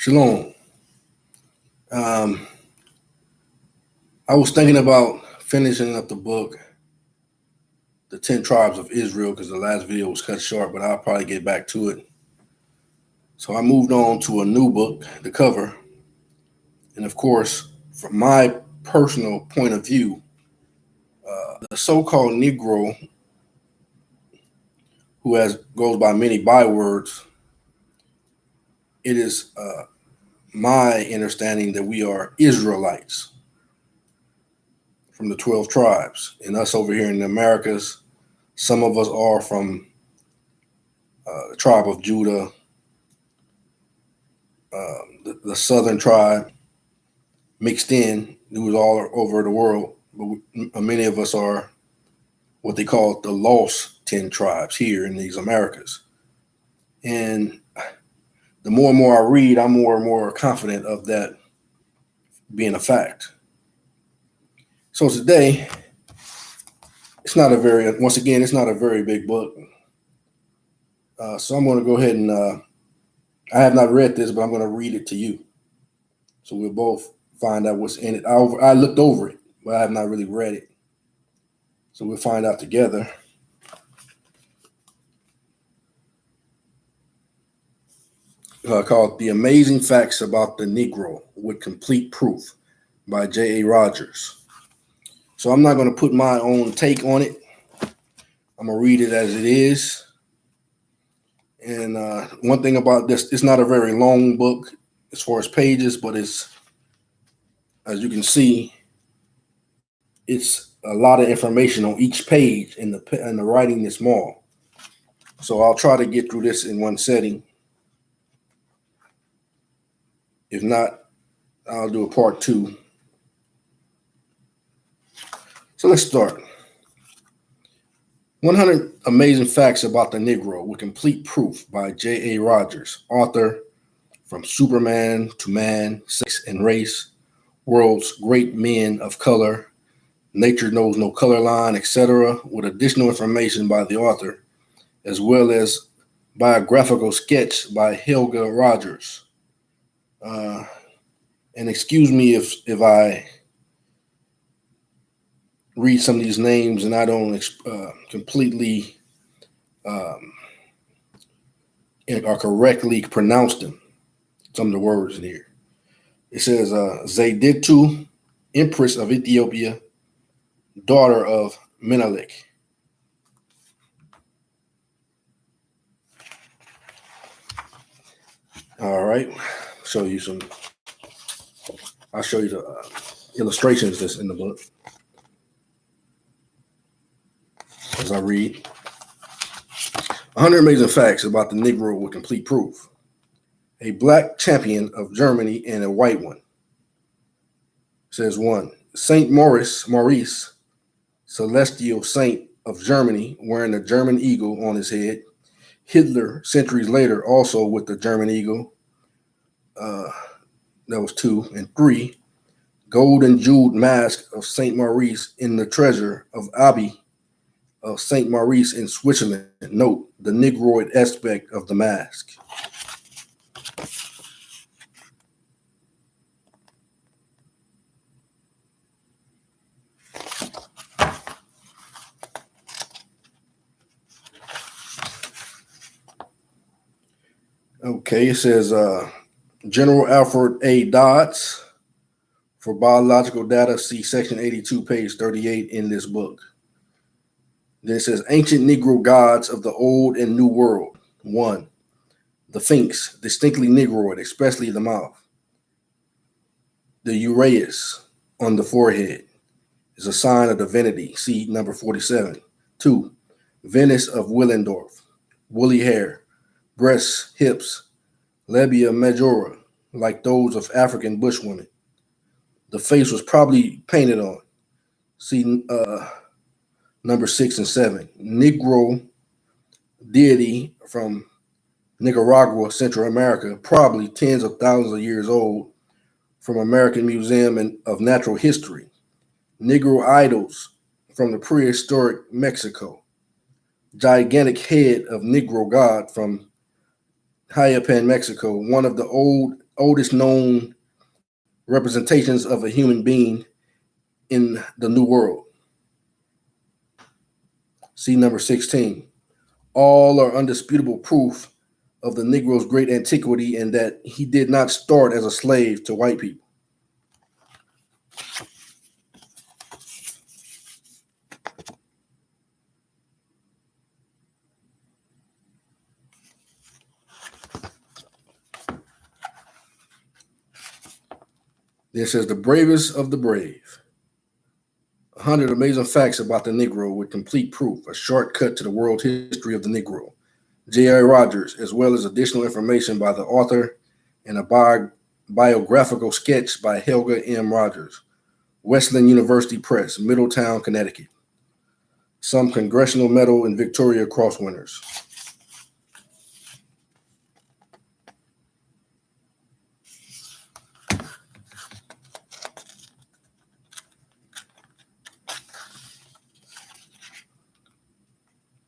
Shalom. Um, I was thinking about finishing up the book, The 10 Tribes of Israel, because the last video was cut short, but I'll probably get back to it. So I moved on to a new book, The Cover. And of course, from my personal point of view, the so-called Negro, who goes by many bywords, it is my understanding that we are Israelites from the 12 tribes. And us over here in the Americas, some of us are from the tribe of Judah, the southern tribe, mixed in, who's all over the world. But many of us are what they call the lost 10 tribes here in these Americas. And the more and more I read, I'm more and more confident of that being a fact. So today, it's not a very big book. So I'm going to go ahead and, I have not read this, but I'm going to read it to you. So we'll both find out what's in it. I looked over it, but I have not really read it. So we'll find out together. Called The Amazing Facts About the Negro with Complete Proof by J.A. Rogers. So I'm not going to put my own take on it. I'm going to read it as it is. And one thing about this, it's not a very long book as far as pages, but it's, as you can see, it's a lot of information on each page, and the writing is small. So I'll try to get through this in one setting. If not, I'll do a part 2. So let's start. 100 Amazing Facts About the Negro with Complete Proof by J.A. Rogers, author From Superman to Man, Sex and Race, World's Great Men of Color, Nature Knows No Color Line, etc., with additional information by the author, as well as biographical sketch by Helga Rogers. And excuse me if I read some of these names and I don't completely or correctly pronounce them, some of the words in here. It says Zayditu, Empress of Ethiopia, daughter of Menelik. All right, I'll show you the illustrations that's in the book as I read. 100 Amazing Facts About the Negro with Complete Proof. A black champion of Germany and a white one. It says 1. Saint Maurice, celestial saint of Germany, wearing the German eagle on his head. Hitler, centuries later, also with the German eagle. That was 2. And 3. Gold and jeweled mask of Saint Maurice in the treasure of Abbey of Saint Maurice in Switzerland. Note the Negroid aspect of the mask. Okay, it says General Alfred A. Dodds. For biological data, see section 82, page 38 in this book. Then it says Ancient Negro Gods of the Old and New World. 1. The Sphinx, distinctly Negroid, especially the mouth. The uraeus on the forehead is a sign of divinity. See number 47. 2. Venus of Willendorf, woolly hair, breasts, hips, labia majora, like those of African bushwomen. The face was probably painted on. See number 6 and 7. Negro deity from Nicaragua, Central America, probably tens of thousands of years old, from American Museum of Natural History. Negro idols from the prehistoric Mexico. Gigantic head of Negro god from Hayapan, Mexico, one of the old oldest known representations of a human being in the New World. See number 16. All are undisputable proof of the Negro's great antiquity and that he did not start as a slave to white people. Then says the bravest of the brave. 100 amazing facts about the Negro with complete proof, a shortcut to the world history of the Negro. J.I. Rogers, as well as additional information by the author and a biographical sketch by Helga M. Rogers. Wesleyan University Press, Middletown, Connecticut. Some Congressional Medal and Victoria Cross winners.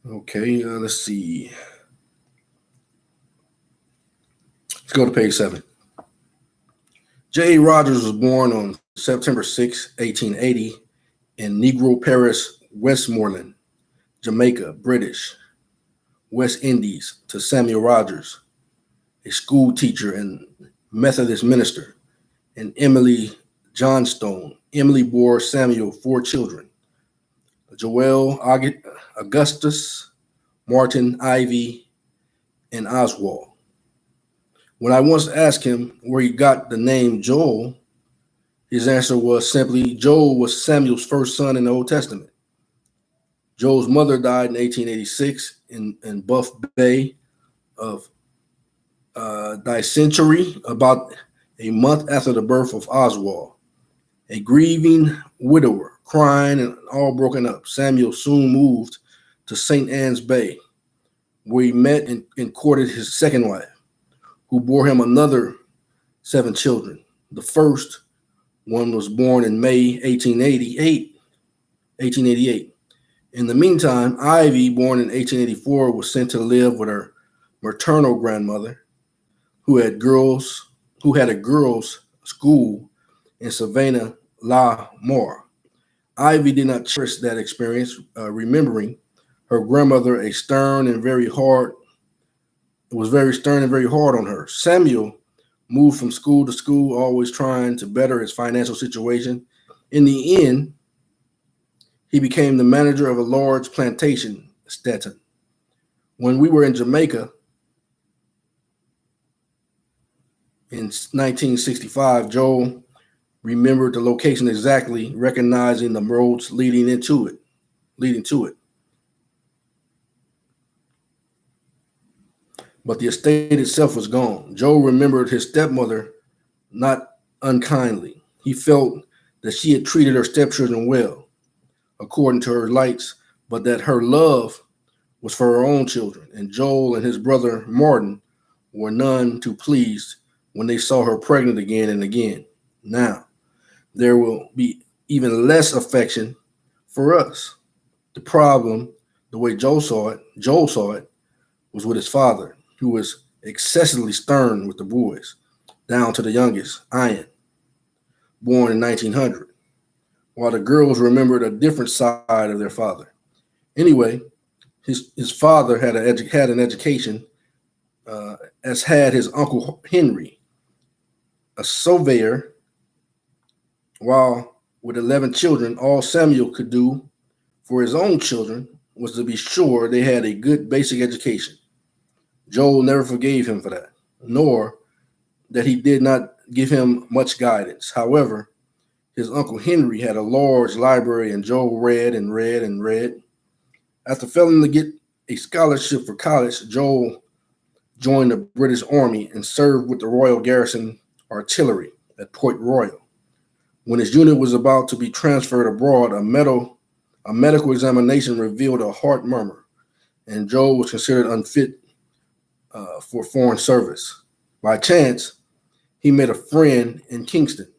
Okay, let's see. Let's go to page 7. J. Rogers was born on September 6, 1880, in Negro Parish, Westmoreland, Jamaica, British, West Indies, to Samuel Rogers, a school teacher and Methodist minister, and Emily Johnstone. Emily bore Samuel 4 children: Joel, Augustus, Martin, Ivy, and Oswald. When I once asked him where he got the name Joel, his answer was simply Joel was Samuel's first son in the Old Testament. Joel's mother died in 1886 in Buff Bay of dysentery, about a month after the birth of Oswald. A grieving widower, crying and all broken up, Samuel soon moved to St. Anne's Bay, where he met and courted his second wife, who bore him another 7 children. The first one was born in May 1888. In the meantime, Ivy, born in 1884, was sent to live with her maternal grandmother, who had a girls' school in Savannah, La More. Ivy did not cherish that experience, remembering her grandmother was very stern and very hard on her. Samuel moved from school to school, always trying to better his financial situation. In the end, he became the manager of a large plantation, Stetson. When we were in Jamaica in 1965, Joel remembered the location exactly, recognizing the roads leading to it. But the estate itself was gone. Joel remembered his stepmother not unkindly. He felt that she had treated her stepchildren well, according to her lights, but that her love was for her own children, and Joel and his brother Martin were none too pleased when they saw her pregnant again and again. Now, there will be even less affection for us. The problem, the way Joel saw it, was with his father, who was excessively stern with the boys, down to the youngest, Ian, born in 1900, while the girls remembered a different side of their father. Anyway, his father had an education, as had his uncle Henry, a surveyor. While with 11 children, all Samuel could do for his own children was to be sure they had a good basic education. Joel never forgave him for that, nor that he did not give him much guidance. However, his uncle Henry had a large library, and Joel read and read and read. After failing to get a scholarship for college, Joel joined the British Army and served with the Royal Garrison Artillery at Port Royal. When his unit was about to be transferred abroad, a medical examination revealed a heart murmur, and Joel was considered unfit for foreign service. By chance, he met a friend in Kingston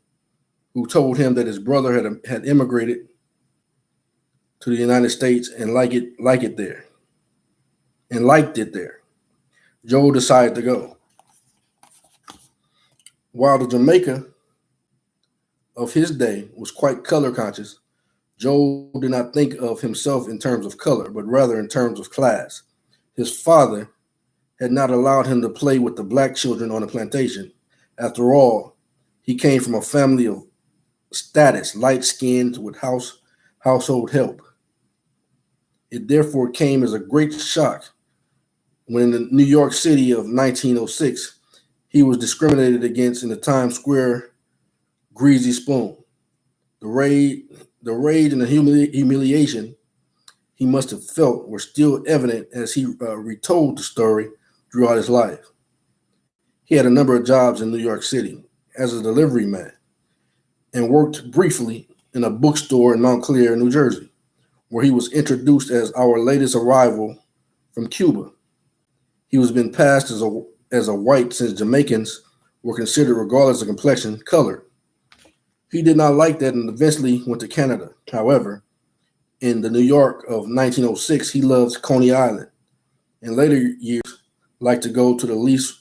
who told him that his brother had immigrated to the United States and liked it there. Joel decided to go. While the Jamaica of his day was quite color conscious, Joel did not think of himself in terms of color, but rather in terms of class. His father had not allowed him to play with the black children on the plantation. After all, he came from a family of status, light-skinned with household help. It therefore came as a great shock when in the New York City of 1906, he was discriminated against in the Times Square greasy spoon. The rage, the rage and the humiliation he must have felt were still evident as he retold the story throughout his life. He had a number of jobs in New York City as a delivery man and worked briefly in a bookstore in Montclair, New Jersey, where he was introduced as our latest arrival from Cuba. He was been passed as a white since Jamaicans were considered, regardless of complexion, colored. He did not like that and eventually went to Canada. However, in the New York of 1906, he loved Coney Island. In later years, liked to go to the least,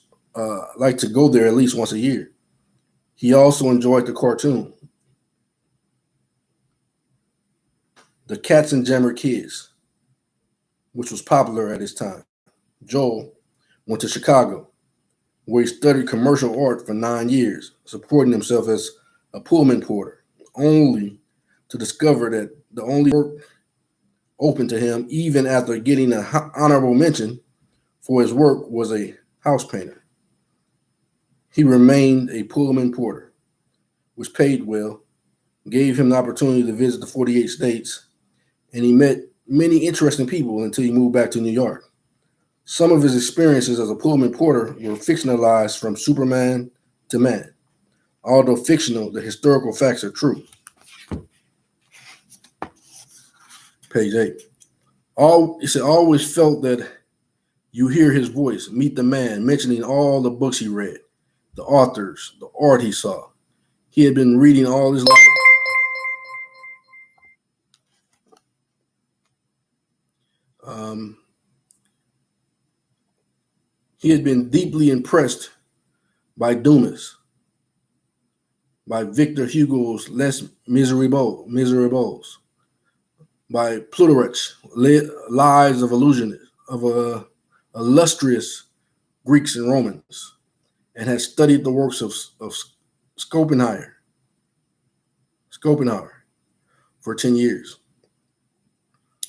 liked to go there at least once a year. He also enjoyed the cartoon, The Katzenjammer Kids, which was popular at his time. Joel went to Chicago, where he studied commercial art for 9 years, supporting himself as a Pullman porter, only to discover that the only work open to him, even after getting an honorable mention for his work, was a house painter. He remained a Pullman porter, which paid well, gave him the opportunity to visit the 48 states, and he met many interesting people until he moved back to New York. Some of his experiences as a Pullman porter were fictionalized from Superman to Man. Although fictional, the historical facts are true. Page 8. He said, always felt that you hear his voice, meet the man, mentioning all the books he read, the authors, the art he saw. He had been reading all his life. He had been deeply impressed by Dumas, by Victor Hugo's Les Miserables, by Plutarch's Lives of illustrious Greeks and Romans, and had studied the works of Schopenhauer for 10 years.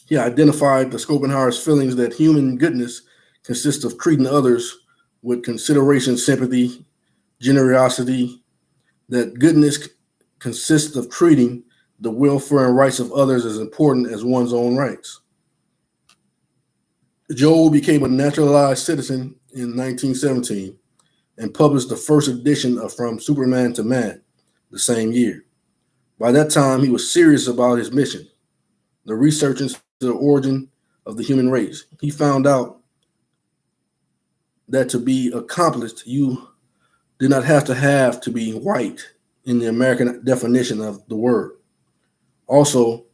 He identified the Schopenhauer's feelings that human goodness consists of treating others with consideration, sympathy, generosity, that goodness consists of treating the welfare and rights of others as important as one's own rights. Joel became a naturalized citizen in 1917 and published the first edition of From Superman to Man the same year. By that time, he was serious about his mission, the research into the origin of the human race. He found out that to be accomplished, you did not have to be white in the American definition of the word. Also,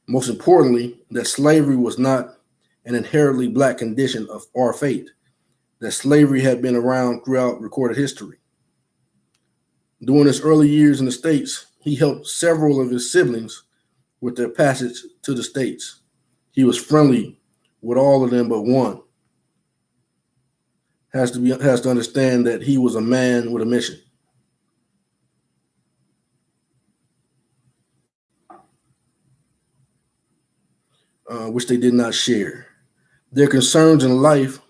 most importantly, that slavery was not an inherently black condition of our fate, that slavery had been around throughout recorded history. During his early years in the States, he helped several of his siblings with their passage to the States. He was friendly with all of them but one. Has to understand that he was a man with a mission. Which they did not share. Their concerns in life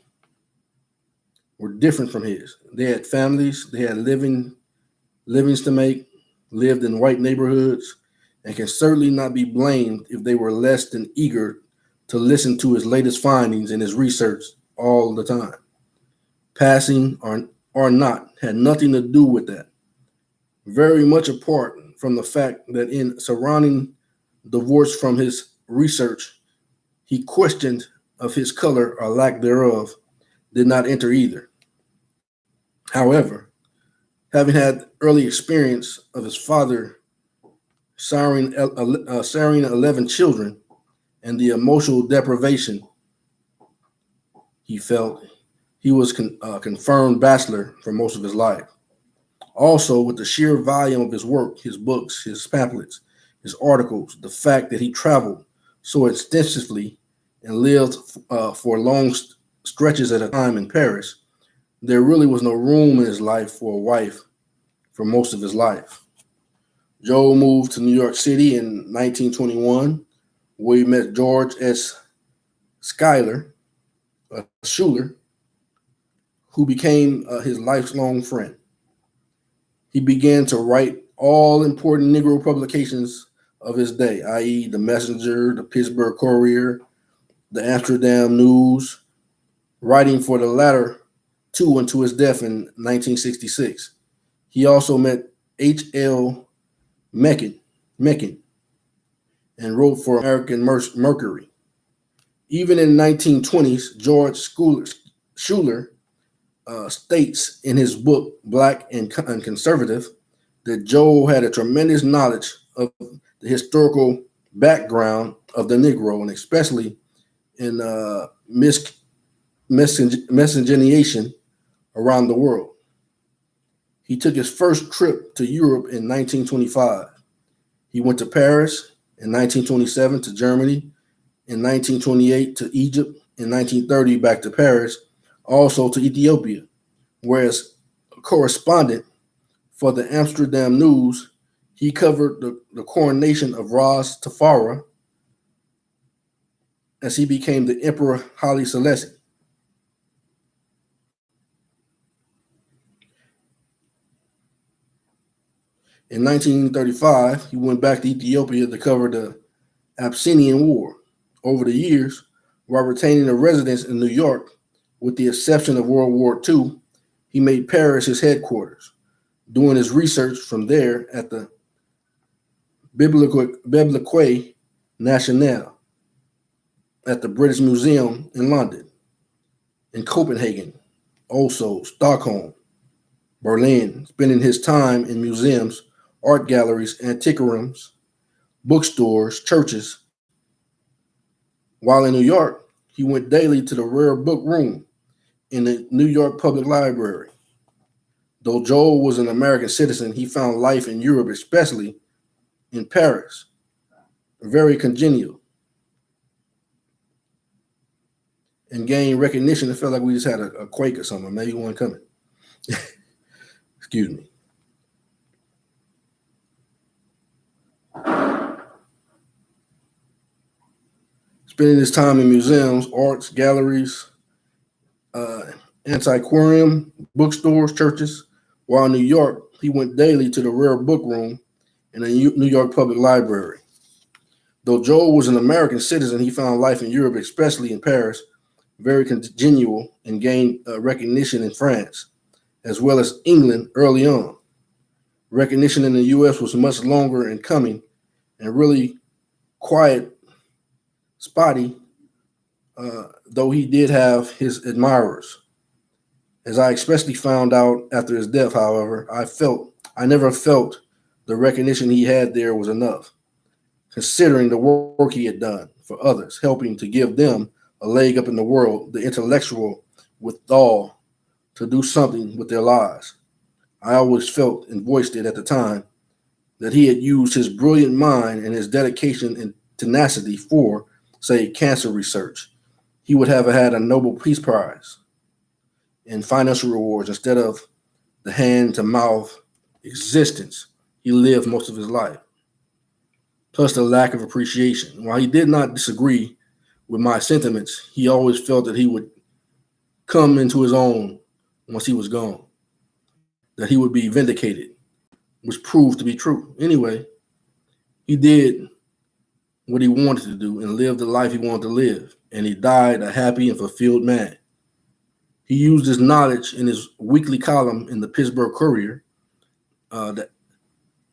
were different from his. They had families, they had livings to make, lived in white neighborhoods, and can certainly not be blamed if they were less than eager to listen to his latest findings in his research all the time. Passing or not had nothing to do with that. Very much apart from the fact that in surrounding divorce from his research, he questioned of his color or lack thereof did not enter either. However, having had early experience of his father siring 11 children and the emotional deprivation he felt, he was confirmed bachelor for most of his life. Also, with the sheer volume of his work, his books, his pamphlets, his articles, the fact that he traveled so extensively and lived for long stretches at a time in Paris, there really was no room in his life for a wife for most of his life. Joe moved to New York City in 1921, where he met George S. Schuler, who became his lifelong friend. He began to write all important Negro publications of his day, i.e., the Messenger, the Pittsburgh Courier, the Amsterdam News, writing for the latter two until his death in 1966. He also met H.L. Mencken and wrote for American Mercury. Even in the 1920s, George Schuler states in his book, Black and Conservative, that Joe had a tremendous knowledge of the historical background of the Negro, and especially in miscegenation around the world. He took his first trip to Europe in 1925. He went to Paris in 1927, to Germany in 1928, to Egypt in 1930, back to Paris, also to Ethiopia, where as a correspondent for the Amsterdam News, he covered the coronation of Ras Tafari as he became the Emperor Haile Selassie. In 1935, he went back to Ethiopia to cover the Abyssinian War. Over the years, while retaining a residence in New York, with the exception of World War II, he made Paris his headquarters, doing his research from there at the Bibliothèque Nationale, at the British Museum in London, in Copenhagen, also Stockholm, Berlin, spending his time in museums, art galleries, antiquariums, bookstores, churches. While in New York, he went daily to the rare book room in the New York Public Library. Though Joel was an American citizen, he found life in Europe, especially in Paris, very congenial and gained recognition. It felt like we just had a quake or something, maybe one coming. Excuse me. Spending his time in museums, arts, galleries, antiquarium, bookstores, churches. While in New York, he went daily to the rare book room in the New York Public Library. Though Joel was an American citizen, he found life in Europe, especially in Paris, very congenial and gained recognition in France, as well as England early on. Recognition in the U.S. was much longer in coming and really quiet, spotty, though he did have his admirers. As I especially found out after his death, however, I never felt the recognition he had there was enough, considering the work he had done for others, helping to give them a leg up in the world, the intellectual withal to do something with their lives. I always felt and voiced it at the time that he had used his brilliant mind and his dedication and tenacity for, say, cancer research. He would have had a Nobel Peace Prize and financial rewards instead of the hand-to-mouth existence he lived most of his life. Plus the lack of appreciation. While he did not disagree with my sentiments, he always felt that he would come into his own once he was gone, that he would be vindicated, which proved to be true. Anyway, he did what he wanted to do and lived the life he wanted to live, and he died a happy and fulfilled man. He used his knowledge in his weekly column in the Pittsburgh Courier, the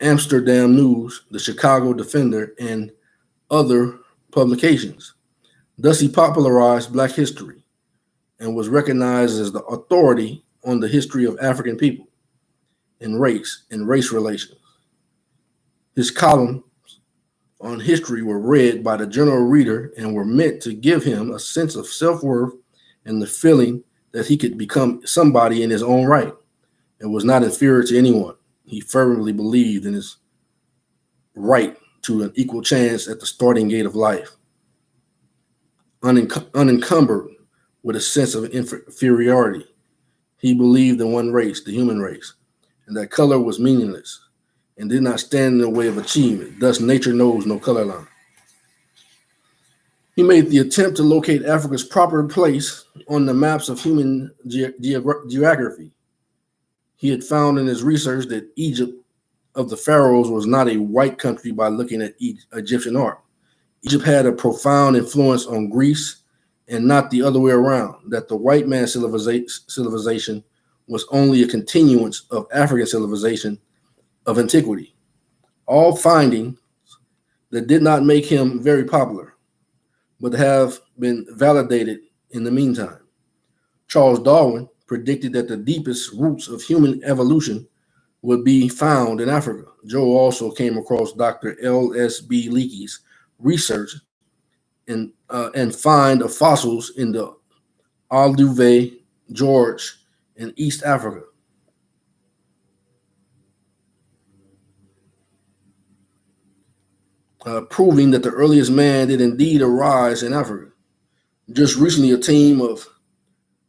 Amsterdam News, the Chicago Defender, and other publications. Thus, he popularized Black history and was recognized as the authority on the history of African people and race relations. His columns on history were read by the general reader and were meant to give him a sense of self-worth and the feeling that he could become somebody in his own right. and was not inferior to anyone. He fervently believed in his right to an equal chance at the starting gate of life, unencumbered with a sense of inferiority. He believed in one race, the human race, and that color was meaningless and did not stand in the way of achievement. Thus, nature knows no color line. He made the attempt to locate Africa's proper place on the maps of human geography. He had found in his research that Egypt of the pharaohs was not a white country by looking at Egyptian art. Egypt had a profound influence on Greece and not the other way around, that the white man's civilization was only a continuance of African civilization of antiquity. All findings that did not make him very popular, but have been validated in the meantime. Charles Darwin predicted that the deepest roots of human evolution would be found in Africa. Joe also came across Dr. L.S.B. Leakey's research and find of fossils in the Alduve, George, and East Africa. Proving that the earliest man did indeed arise in Africa. Just recently, a team of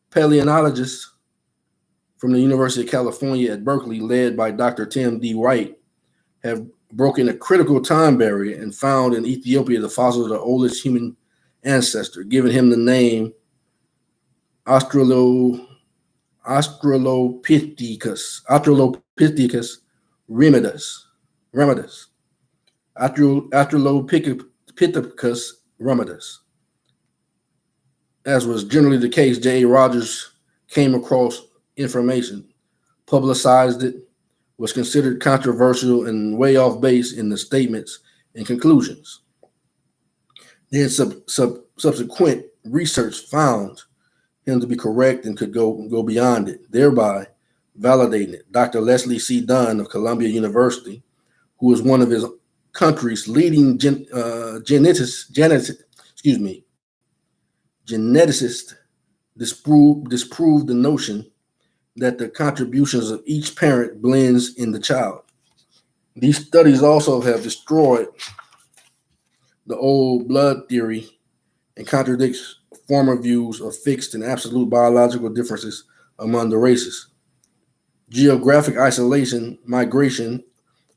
paleontologists from the University of California at Berkeley, led by Dr. Tim D. White, have broken a critical time barrier and found in Ethiopia the fossils of the oldest human ancestor, giving him the name Australopithecus remedus. Australopithecus remedus. As was generally the case, J.A. Rogers came across information, publicized it, was considered controversial and way off base in the statements and conclusions. Then subsequent research found him to be correct and could go beyond it, thereby validating it. Dr. Leslie C. Dunn of Columbia University, who is one of his country's leading geneticists, disproved the notion that the contributions of each parent blends in the child. These studies also have destroyed the old blood theory and contradicts former views of fixed and absolute biological differences among the races. Geographic isolation, migration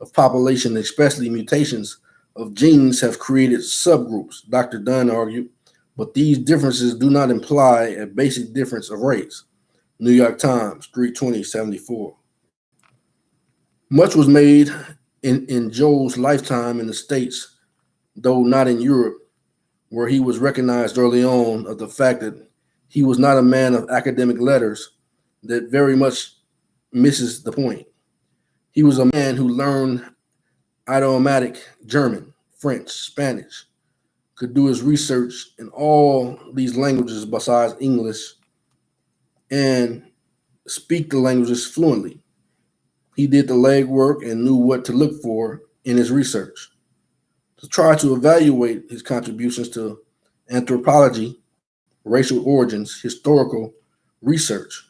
of population, especially mutations of genes, have created subgroups, Dr. Dunn argued, but these differences do not imply a basic difference of race. New York Times, 3/20/74. Much was made in Joel's lifetime in the States, though not in Europe, where he was recognized early on of the fact that he was not a man of academic letters that very much misses the point. He was a man who learned idiomatic German, French, Spanish, could do his research in all these languages besides English, and speak the languages fluently. He did the legwork and knew what to look for in his research. To try to evaluate his contributions to anthropology, racial origins, historical research,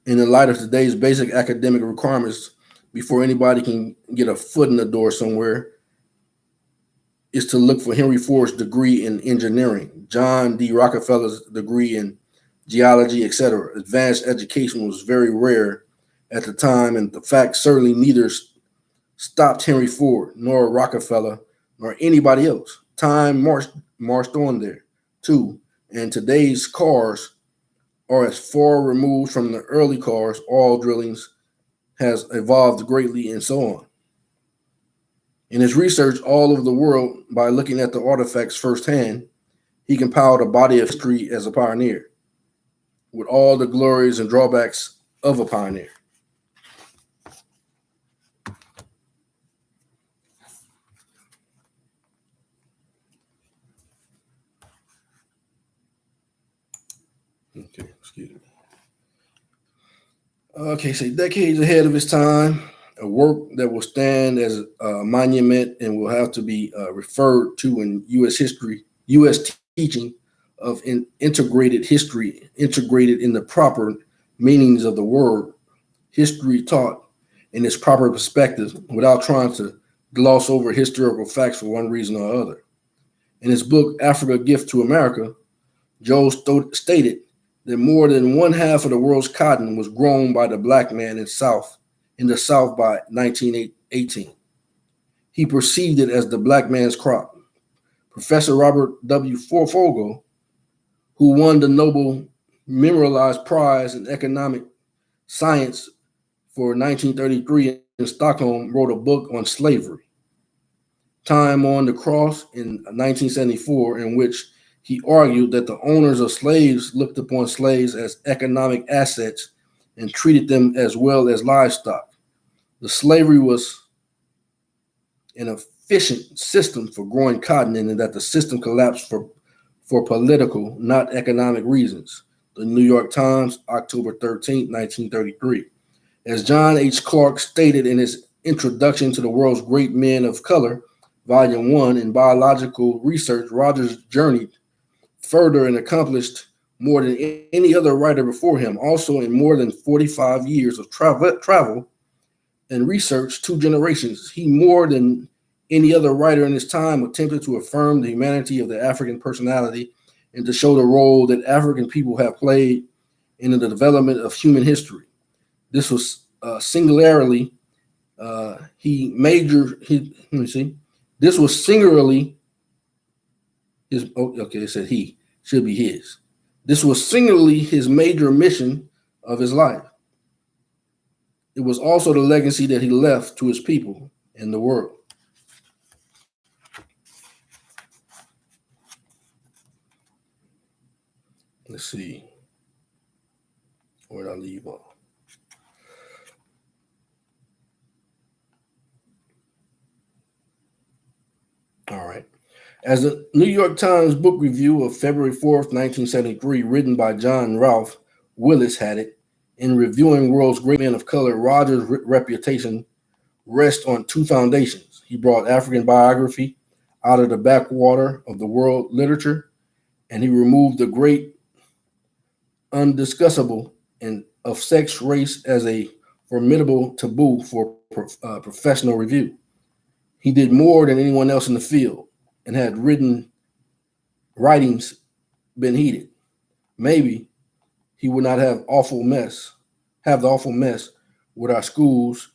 in the light of today's basic academic requirements before anybody can get a foot in the door somewhere, is to look for Henry Ford's degree in engineering, John D. Rockefeller's degree in geology, etc. Advanced education was very rare at the time, and the fact certainly neither stopped Henry Ford, nor Rockefeller, nor anybody else. Time marched on there, too, and today's cars are as far removed from the early cars. Oil drillings has evolved greatly, and so on. In his research all over the world, by looking at the artifacts firsthand, he compiled a body of history as a pioneer, with all the glories and drawbacks of a pioneer. Okay, excuse me. Okay, so decades ahead of his time, a work that will stand as a monument and will have to be referred to in U.S. history, U.S. teaching of integrated history, integrated in the proper meanings of the word, history taught in its proper perspective without trying to gloss over historical facts for one reason or other. In his book, Africa Gift to America, Joe stated that more than one half of the world's cotton was grown by the black man in the South by 1918. He perceived it as the black man's crop. Professor Robert W. Fogel, who won the Nobel Memorialized Prize in Economic Science for 1933 in Stockholm, wrote a book on slavery, Time on the Cross, in 1974, in which he argued that the owners of slaves looked upon slaves as economic assets and treated them as well as livestock. The slavery was an efficient system for growing cotton, and that the system collapsed for political, not economic reasons. The New York Times, October 13, 1933. As John H. Clarke stated in his introduction to the World's Great Men of Color, Volume 1, in biological research, Rogers journeyed further and accomplished more than any other writer before him. Also, in more than 45 years of travel and research, 2 generations, he, more than any other writer in his time, attempted to affirm the humanity of the African personality and to show the role that African people have played in the development of human history. This was singularly This was singularly his. Oh, okay, it said he should be his. This was singularly his major mission of his life. It was also the legacy that he left to his people and the world. Let's see. Where did I leave off? All right. As the New York Times book review of February 4th, 1973, written by John Ralph Willis, had it, in reviewing World's Great Men of Color, Rogers' reputation rests on 2 foundations. He brought African biography out of the backwater of the world literature, and he removed the great undiscussable and of sex race as a formidable taboo for professional review. He did more than anyone else in the field, and had writings been heeded, maybe he would not have the awful mess with our schools,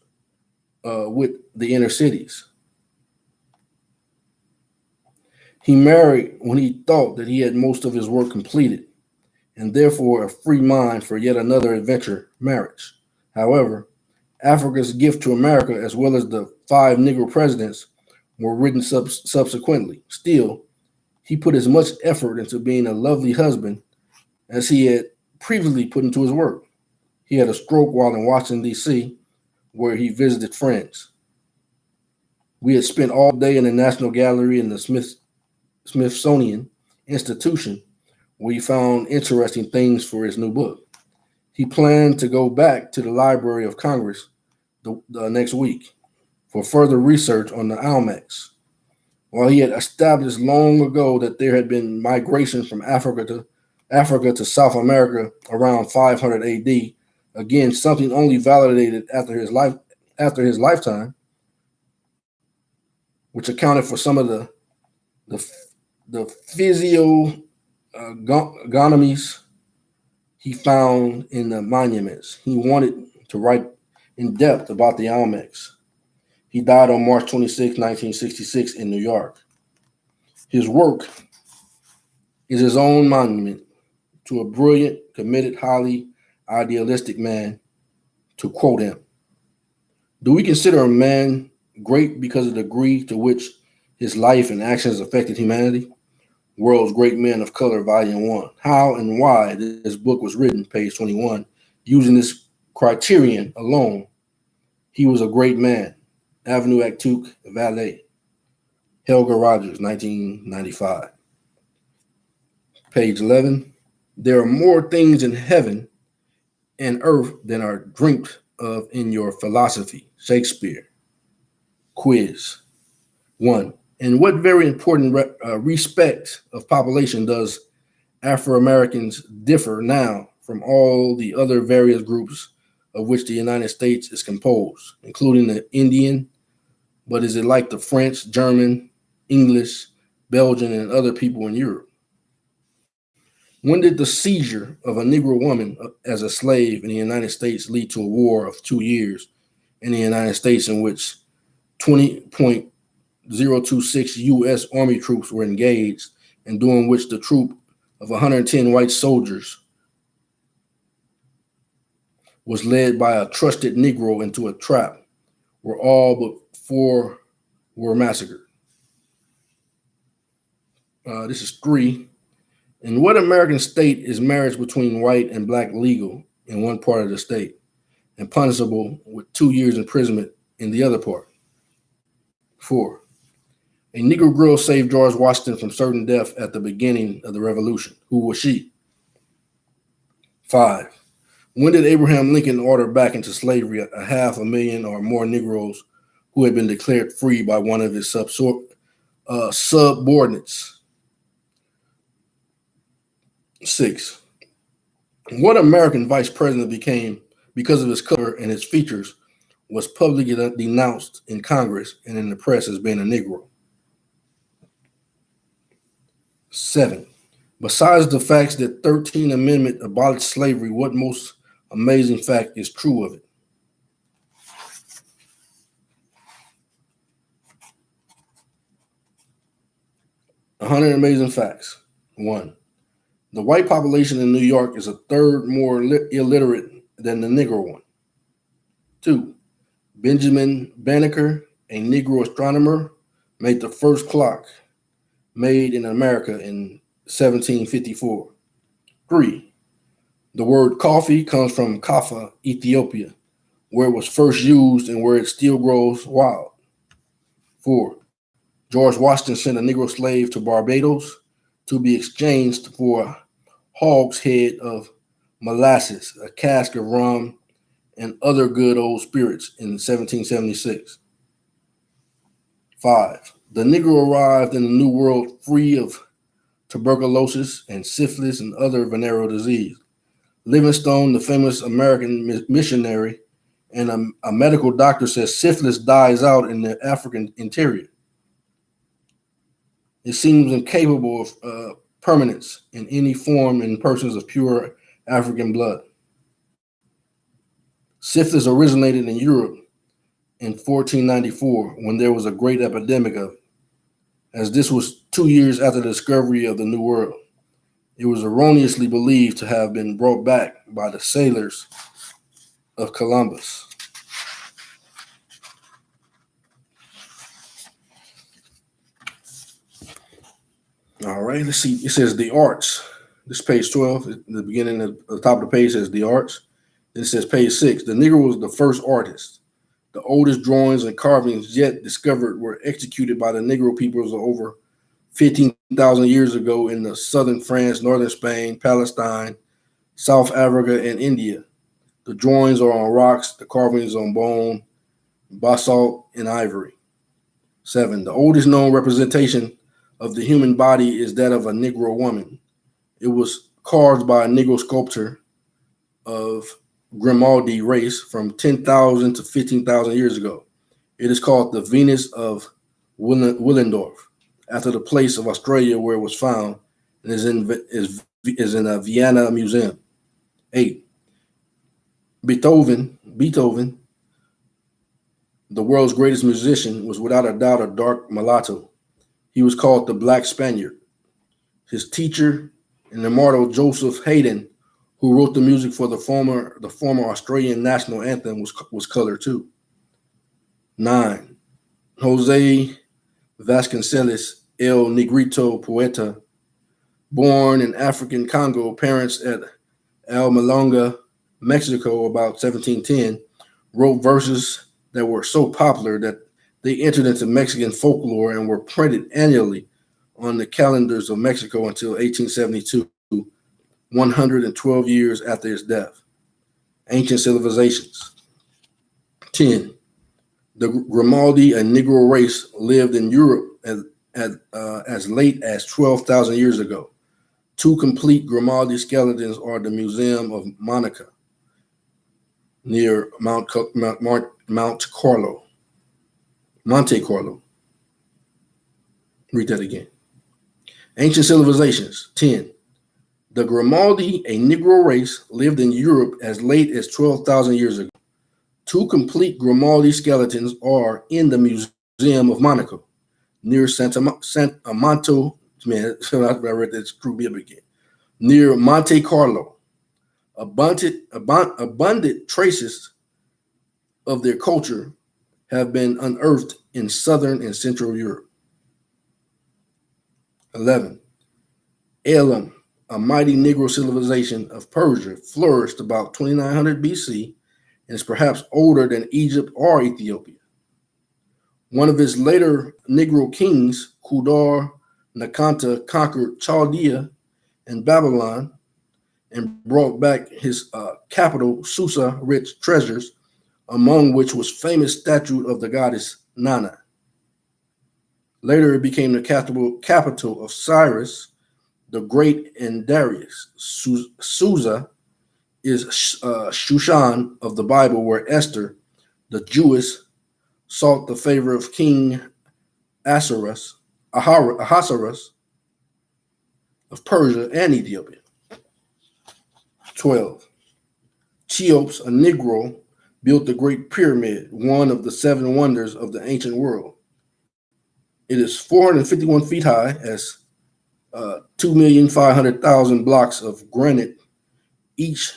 with the inner cities. He married when he thought that he had most of his work completed, and therefore a free mind for yet another adventure, marriage. However, Africa's Gift to America, as well as the 5 Negro presidents, were written subsequently. Still, he put as much effort into being a lovely husband as he had previously put into his work. He had a stroke while in Washington, D.C., where he visited friends. We had spent all day in the National Gallery and the Smithsonian Institution, where he found interesting things for his new book. He planned to go back to the Library of Congress the next week for further research on the Olmecs. While he had established long ago that there had been migration from Africa to South America around 500 AD, again something only validated after his lifetime, which accounted for some of the physiognomies he found in the monuments. He wanted to write in depth about the Olmecs. He died on March 26, 1966 in New York. His work is his own monument to a brilliant, committed, highly idealistic man. To quote him, "Do we consider a man great because of the degree to which his life and actions affected humanity?" World's Great Men of Color, Volume 1. How and why this book was written, page 21. Using this criterion alone, he was a great man. Avenue Actuk, Valet. Helga Rogers, 1995. Page 11. There are more things in heaven and earth than are dreamt of in your philosophy. Shakespeare. Quiz. 1. In what very important respect of population does Afro-Americans differ now from all the other various groups of which the United States is composed, including the Indian, but is it like the French, German, English, Belgian, and other people in Europe? When did the seizure of a Negro woman as a slave in the United States lead to a war of 2 years in the United States in which 20.026 U.S. Army troops were engaged, and during which the troop of 110 white soldiers was led by a trusted Negro into a trap where all but 4 were massacred? This is 3. In what American state is marriage between white and black legal in one part of the state and punishable with 2 years imprisonment in the other part? 4. A Negro girl saved George Washington from certain death at the beginning of the Revolution. Who was she? 5. When did Abraham Lincoln order back into slavery 500,000 or more Negroes who had been declared free by one of his subordinates? 6. What American vice president became, because of his color and his features, was publicly denounced in Congress and in the press as being a Negro? 7. Besides the facts that 13th Amendment abolished slavery, what most amazing fact is true of it? A 100 amazing facts. 1. The white population in New York is a third more illiterate than the Negro one. 2. Benjamin Banneker, a Negro astronomer, made the first clock made in America in 1754. 3. The word coffee comes from Kaffa, Ethiopia, where it was first used and where it still grows wild. 4. George Washington sent a Negro slave to Barbados to be exchanged for a hogshead of molasses, a cask of rum, and other good old spirits in 1776. 5. The Negro arrived in the New World free of tuberculosis and syphilis and other venereal disease. Livingstone, the famous American missionary and a medical doctor, says syphilis dies out in the African interior. It seems incapable of permanence in any form in persons of pure African blood. Syphilis originated in Europe in 1494 when there was a great epidemic of it, as this was 2 years after the discovery of the New World. It was erroneously believed to have been brought back by the sailors of Columbus. All right, let's see. It says the arts. This is page 12. At the beginning of the top of the page says the arts. Then it says page 6. The Negro was the first artist. The oldest drawings and carvings yet discovered were executed by the Negro peoples over 15,000 years ago in the southern France, northern Spain, Palestine, South Africa, and India. The drawings are on rocks, the carvings on bone, basalt, and ivory. 7. The oldest known representation of the human body is that of a Negro woman. It was carved by a Negro sculptor of Grimaldi race from 10,000 to 15,000 years ago. It is called the Venus of Willendorf, after the place of Australia where it was found, and is in a Vienna museum. 8. Beethoven, the world's greatest musician, was without a doubt a dark mulatto. He was called the Black Spaniard. His teacher and immortal Joseph Haydn, who wrote the music for the former Australian national anthem, was colored too. 9. Jose Vasconcelos El Negrito Poeta, born in African Congo, parents at Almalonga, Mexico, about 1710, wrote verses that were so popular that they entered into Mexican folklore and were printed annually on the calendars of Mexico until 1872, 112 years after his death. Ancient civilizations. 10. The Grimaldi, a Negro race, lived in Europe as late as 12,000 years ago. Two complete Grimaldi skeletons are at the Museum of Monaco near Monte Carlo. Read that again. Ancient civilizations. 10. The Grimaldi, a Negro race, lived in Europe as late as 12,000 years ago. Two complete Grimaldi skeletons are in the Museum of Monaco near Monto. Man, I read that screw me up again. Near Monte Carlo. Abundant traces of their culture have been unearthed in southern and central Europe. 11. Elam, a mighty Negro civilization of Persia, flourished about 2900 BC and is perhaps older than Egypt or Ethiopia. One of its later Negro kings, Kudar Nakanta, conquered Chaldea and Babylon and brought back his capital, Susa, rich treasures, among which was famous statue of the goddess Nana. Later, it became the capital of Cyrus the Great and Darius. Susa is Shushan of the Bible, where Esther, the Jewess, sought the favor of King Ahasuerus of Persia and Ethiopia. 12. Cheops, a Negro, built the Great Pyramid, one of the seven wonders of the ancient world. It is 451 feet high, as 2,500,000 blocks of granite, each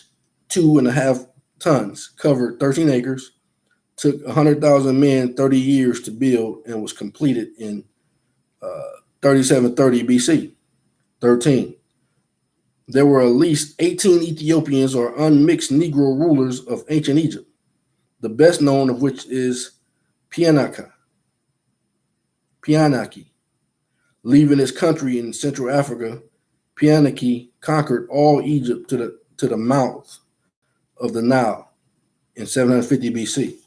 2.5 tons, covered 13 acres, took 100,000 men 30 years to build, and was completed in 3730 BC. 13. There were at least 18 Ethiopians or unmixed Negro rulers of ancient Egypt, the best known of which is Pianaki. Leaving his country in Central Africa, Pianaki conquered all Egypt to the mouth of the Nile in 750 BC.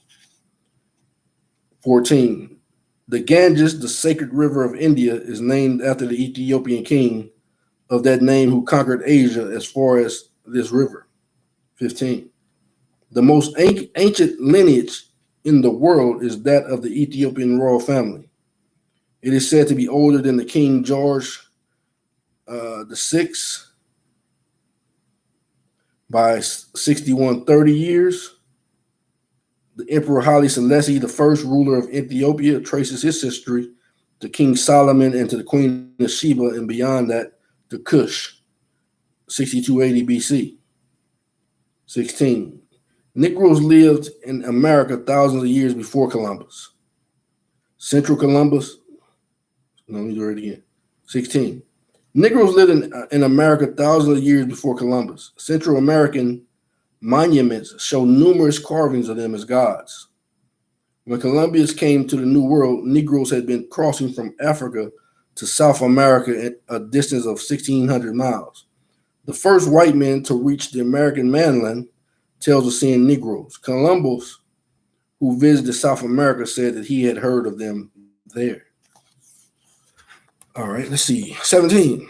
14. The Ganges, the sacred river of India, is named after the Ethiopian king of that name who conquered Asia as far as this river. 15. The most ancient lineage in the world is that of the Ethiopian royal family. It is said to be older than the King George VI by 6130 years. The Emperor Haile Selassie, the first ruler of Ethiopia, traces his history to King Solomon and to the Queen of Sheba, and beyond that to Cush, 6280 BC. 16. Negroes lived in America thousands of years before Columbus. Let me do it again. 16. Negroes lived in America thousands of years before Columbus. Central American monuments show numerous carvings of them as gods. When Columbus came to the New World, Negroes had been crossing from Africa to South America at a distance of 1,600 miles. The first white man to reach the American mainland tells of seeing Negroes. Columbus, who visited South America, said that he had heard of them there. All right, let's see. 17.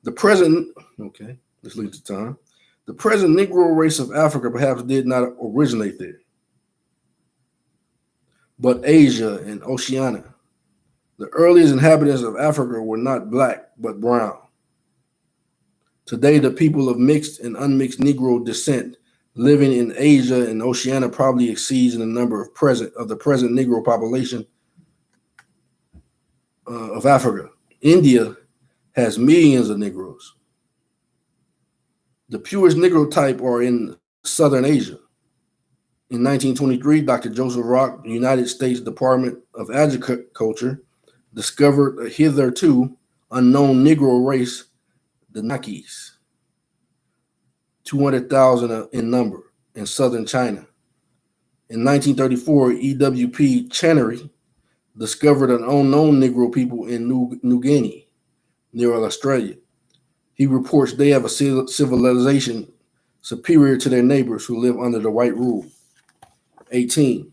Let's leave the time. The present Negro race of Africa perhaps did not originate there, but Asia and Oceania. The earliest inhabitants of Africa were not black, but brown. Today, the people of mixed and unmixed Negro descent living in Asia and Oceania probably exceeds in the number of the present Negro population of Africa. India has millions of Negroes. The purest Negro type are in Southern Asia. In 1923, Dr. Joseph Rock, the United States Department of Agriculture, discovered a hitherto unknown Negro race, the Nakis, 200,000 in number, in southern China. In 1934, E.W.P. Chenery discovered an unknown Negro people in New Guinea, near Australia. He reports they have a civilization superior to their neighbors who live under the white rule. 18.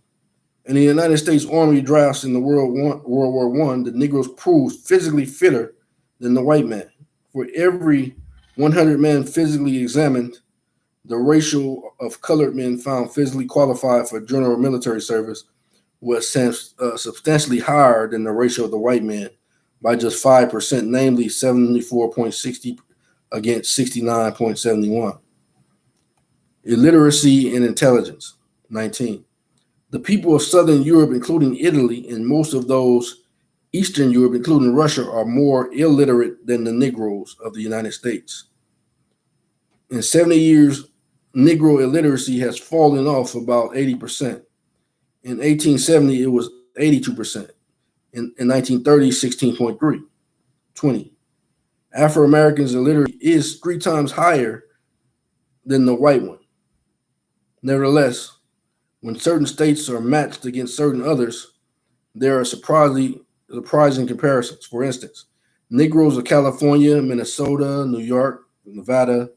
In the United States Army drafts in the World War I, the Negroes proved physically fitter than the white man. For every 100 men physically examined, the ratio of colored men found physically qualified for general military service was substantially higher than the ratio of the white men by just 5%, namely 74.60 against 69.71. Illiteracy and intelligence, 19. The people of Southern Europe, including Italy, and most of those Eastern Europe, including Russia, are more illiterate than the Negroes of the United States. In 70 years, Negro illiteracy has fallen off about 80%. In 1870, it was 82%. In 1930, 16.3. 20. Afro-Americans' illiteracy is 3 times higher than the white one. Nevertheless, when certain states are matched against certain others, there are surprising comparisons. For instance, Negroes of California, Minnesota, New York, Nevada,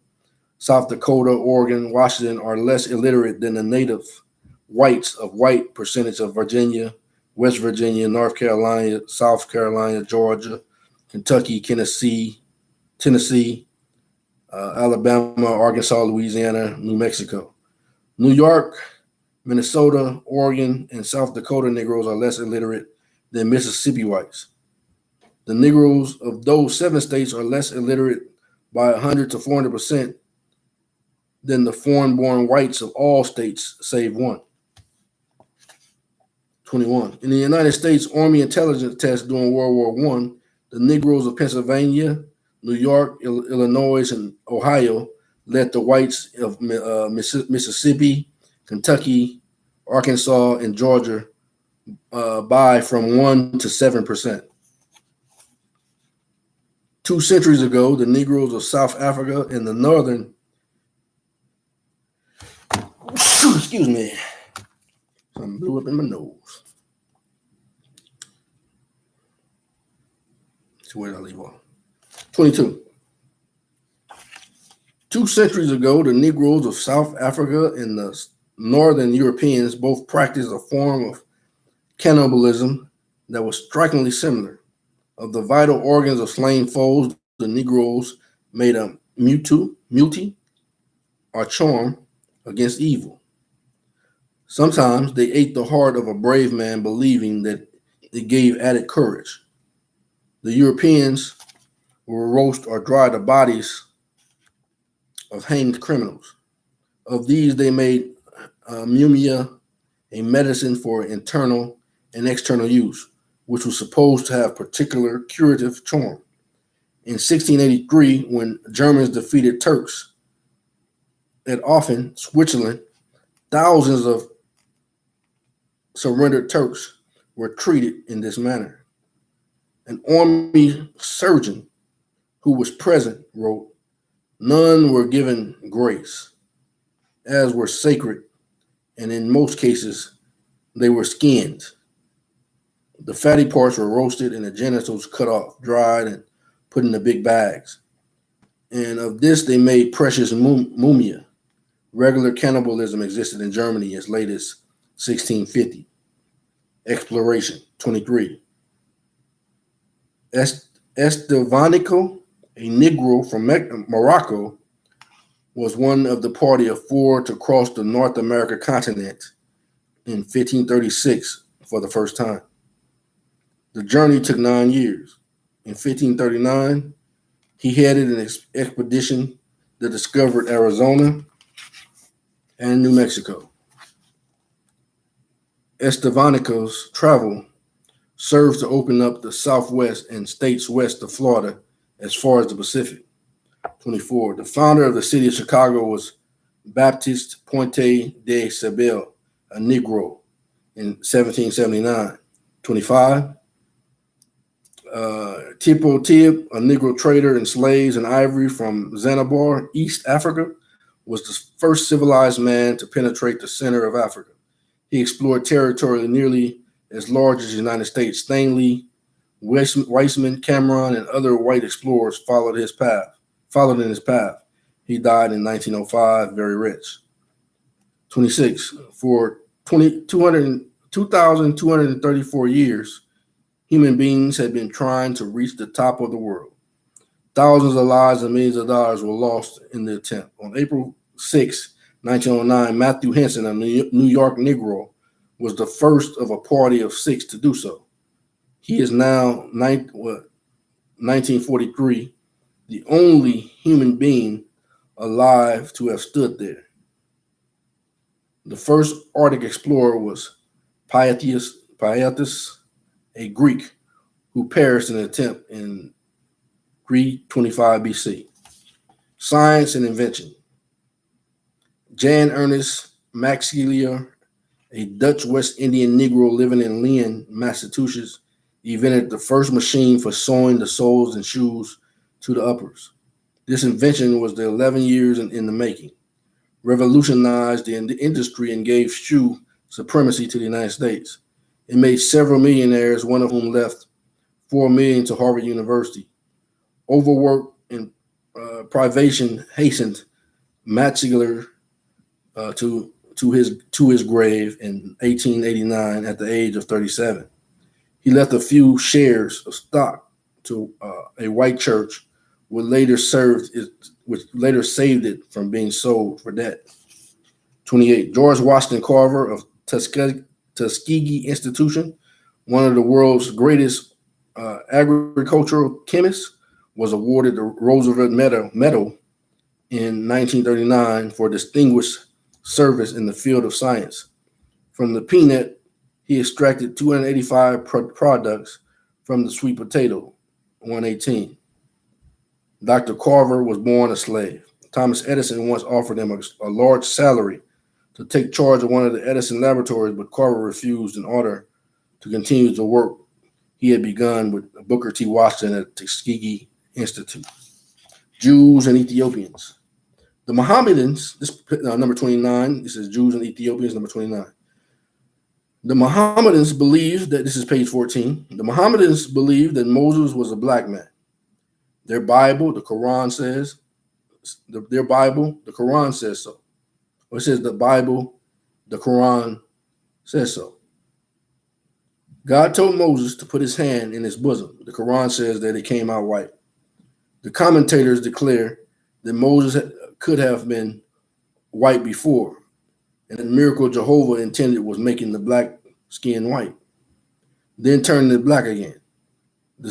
South Dakota, Oregon, Washington are less illiterate than the native whites of white percentage of Virginia, West Virginia, North Carolina, South Carolina, Georgia, Kentucky, Tennessee, Alabama, Arkansas, Louisiana, New Mexico. New York, Minnesota, Oregon, and South Dakota Negroes are less illiterate than Mississippi whites. The Negroes of those 7 states are less illiterate by 100 to 400% than the foreign-born whites of all states save one. 21. In the United States Army intelligence test during World War I, the Negroes of Pennsylvania, New York, Illinois, and Ohio led the whites of Mississippi, Kentucky, Arkansas, and Georgia by from 1 to 7%. 2 centuries ago, the Negroes of South Africa and the northern, excuse me, something blew up in my nose. So where did I leave off? 22. 2 centuries ago, the Negroes of South Africa and the northern Europeans both practiced a form of cannibalism that was strikingly similar. Of the vital organs of slain foes, the Negroes made a muti, or charm against evil. Sometimes they ate the heart of a brave man, believing that it gave added courage. The Europeans will roast or dry the bodies of hanged criminals. Of these, they made mumia, a medicine for internal and external use, which was supposed to have particular curative charm. In 1683, when Germans defeated Turks at Offen, Switzerland, thousands of surrendered Turks were treated in this manner. An army surgeon who was present wrote, "None were given grace, as were sacred, and in most cases, they were skinned. The fatty parts were roasted and the genitals cut off, dried, and put in the big bags. And of this they made precious mumia. Regular cannibalism existed in Germany as late as 1650. Exploration, 23. Estevanico, a Negro from Morocco, was one of the party of 4 to cross the North America continent in 1536 for the first time. The journey took 9 years. In 1539, he headed an expedition that discovered Arizona and New Mexico. Estevanico's travel serves to open up the Southwest and states west of Florida as far as the Pacific. 24. The founder of the city of Chicago was Baptiste Pointe de Sabel, a Negro, in 1779. 25. Tipo Tib, a Negro trader in slaves and ivory from Zanzibar, East Africa, was the first civilized man to penetrate the center of Africa. He explored territory nearly as large as the United States. Stanley, Weissman, Cameron, and other white explorers followed in his path. He died in 1905, very rich. 26. For 2,234 years, human beings had been trying to reach the top of the world. Thousands of lives and millions of dollars were lost in the attempt. On April 6, 1909, Matthew Henson, a New York Negro, was the first of a party of 6 to do so. He is now 1943, the only human being alive to have stood there. The first Arctic explorer was Pietius, a Greek who perished in an attempt in 325 BC. Science and invention. Jan Ernest Maxilier, a Dutch West Indian Negro living in Lynn, Massachusetts, invented the first machine for sewing the soles and shoes to the uppers. This invention was the 11 years in the making, revolutionized the industry and gave shoe supremacy to the United States. It made several millionaires, one of whom left $4 million to Harvard University. Overwork and privation hastened Matzigler to his grave in 1889 at the age of 37. He left a few shares of stock to a white church, which later saved it from being sold for debt. 28. George Washington Carver of Tuskegee Institution, one of the world's greatest agricultural chemists, was awarded the Roosevelt Medal in 1939 for distinguished service in the field of science. From the peanut, he extracted 285 products from the sweet potato, 118. Dr. Carver was born a slave. Thomas Edison once offered him a large salary to take charge of one of the Edison laboratories, but Carver refused in order to continue the work he had begun with Booker T. Washington at Tuskegee Institute. Jews and Ethiopians. The Mohammedans, this number 29, this is Jews and Ethiopians, number 29. The Mohammedans believed that, this is page 14, the Mohammedans believed that Moses was a black man. Their Bible, the Quran says, the Quran says so. Or it says the Bible, the Quran says so. God told Moses to put his hand in his bosom. The Quran says that it came out white. The commentators declare that Moses could have been white before, and the miracle Jehovah intended was making the black skin white, then turning it black again. The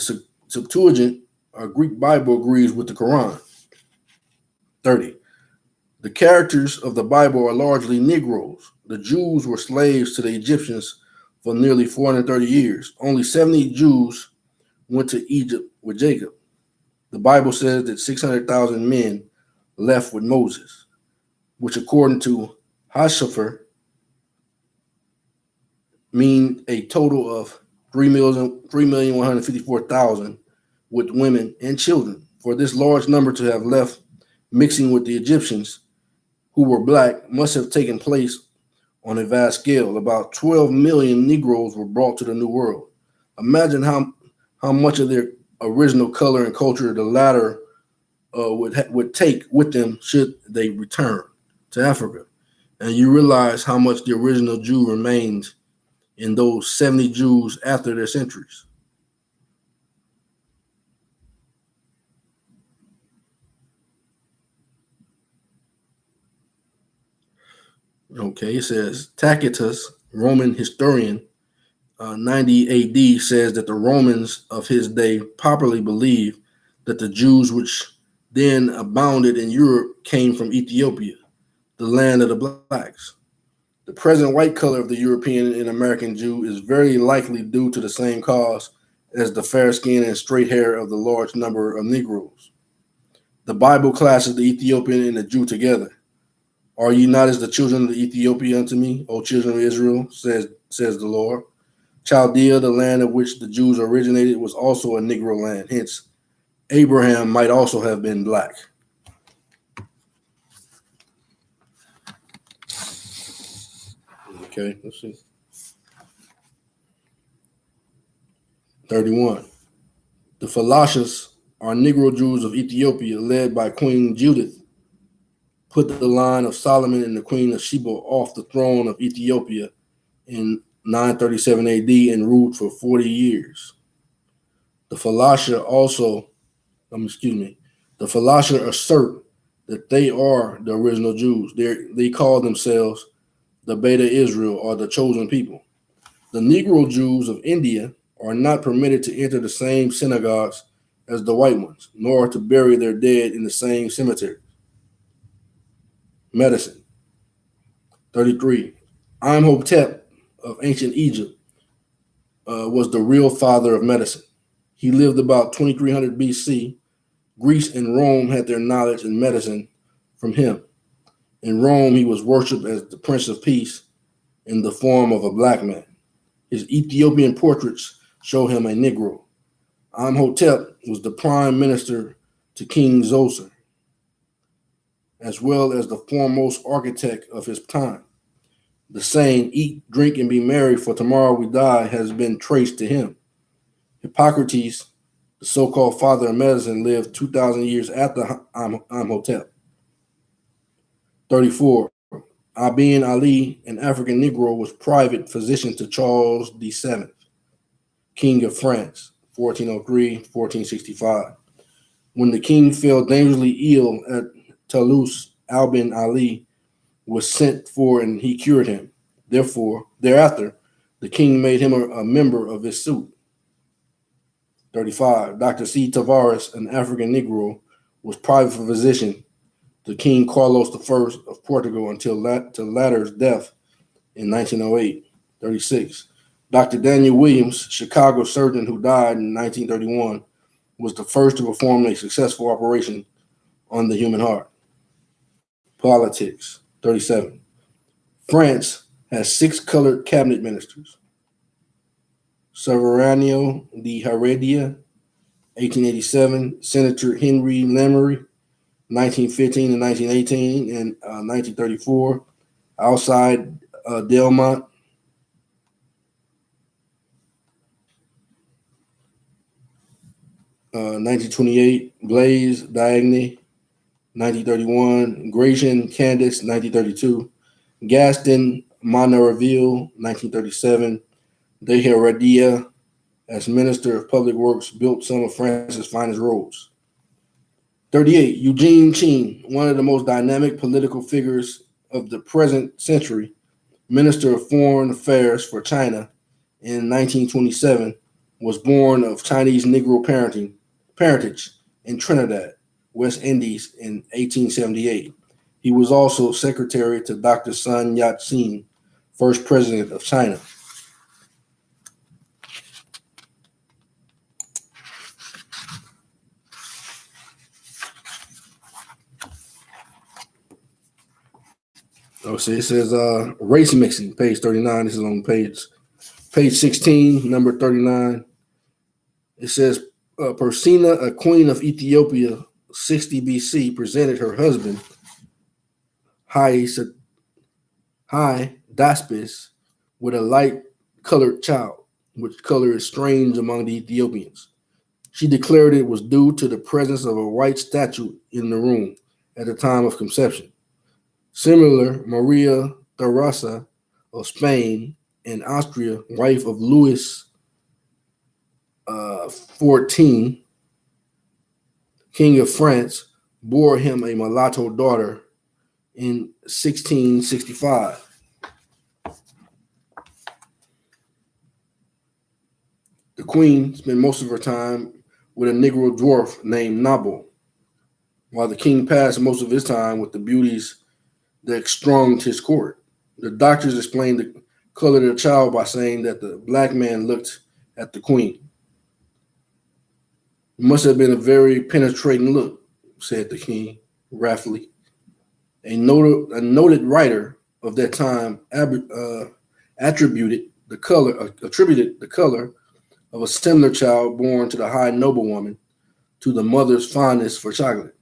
Septuagint, or Greek Bible, agrees with the Quran. 30. The characters of the Bible are largely Negroes. The Jews were slaves to the Egyptians for nearly 430 years. Only 70 Jews went to Egypt with Jacob. The Bible says that 600,000 men left with Moses, which according to Hashafar mean a total of 3,154,000 with women and children. For this large number to have left mixing with the Egyptians, who were black, must have taken place on a vast scale. About 12 million Negroes were brought to the New World. Imagine how much of their original color and culture the latter would take with them should they return to Africa. And you realize how much the original Jew remains in those 70 Jews after their centuries. Okay, it says Tacitus, Roman historian, 90 AD, says that the Romans of his day popularly believed that the Jews which then abounded in Europe came from Ethiopia, the land of the blacks. The present white color of the European and American Jew is very likely due to the same cause as the fair skin and straight hair of the large number of Negroes. The Bible classes the Ethiopian and the Jew together. Are ye not as the children of Ethiopia unto me, O children of Israel, says the Lord? Chaldea, the land of which the Jews originated, was also a Negro land. Hence, Abraham might also have been black. Okay, let's see. 31. The Falashas are Negro Jews of Ethiopia, led by Queen Judith, put the line of Solomon and the Queen of Sheba off the throne of Ethiopia in 937 AD and ruled for 40 years. The Falasha also The philosophers assert that they are the original Jews. They call themselves the Beta Israel, or the chosen people. The Negro Jews of India are not permitted to enter the same synagogues as the white ones, nor to bury their dead in the same cemetery. Medicine. 33. Imhotep of ancient Egypt was the real father of medicine. He lived about 2300 BC. Greece and Rome had their knowledge and medicine from him. In Rome, he was worshipped as the Prince of Peace in the form of a black man. His Ethiopian portraits show him a Negro. Imhotep was the prime minister to King Zoser, as well as the foremost architect of his time. The saying, "Eat, drink, and be merry, for tomorrow we die," has been traced to him. Hippocrates, the so-called father of medicine, lived 2,000 years after Imhotep. 34. Abin Ali, an African Negro, was private physician to Charles VII, King of France, 1403-1465. When the king fell dangerously ill at Toulouse, Abin Ali was sent for and he cured him. Thereafter, the king made him a member of his suite. 35. Dr. C. Tavares, an African Negro, was private physician to King Carlos I of Portugal until the latter's death in 1908. 36. Dr. Daniel Williams, Chicago surgeon who died in 1931, was the first to perform a successful operation on the human heart. Politics. 37. France has 6 colored cabinet ministers. Severiano de Heredia, 1887, Senator Henry Lemery, 1915 and 1918, and 1934, outside Delmont. 1928, Blaise Diagne, 1931, Gratian Candace, 1932, Gaston Monerville, 1937, De Heredia, as Minister of Public Works, built some of France's finest roads. 38, Eugene Chin, one of the most dynamic political figures of the present century, Minister of Foreign Affairs for China in 1927, was born of Chinese Negro parentage in Trinidad, West Indies in 1878. He was also secretary to Dr. Sun Yat-sen, first president of China. So it says race mixing, page 39. This is on page 16, number 39. It says Persina, a queen of Ethiopia, 60 BC, presented her husband, Daspis, with a light-colored child, which color is strange among the Ethiopians. She declared it was due to the presence of a white statue in the room at the time of conception. Similar, Maria Theresa of Spain and Austria, wife of Louis XIV, King of France, bore him a mulatto daughter in 1665. The queen spent most of her time with a Negro dwarf named Nabo, while the king passed most of his time with the beauties that strung his court. The doctors explained the color of the child by saying that the black man looked at the queen. It must have been a very penetrating look, said the king wrathfully. A noted writer of that time attributed the color of a similar child born to the high noblewoman to the mother's fondness for chocolate.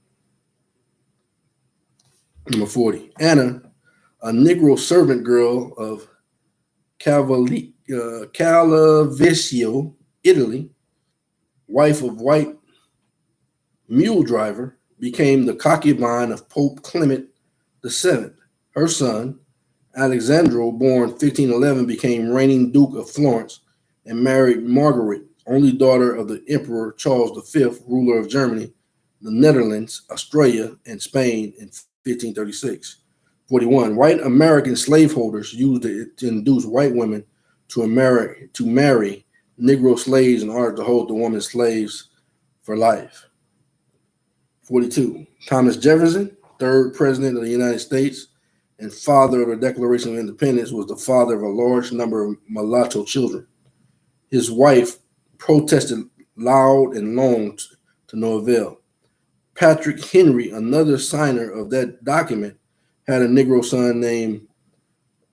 Number 40. Anna, a Negro servant girl of Calaviccio, Italy, wife of white mule driver, became the concubine of Pope Clement VII. Her son, Alexandro, born 1511, became reigning Duke of Florence and married Margaret, only daughter of the Emperor Charles V, ruler of Germany, the Netherlands, Australia, and Spain in 1536. 41. White American slaveholders used it to induce white women to marry Negro slaves in order to hold the women slaves for life. 42. Thomas Jefferson, third president of the United States and father of the Declaration of Independence, was the father of a large number of mulatto children. His wife protested loud and long to no avail. Patrick Henry, another signer of that document, had a Negro son named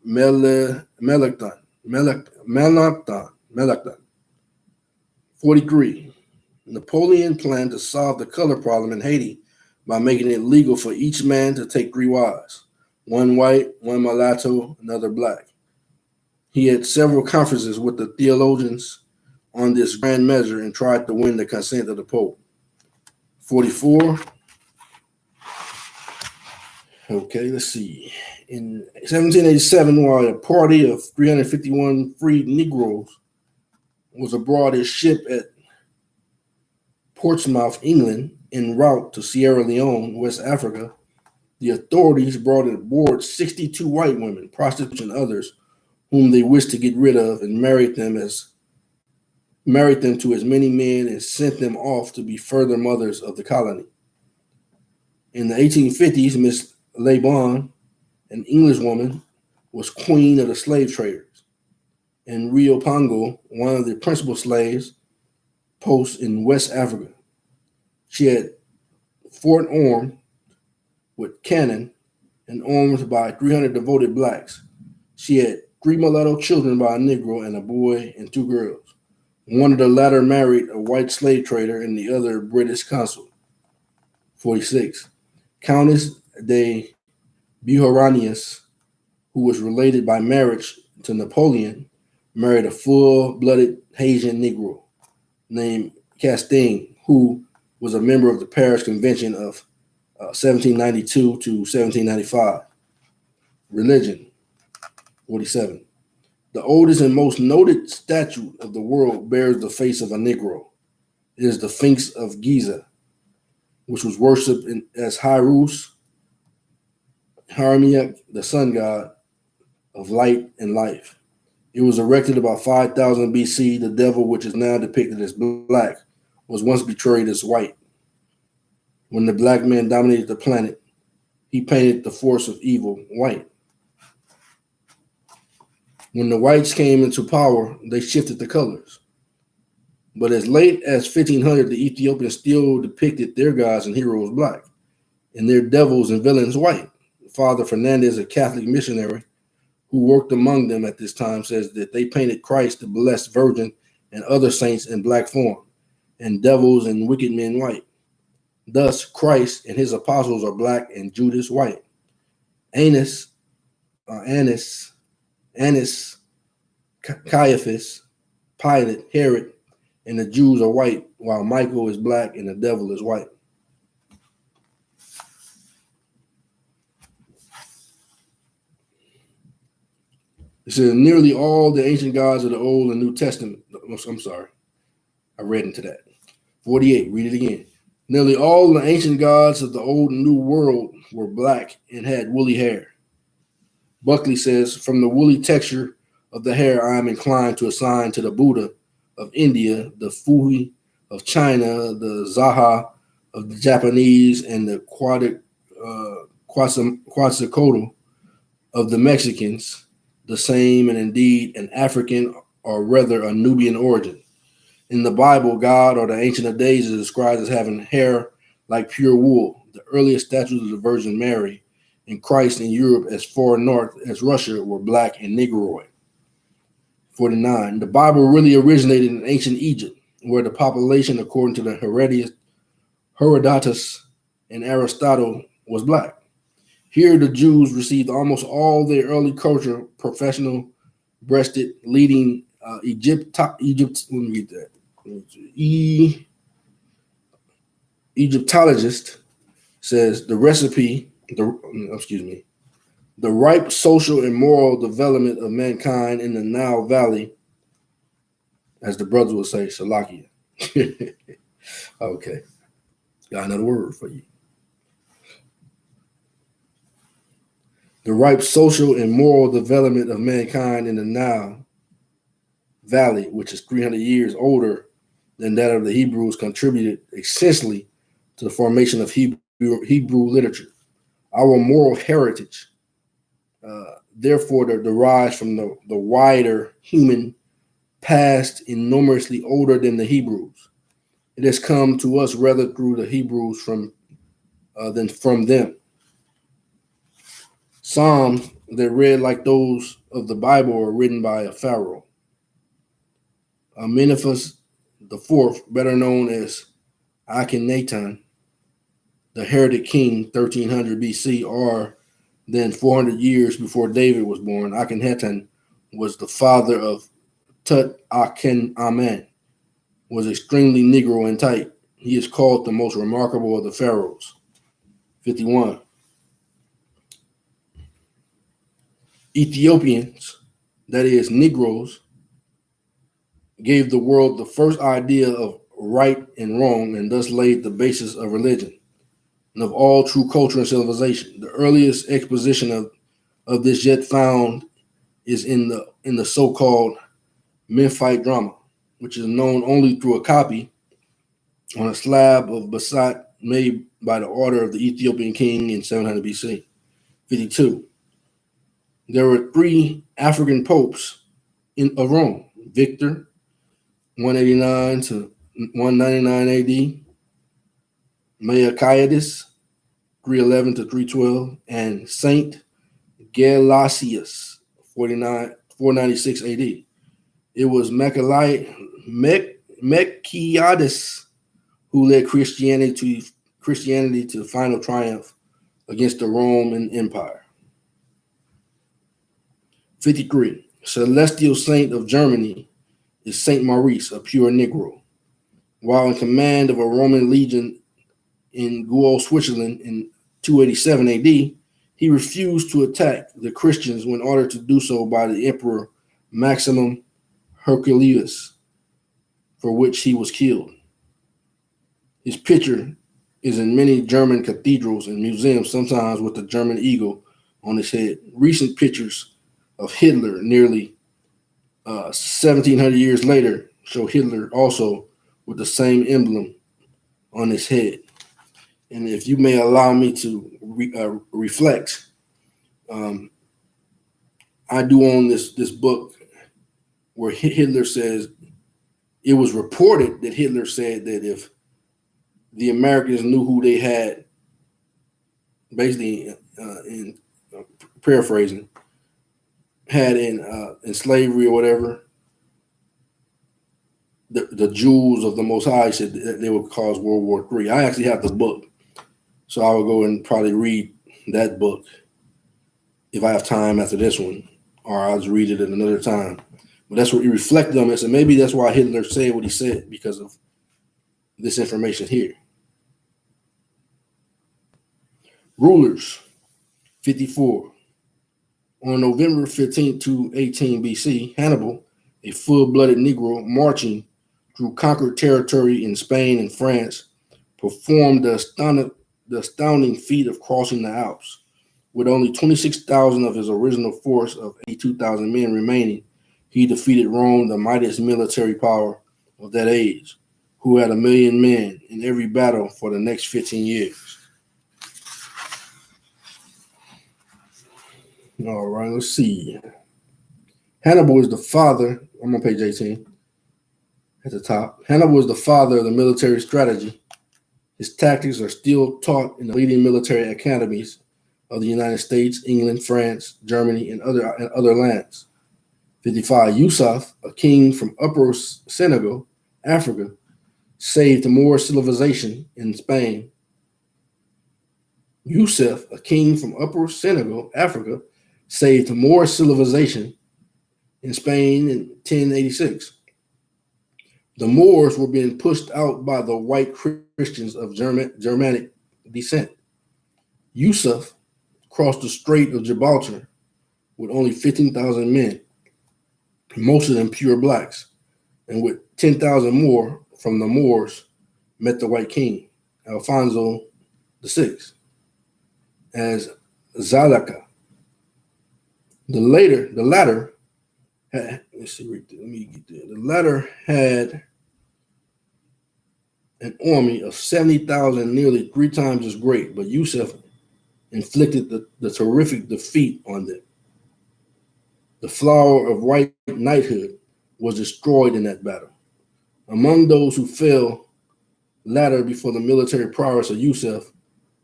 Melanchthon. 43. Napoleon planned to solve the color problem in Haiti by making it legal for each man to take 3 wives, one white, one mulatto, another black. He had several conferences with the theologians on this grand measure and tried to win the consent of the Pope. 44. Okay, let's see. In 1787, while a party of 351 freed Negroes was aboard his ship at Portsmouth, England, en route to Sierra Leone, West Africa, the authorities brought aboard 62 white women, prostitutes, and others whom they wished to get rid of, and married them to as many men and sent them off to be further mothers of the colony. In the 1850s, Miss Lebon, an Englishwoman, was queen of the slave traders. In Rio Pongo, one of the principal slaves posts in West Africa, she had Fort armed with cannon and armed by 300 devoted blacks. She had 3 mulatto children by a Negro and a boy and 2 girls. One of the latter married a white slave trader and the other a British consul. 46. Countess de Buharanius, who was related by marriage to Napoleon, married a full-blooded Haitian Negro named Castaigne, who was a member of the Paris Convention of 1792 to 1795. Religion. 47. The oldest and most noted statue of the world bears the face of a Negro. It is the Sphinx of Giza, which was worshipped as Horus Harmiak, the sun god of light and life. It was erected about 5000 BC. The devil, which is now depicted as black, was once portrayed as white. When the black man dominated the planet, he painted the force of evil white. When the whites came into power, they shifted the colors. But as late as 1500, the Ethiopians still depicted their gods and heroes black, and their devils and villains white. Father Fernandez, a Catholic missionary who worked among them at this time, says that they painted Christ, the Blessed Virgin, and other saints in black form, and devils and wicked men white. Thus, Christ and his apostles are black and Judas white. Annas, Caiaphas, Pilate, Herod, and the Jews are white, while Michael is black and the devil is white. It says nearly all the ancient gods of the Old and New Testament. I'm sorry, I read into that. 48, read it again. Nearly all the ancient gods of the Old and New World were black and had woolly hair. Buckley says, from the woolly texture of the hair, I am inclined to assign to the Buddha of India, the Fuhi of China, the Zaha of the Japanese, and the Quetzalcoatl of the Mexicans, the same, and indeed an African or rather a Nubian origin. In the Bible, God or the Ancient of Days is described as having hair like pure wool. The earliest statues of the Virgin Mary and Christ in Europe as far north as Russia were black and Negroid. 49. The Bible really originated in ancient Egypt, where the population, according to the Herodotus and Aristotle, was black. Here, the Jews received almost all their early culture, professional, breasted, leading Egyptologist says the ripe social and moral development of mankind in the Nile Valley, as the brothers would say, Salakia. Okay. Got another word for you. The ripe social and moral development of mankind in the Nile Valley, which is 300 years older than that of the Hebrews, contributed essentially to the formation of Hebrew literature. Our moral heritage, therefore, derives from the wider human past, enormously older than the Hebrews. It has come to us rather through the Hebrews than from them. Psalms that read like those of the Bible are written by a pharaoh. Amenephus IV, better known as Akhenaten, the heretic king, 1300 BC, or then 400 years before David was born. Akhenaten was the father of Tut-Amen, was extremely Negro in type. He is called the most remarkable of the pharaohs. 51. Ethiopians, that is, Negroes, gave the world the first idea of right and wrong and thus laid the basis of religion and of all true culture and civilization. The earliest exposition of this yet found is in the so-called Memphite drama, which is known only through a copy on a slab of basalt made by the order of the Ethiopian king in 700 BC. 52. There were 3 African popes of Rome: Victor, 189 to 199 AD, Mayakiades, 311 to 312, and Saint Gelasius, 496 AD. It was Melchiades who led Christianity to final triumph against the Roman Empire. 53. Celestial saint of Germany is Saint Maurice, a pure Negro. While in command of a Roman legion in Gaul, Switzerland in 287 AD, he refused to attack the Christians when ordered to do so by the Emperor Maximum Herculius, for which he was killed. His picture is in many German cathedrals and museums, sometimes with the German eagle on his head. Recent pictures of Hitler nearly 1,700 years later show Hitler also with the same emblem on his head. And if you may allow me to reflect, I do own this book where Hitler says, it was reported that Hitler said that if the Americans knew who they had, basically in paraphrasing, had in slavery or whatever, the jewels of the Most High, said that they would cause World War III. I actually have the book, so I will go and probably read that book if I have time after this one, or I'll just read it at another time. But that's what he reflected on it. So maybe that's why Hitler said what he said, because of this information here. Rulers, 54. On November 15 to 18 BC, Hannibal, a full-blooded Negro marching through conquered territory in Spain and France, performed the astounding feat of crossing the Alps. With only 26,000 of his original force of 82,000 men remaining, he defeated Rome, the mightiest military power of that age, who had 1 million men in every battle for the next 15 years. All right, let's see. Hannibal is the father. I'm on page 18 at the top. Hannibal is the father of the military strategy. His tactics are still taught in the leading military academies of the United States, England, France, Germany, and other lands. 55. Yusuf, a king from Upper Senegal, Africa, saved Moor civilization in Spain. Yusuf, a king from Upper Senegal, Africa, saved Moor civilization in Spain in 1086. The Moors were being pushed out by the white Christians of Germanic descent. Yusuf crossed the Strait of Gibraltar with only 15,000 men, most of them pure blacks, and with 10,000 more from the Moors met the white king. Alfonso VI as Zalaka. The latter had, let's see right there, let me get there. The latter had an army of 70,000, nearly 3 times as great, but Yusuf inflicted the terrific defeat on them. The flower of white knighthood was destroyed in that battle. Among those who fell latter before the military prowess of Yusuf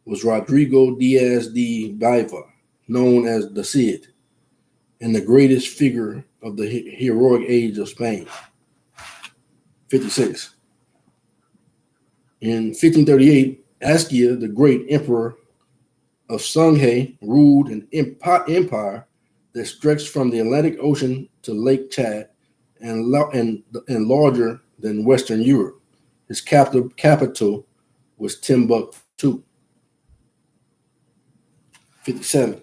was Rodrigo Diaz de Bivar, known as the Cid, and the greatest figure of the heroic age of Spain. 56. In 1538, Askia, the great emperor of Songhay, ruled an empire that stretched from the Atlantic Ocean to Lake Chad and larger than Western Europe. His capital was Timbuktu. 57.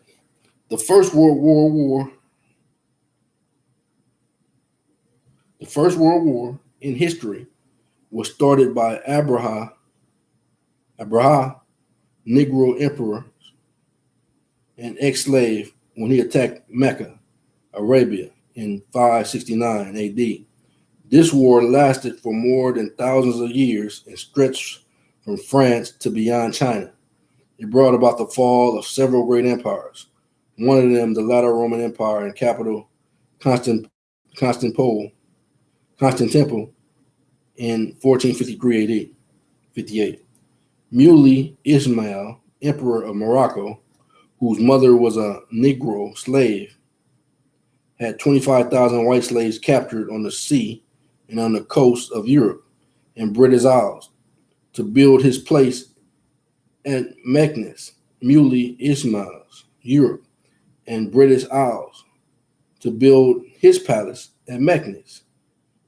The First World War in history was started by Abraha, Negro emperor and ex-slave, when he attacked Mecca, Arabia, in 569 AD. This war lasted for more than thousands of years and stretched from France to beyond China. It brought about the fall of several great empires, one of them the latter Roman Empire and capital Constantinople in 1453 AD. 58. Muley Ismail, emperor of Morocco, whose mother was a Negro slave, had 25,000 white slaves captured on the sea and on the coast of Europe and British Isles to build his place at Meknes. Muley Ismail's Europe and British Isles to build his palace at Meknes.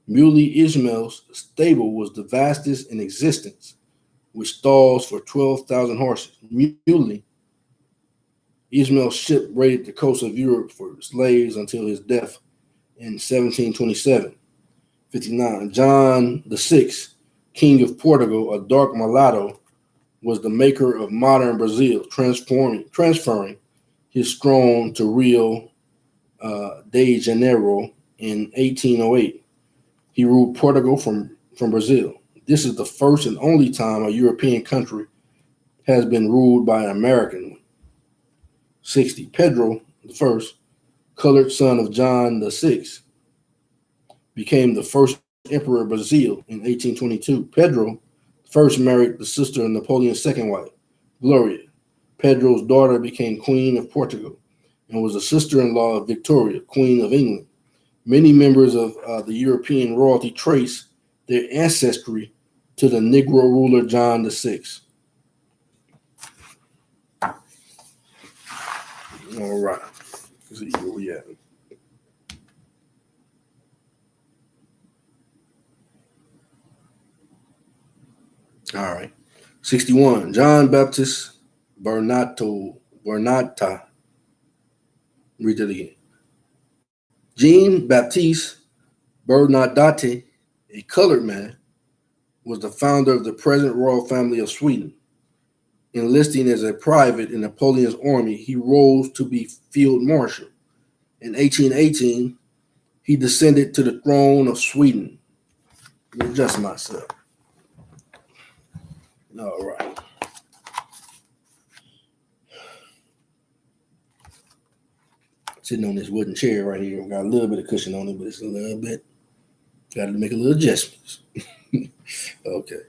Muley Ismail's stable was the vastest in existence, with stalls for 12,000 horses. Muley Ismail's ship raided the coast of Europe for slaves until his death in 1727. 59. John VI, King of Portugal, a dark mulatto, was the maker of modern Brazil, transferring his throne to Rio de Janeiro in 1808. He ruled Portugal from Brazil. This is the first and only time a European country has been ruled by an American. 60. Pedro I, colored son of John VI, became the first emperor of Brazil in 1822. Pedro first married the sister of Napoleon's second wife, Gloria. Pedro's daughter became Queen of Portugal and was a sister-in-law of Victoria, Queen of England. Many members of the European royalty trace their ancestry to the Negro ruler John VI. All right. Let's see where we at. All right. 61. John Baptist Bernata. Read that again. Jean Baptiste Bernadette, a colored man, was the founder of the present royal family of Sweden. Enlisting as a private in Napoleon's army, he rose to be field marshal. In 1818, he descended to the throne of Sweden. Let me adjust myself. All right. Sitting on this wooden chair right here. Got a little bit of cushion on it, but it's a little bit. Got to make a little adjustments. Okay.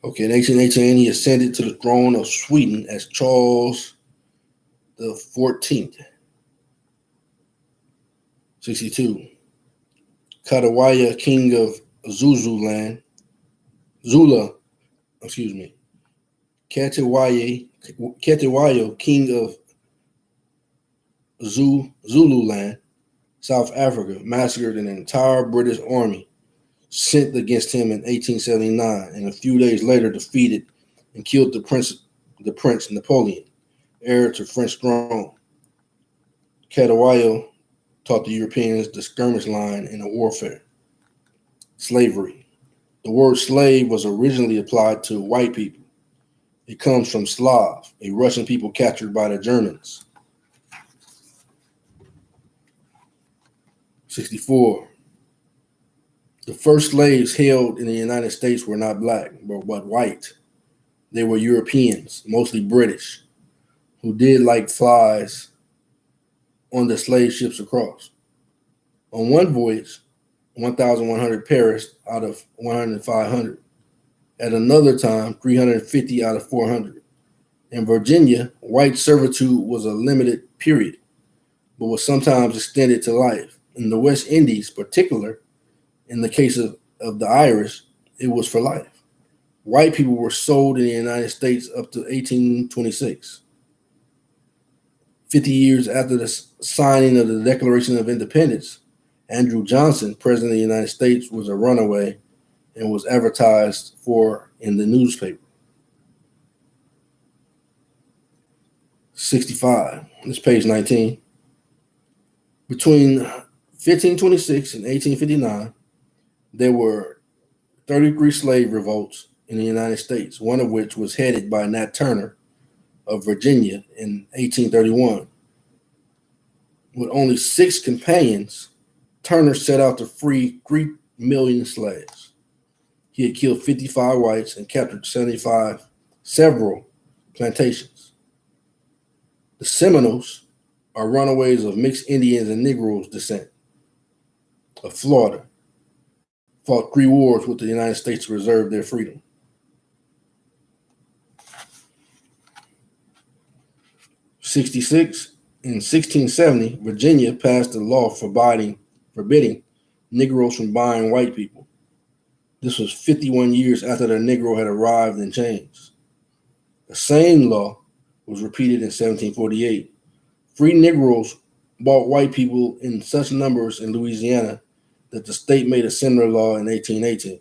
Okay, in 1818, he ascended to the throne of Sweden as Charles the 14th. 62. Katawaya, king of Zula, Katiwayo, king of Zululand, South Africa, massacred an entire British army sent against him in 1879, and a few days later defeated and killed the Prince Napoleon, heir to French throne. Caduayo taught the Europeans the skirmish line in a warfare. Slavery. The word slave was originally applied to white people. It comes from Slav, a Russian people captured by the Germans. 64. The first slaves held in the United States were not black, but white. They were Europeans, mostly British, who did like flies on the slave ships across. On one voyage, 1,100 perished out of 105. At another time, 350 out of 400. In Virginia, white servitude was a limited period, but was sometimes extended to life. In the West Indies, particular, in the case of the Irish, it was for life. White people were sold in the United States up to 1826. 50 years after the signing of the Declaration of Independence, Andrew Johnson, President of the United States, was a runaway and was advertised for in the newspaper. 65. This is page 19. Between 1526 and 1859, there were 33 slave revolts in the United States, one of which was headed by Nat Turner of Virginia in 1831. With only 6 companions, Turner set out to free 3 million slaves. He had killed 55 whites and captured several plantations. The Seminoles are runaways of mixed Indians and Negroes descent of Florida, fought 3 wars with the United States to preserve their freedom. '66. In 1670, Virginia passed a law forbidding Negroes from buying white people. This was 51 years after the Negro had arrived in chains. The same law was repeated in 1748. Free Negroes bought white people in such numbers in Louisiana that the state made a similar law in 1818.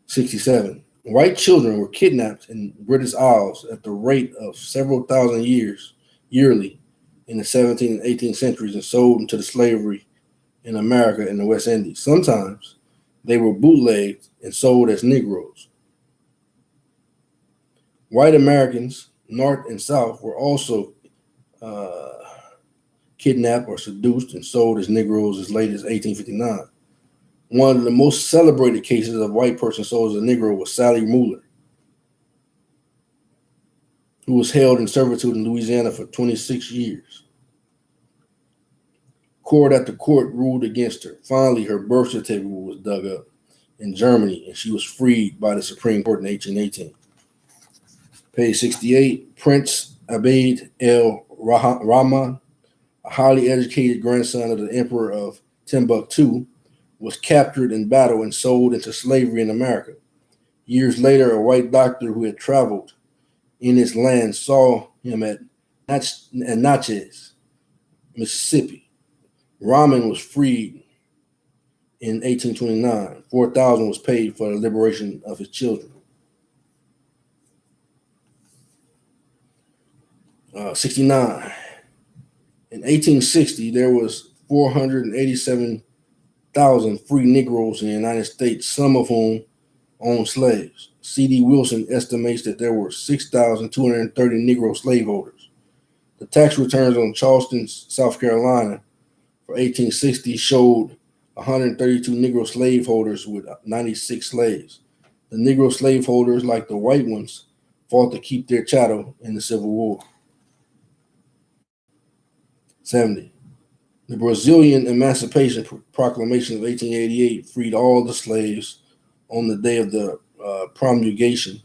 67. White children were kidnapped in British Isles at the rate of several thousand yearly in the 17th and 18th centuries and sold into the slavery in America and the West Indies. Sometimes they were bootlegged and sold as Negroes. White Americans, North and South, were also kidnapped or seduced and sold as Negroes as late as 1859. One of the most celebrated cases of white person sold as a Negro was Sally Mueller, who was held in servitude in Louisiana for 26 years. Court after court ruled against her. Finally, her birth certificate was dug up in Germany, and she was freed by the Supreme Court in 1818. Page 68, Prince Abd el-Rahman, a highly educated grandson of the Emperor of Timbuktu, was captured in battle and sold into slavery in America. Years later, a white doctor who had traveled in his land saw him at Natchez, Mississippi. Rahman was freed in 1829. 4,000 was paid for the liberation of his children. 69. In 1860, there was 487,000 free Negroes in the United States, some of whom owned slaves. C.D. Wilson estimates that there were 6,230 Negro slaveholders. The tax returns on Charleston, South Carolina for 1860 showed 132 Negro slaveholders with 96 slaves. The Negro slaveholders, like the white ones, fought to keep their chattel in the Civil War. 70. The Brazilian Emancipation Proclamation of 1888 freed all the slaves on the day of the promulgation.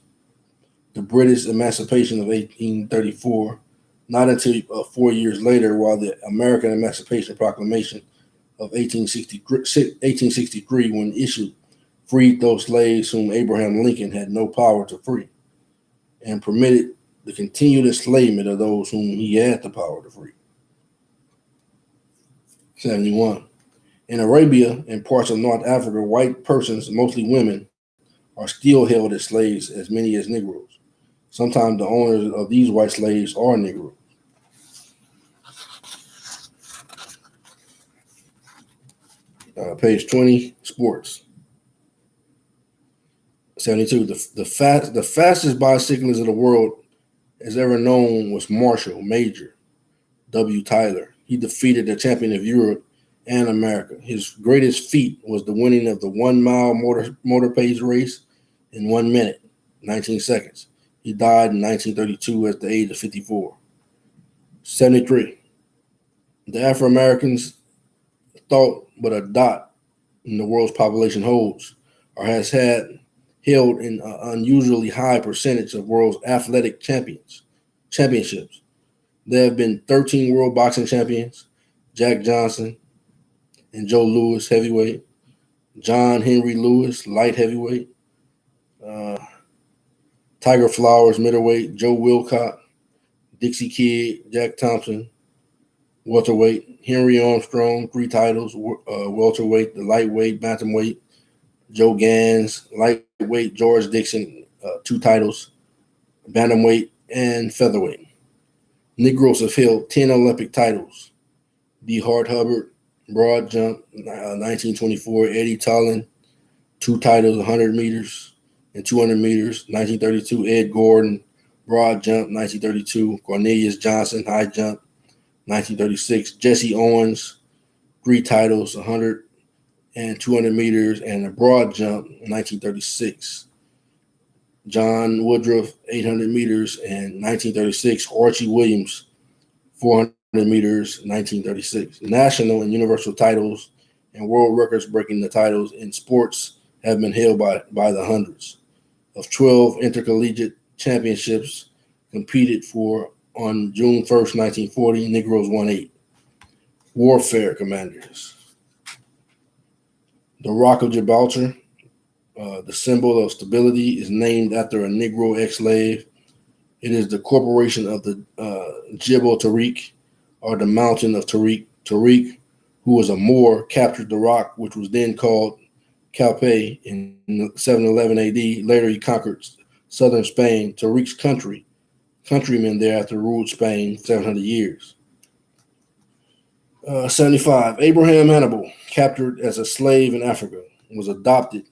The British Emancipation of 1834, not until 4 years later, while the American Emancipation Proclamation of 1863, when issued, freed those slaves whom Abraham Lincoln had no power to free, and permitted the continued enslavement of those whom he had the power to free. 71. In Arabia and parts of North Africa, white persons, mostly women, are still held as slaves, as many as Negroes. Sometimes the owners of these white slaves are Negro. Page 20, sports. 72. The fastest bicyclist in the world as ever known was Marshall Major W. Tyler. He defeated the champion of Europe and America. His greatest feat was the winning of the 1 mile motor pace race in 1 minute, 19 seconds. He died in 1932 at the age of 54. 73. The Afro Americans thought but a dot in the world's population holds or has held an unusually high percentage of world's athletic championships. There have been 13 world boxing champions: Jack Johnson and Joe Louis, heavyweight; John Henry Lewis, light heavyweight; Tiger Flowers, middleweight; Joe Wilcott, Dixie Kid, Jack Thompson, welterweight; Henry Armstrong, 3 titles, welterweight; the lightweight, bantamweight; Joe Gans, lightweight; George Dixon, 2 titles, bantamweight and featherweight. Negroes have held 10 Olympic titles: D. Hart Hubbard, broad jump, 1924; Eddie Tollin, 2 titles, 100 meters and 200 meters, 1932; Ed Gordon, broad jump, 1932; Cornelius Johnson, high jump, 1936; Jesse Owens, 3 titles, 100 and 200 meters, and a broad jump, 1936; John Woodruff, 800 meters, and 1936; Archie Williams, 400 meters, 1936. National and universal titles and world records breaking the titles in sports have been held by the hundreds. Of 12 intercollegiate championships competed for on June 1st, 1940, Negroes won 8. Warfare commanders. The Rock of Gibraltar, the symbol of stability, is named after a Negro ex-slave. It is the corporation of the Jebel Tariq, or the mountain of Tariq. Tariq, who was a Moor, captured the rock, which was then called Calpe, in 711 AD. Later, he conquered southern Spain. Tariq's countrymen thereafter ruled Spain for 700 years. 75. Abraham Hannibal, captured as a slave in Africa, was adopted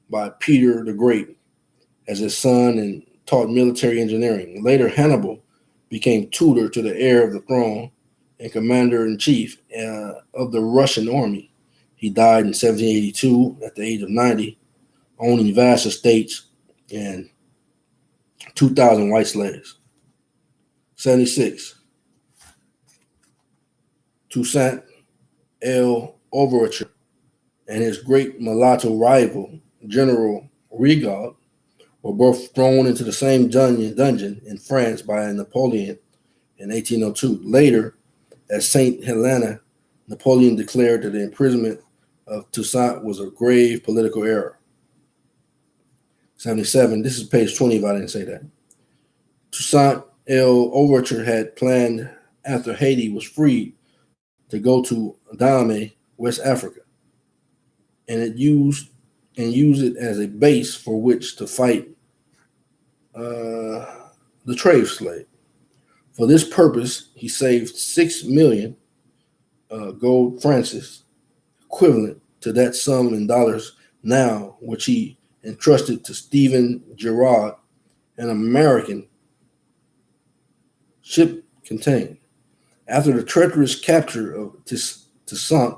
by Peter the Great as his son and taught military engineering. Later, Hannibal became tutor to the heir of the throne and commander-in-chief of the Russian army. He died in 1782 at the age of 90, owning vast estates and 2,000 white slaves. 76. Toussaint L'Ouverture and his great mulatto rival, General Rigaud, were both thrown into the same dungeon in France by Napoleon in 1802. Later, at St. Helena, Napoleon declared that the imprisonment of Toussaint was a grave political error. 77. This is page 20 if I didn't say that. Toussaint L'Ouverture had planned, after Haiti was freed, to go to Dahomey, West Africa, and use it as a base for which to fight the trade slave. For this purpose, he saved 6 million gold francs, equivalent to that sum in dollars now, which he entrusted to Stephen Girard, an American ship contained. After the treacherous capture of Toussaint,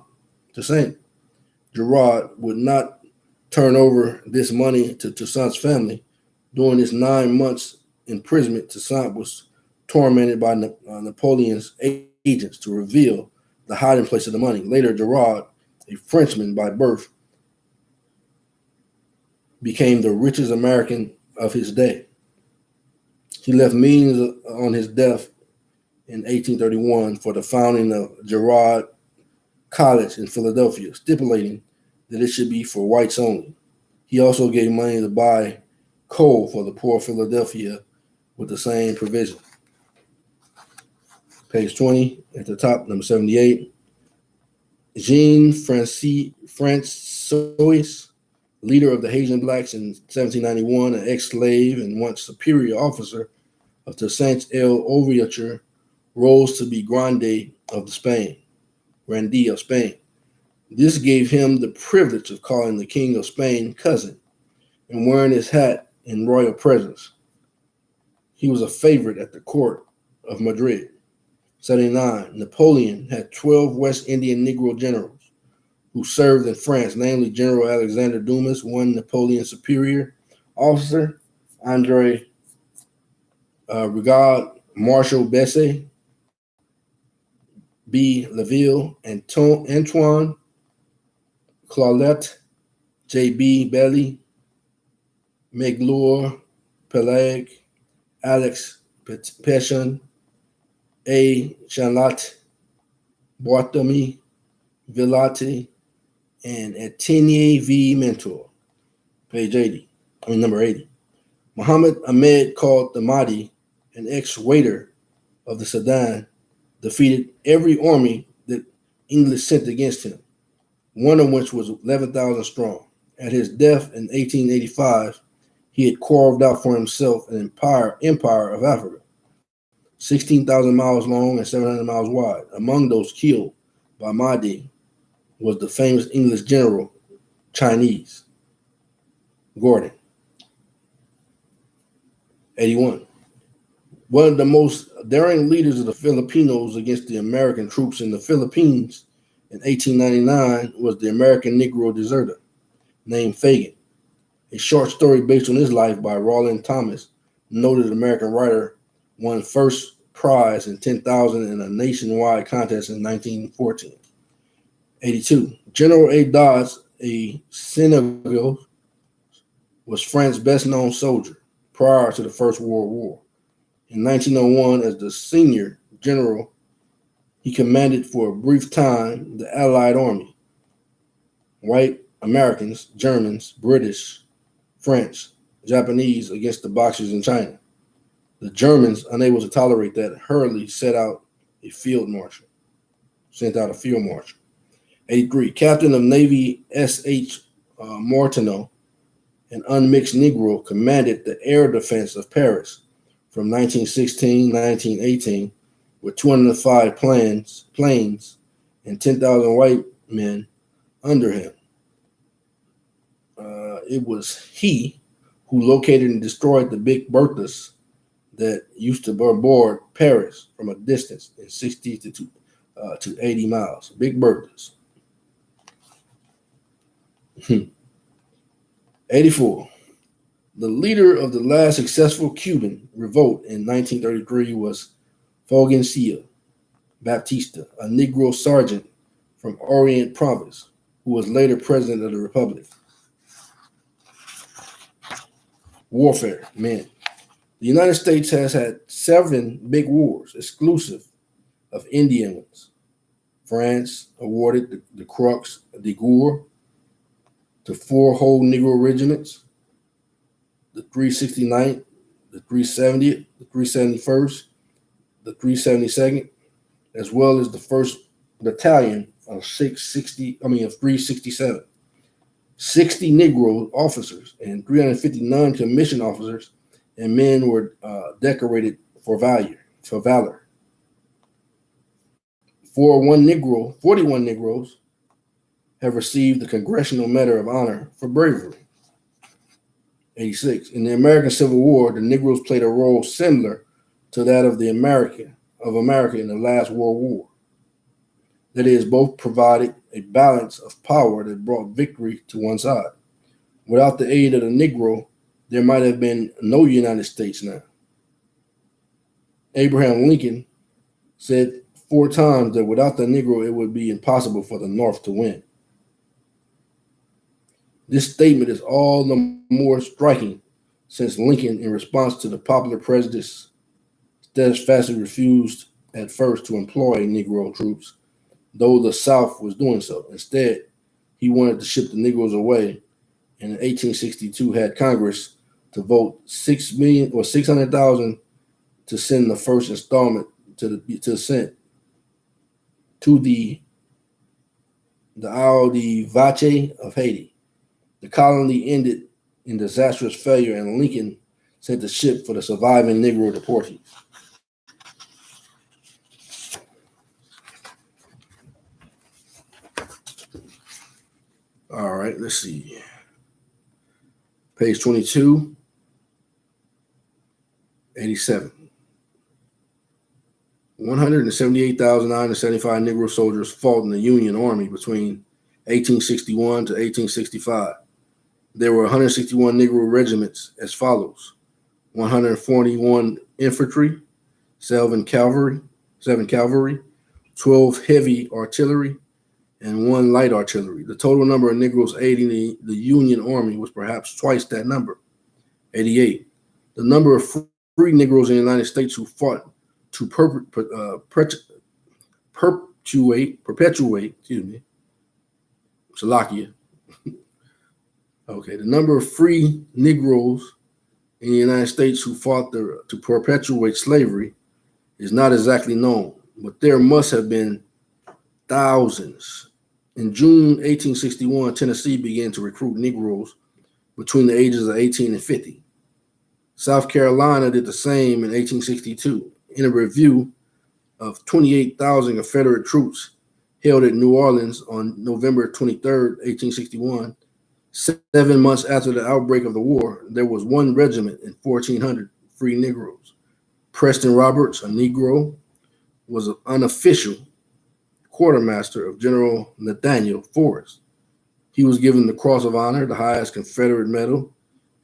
Girard would not turn over this money to Toussaint's family. During his 9 months imprisonment, Toussaint was tormented by Napoleon's agents to reveal the hiding place of the money. Later, Girard, a Frenchman by birth, became the richest American of his day. He left millions on his death in 1831 for the founding of Girard College in Philadelphia, stipulating that it should be for whites only. He also gave money to buy coal for the poor of Philadelphia with the same provision. Page 20 at the top, number 78. Jean Francois, leader of the Haitian blacks in 1791, an ex-slave and once superior officer of Toussaint L'Ouverture rose to be Grande of Spain, Grandee of Spain. This gave him the privilege of calling the King of Spain cousin and wearing his hat in royal presence. He was a favorite at the court of Madrid. 79. Napoleon had 12 West Indian Negro generals who served in France, namely General Alexander Dumas, one Napoleon's superior officer, Andre Rigaud, Marshal Besse, B. Laville, Antoine Claulet, J.B. Belly, Megloire, Pelag, Alex Pesson, A. Chanlat, Bartholomew Villate, and Etienne V. Mentor. Page 80, number 80. Muhammad Ahmed called the Mahdi, an ex-waiter of the Sudan, defeated every army that English sent against him, one of which was 11,000 strong. At his death in 1885, he had carved out for himself an empire of Africa, 16,000 miles long and 700 miles wide. Among those killed by Mahdi was the famous English general, Chinese, Gordon. 81. One of the most daring leaders of the Filipinos against the American troops in the Philippines in 1899 was the American Negro deserter named Fagin. A short story based on his life by Roland Thomas, noted American writer, won first prize in 10,000 in a nationwide contest in 1914. 82. General A. Dodds, a Senegal, was France's best-known soldier prior to the First World War. In 1901, as the senior general, he commanded for a brief time the Allied Army. White Americans, Germans, British, French, Japanese against the Boxers in China. The Germans, unable to tolerate that, hurriedly sent out a field marshal. 83. Captain of Navy S.H. Martineau, an unmixed Negro, commanded the air defense of Paris from 1916 to 1918 with 205 planes and 10,000 white men under him. It was he who located and destroyed the Big Berthas that used to bombard Paris from a distance in 60 to 80 miles. Big Berthas. 84. The leader of the last successful Cuban revolt in 1933 was Fulgencio Baptista, a Negro sergeant from Orient Province, who was later president of the Republic. Warfare, men. The United States has had 7 big wars, exclusive of Indian ones. France awarded the Croix de Guerre to 4 whole Negro regiments, the 369th, the 370th, the 371st, the 372nd, as well as the 1st Battalion of 367. 60 Negro officers and 359 commissioned officers and men were decorated for valor. 41 Negroes have received the Congressional Medal of Honor for bravery. 86. In the American Civil War, the Negroes played a role similar to that of America in the last World War. That is, both provided a balance of power that brought victory to one side. Without the aid of the Negro, there might have been no United States now. Abraham Lincoln said 4 times that without the Negro, it would be impossible for the North to win. This statement is all the more striking since Lincoln, in response to the popular prejudice, steadfastly refused at first to employ Negro troops, though the South was doing so. Instead, he wanted to ship the Negroes away, and in 1862 had Congress to vote 600,000 to send the first installment to the Isle de Vache of Haiti. The colony ended in disastrous failure, and Lincoln sent the ship for the surviving Negro deportees. All right, let's see. Page 22, 87. 178,975 Negro soldiers fought in the Union Army between 1861 to 1865. There were 161 Negro regiments as follows: 141 infantry, 7 cavalry, 12 heavy artillery, and 1 light artillery. The total number of Negroes aiding the Union Army was perhaps twice that number, 88. The number of free Negroes in the United States who fought to perpetuate, Slovakia. Okay, the number of free Negroes in the United States who fought to perpetuate slavery is not exactly known, but there must have been thousands. In June 1861, Tennessee began to recruit Negroes between the ages of 18 and 50. South Carolina did the same in 1862. In a review of 28,000 Confederate troops held at New Orleans on November 23, 1861, 7 months after the outbreak of the war, there was 1 regiment and 1,400 free Negroes. Preston Roberts, a Negro, was an unofficial quartermaster of General Nathaniel Forrest. He was given the Cross of Honor, the highest Confederate medal,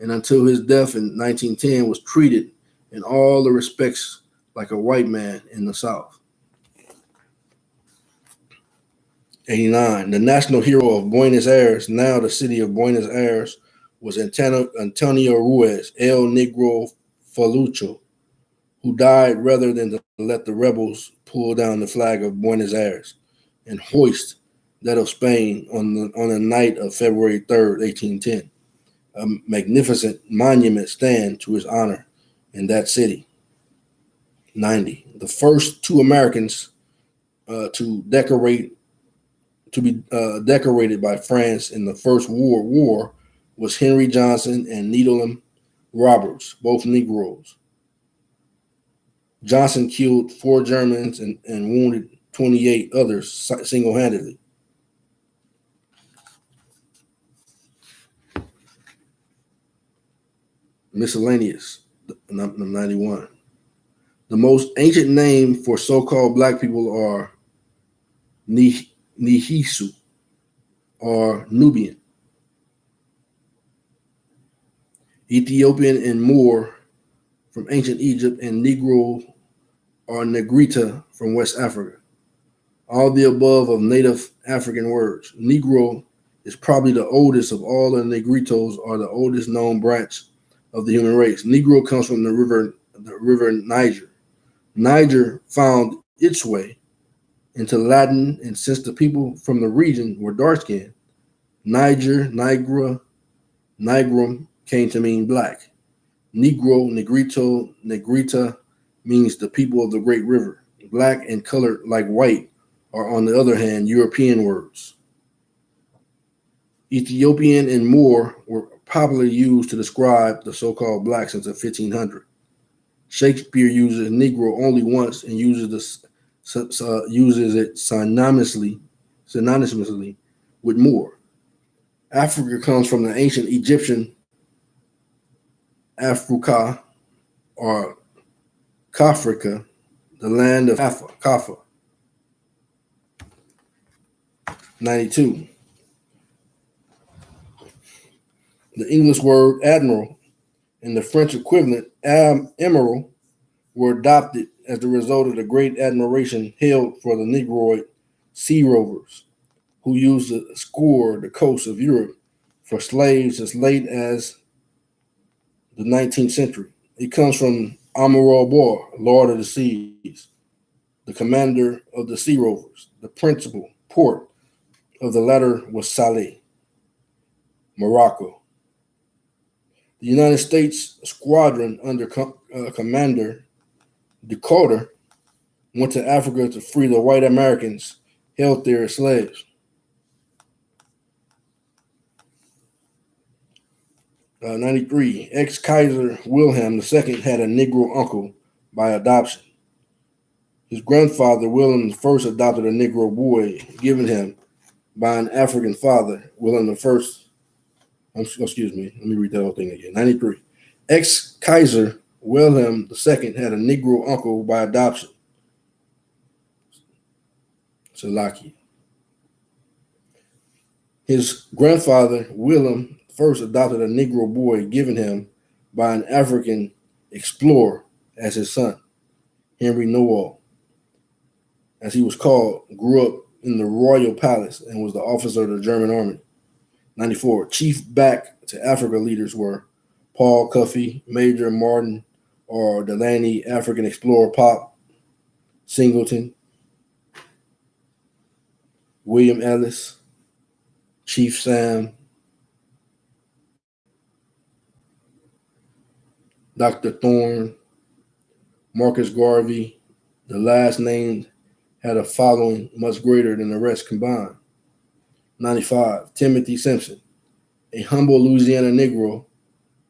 and until his death in 1910 was treated in all the respects like a white man in the South. 89. The national hero of Buenos Aires, now the city of Buenos Aires, was Antonio Ruiz, El Negro Falucho, who died rather than to let the rebels pull down the flag of Buenos Aires and hoist that of Spain on the night of February 3rd, 1810. A magnificent monument stands to his honor in that city. 90. The first 2 Americans to be decorated by France in the First World War was Henry Johnson and Needham Roberts, both Negroes. Johnson killed 4 Germans and wounded 28 others single-handedly. Miscellaneous, 91. The most ancient name for so-called black people are Nihisu, or Nubian, Ethiopian and Moor from ancient Egypt, and Negro or Negrita from West Africa. All the above of native African words. Negro is probably the oldest of all the Negritos, or the oldest known branch of the human race. Negro comes from the river Niger. Niger found its way into Latin, and since the people from the region were dark-skinned, Niger, Nigra, Nigrum came to mean black. Negro, Negrito, Negrita means the people of the great river. Black and colored like white are, on the other hand, European words. Ethiopian and Moor were popularly used to describe the so-called blacks since the 1500s. Shakespeare uses Negro only once and uses it synonymously with Moor. Africa comes from the ancient Egyptian Africa, or Kafrika, the land of Kafa. 92. The English word admiral and the French equivalent amiral were adopted as the result of the great admiration held for the Negroid sea rovers, who used to scour the coast of Europe for slaves as late as the 19th century. It comes from Amiral Bor, Lord of the Seas, the commander of the sea rovers. The principal port of the latter was Saleh, Morocco. The United States squadron under Commander Decatur went to Africa to free the white Americans held there as slaves. 93. Ex-Kaiser Wilhelm II had a Negro uncle by adoption. His grandfather, William I, adopted a Negro boy given him by an African father. William I, excuse me, let me read that whole thing again. 93. Ex-Kaiser Wilhelm II had a Negro uncle by adoption. Salaki. His grandfather, William I, adopted a Negro boy given him by an African explorer as his son. Henry Noel, as he was called, grew up in the royal palace and was the officer of the German army. 94. Chief back to Africa leaders were Paul Cuffey, Major Martin or Delaney, African explorer Pop Singleton, William Ellis, Chief Sam, Dr. Thorne, Marcus Garvey. The last named had a following much greater than the rest combined. 95. Timothy Simpson, a humble Louisiana Negro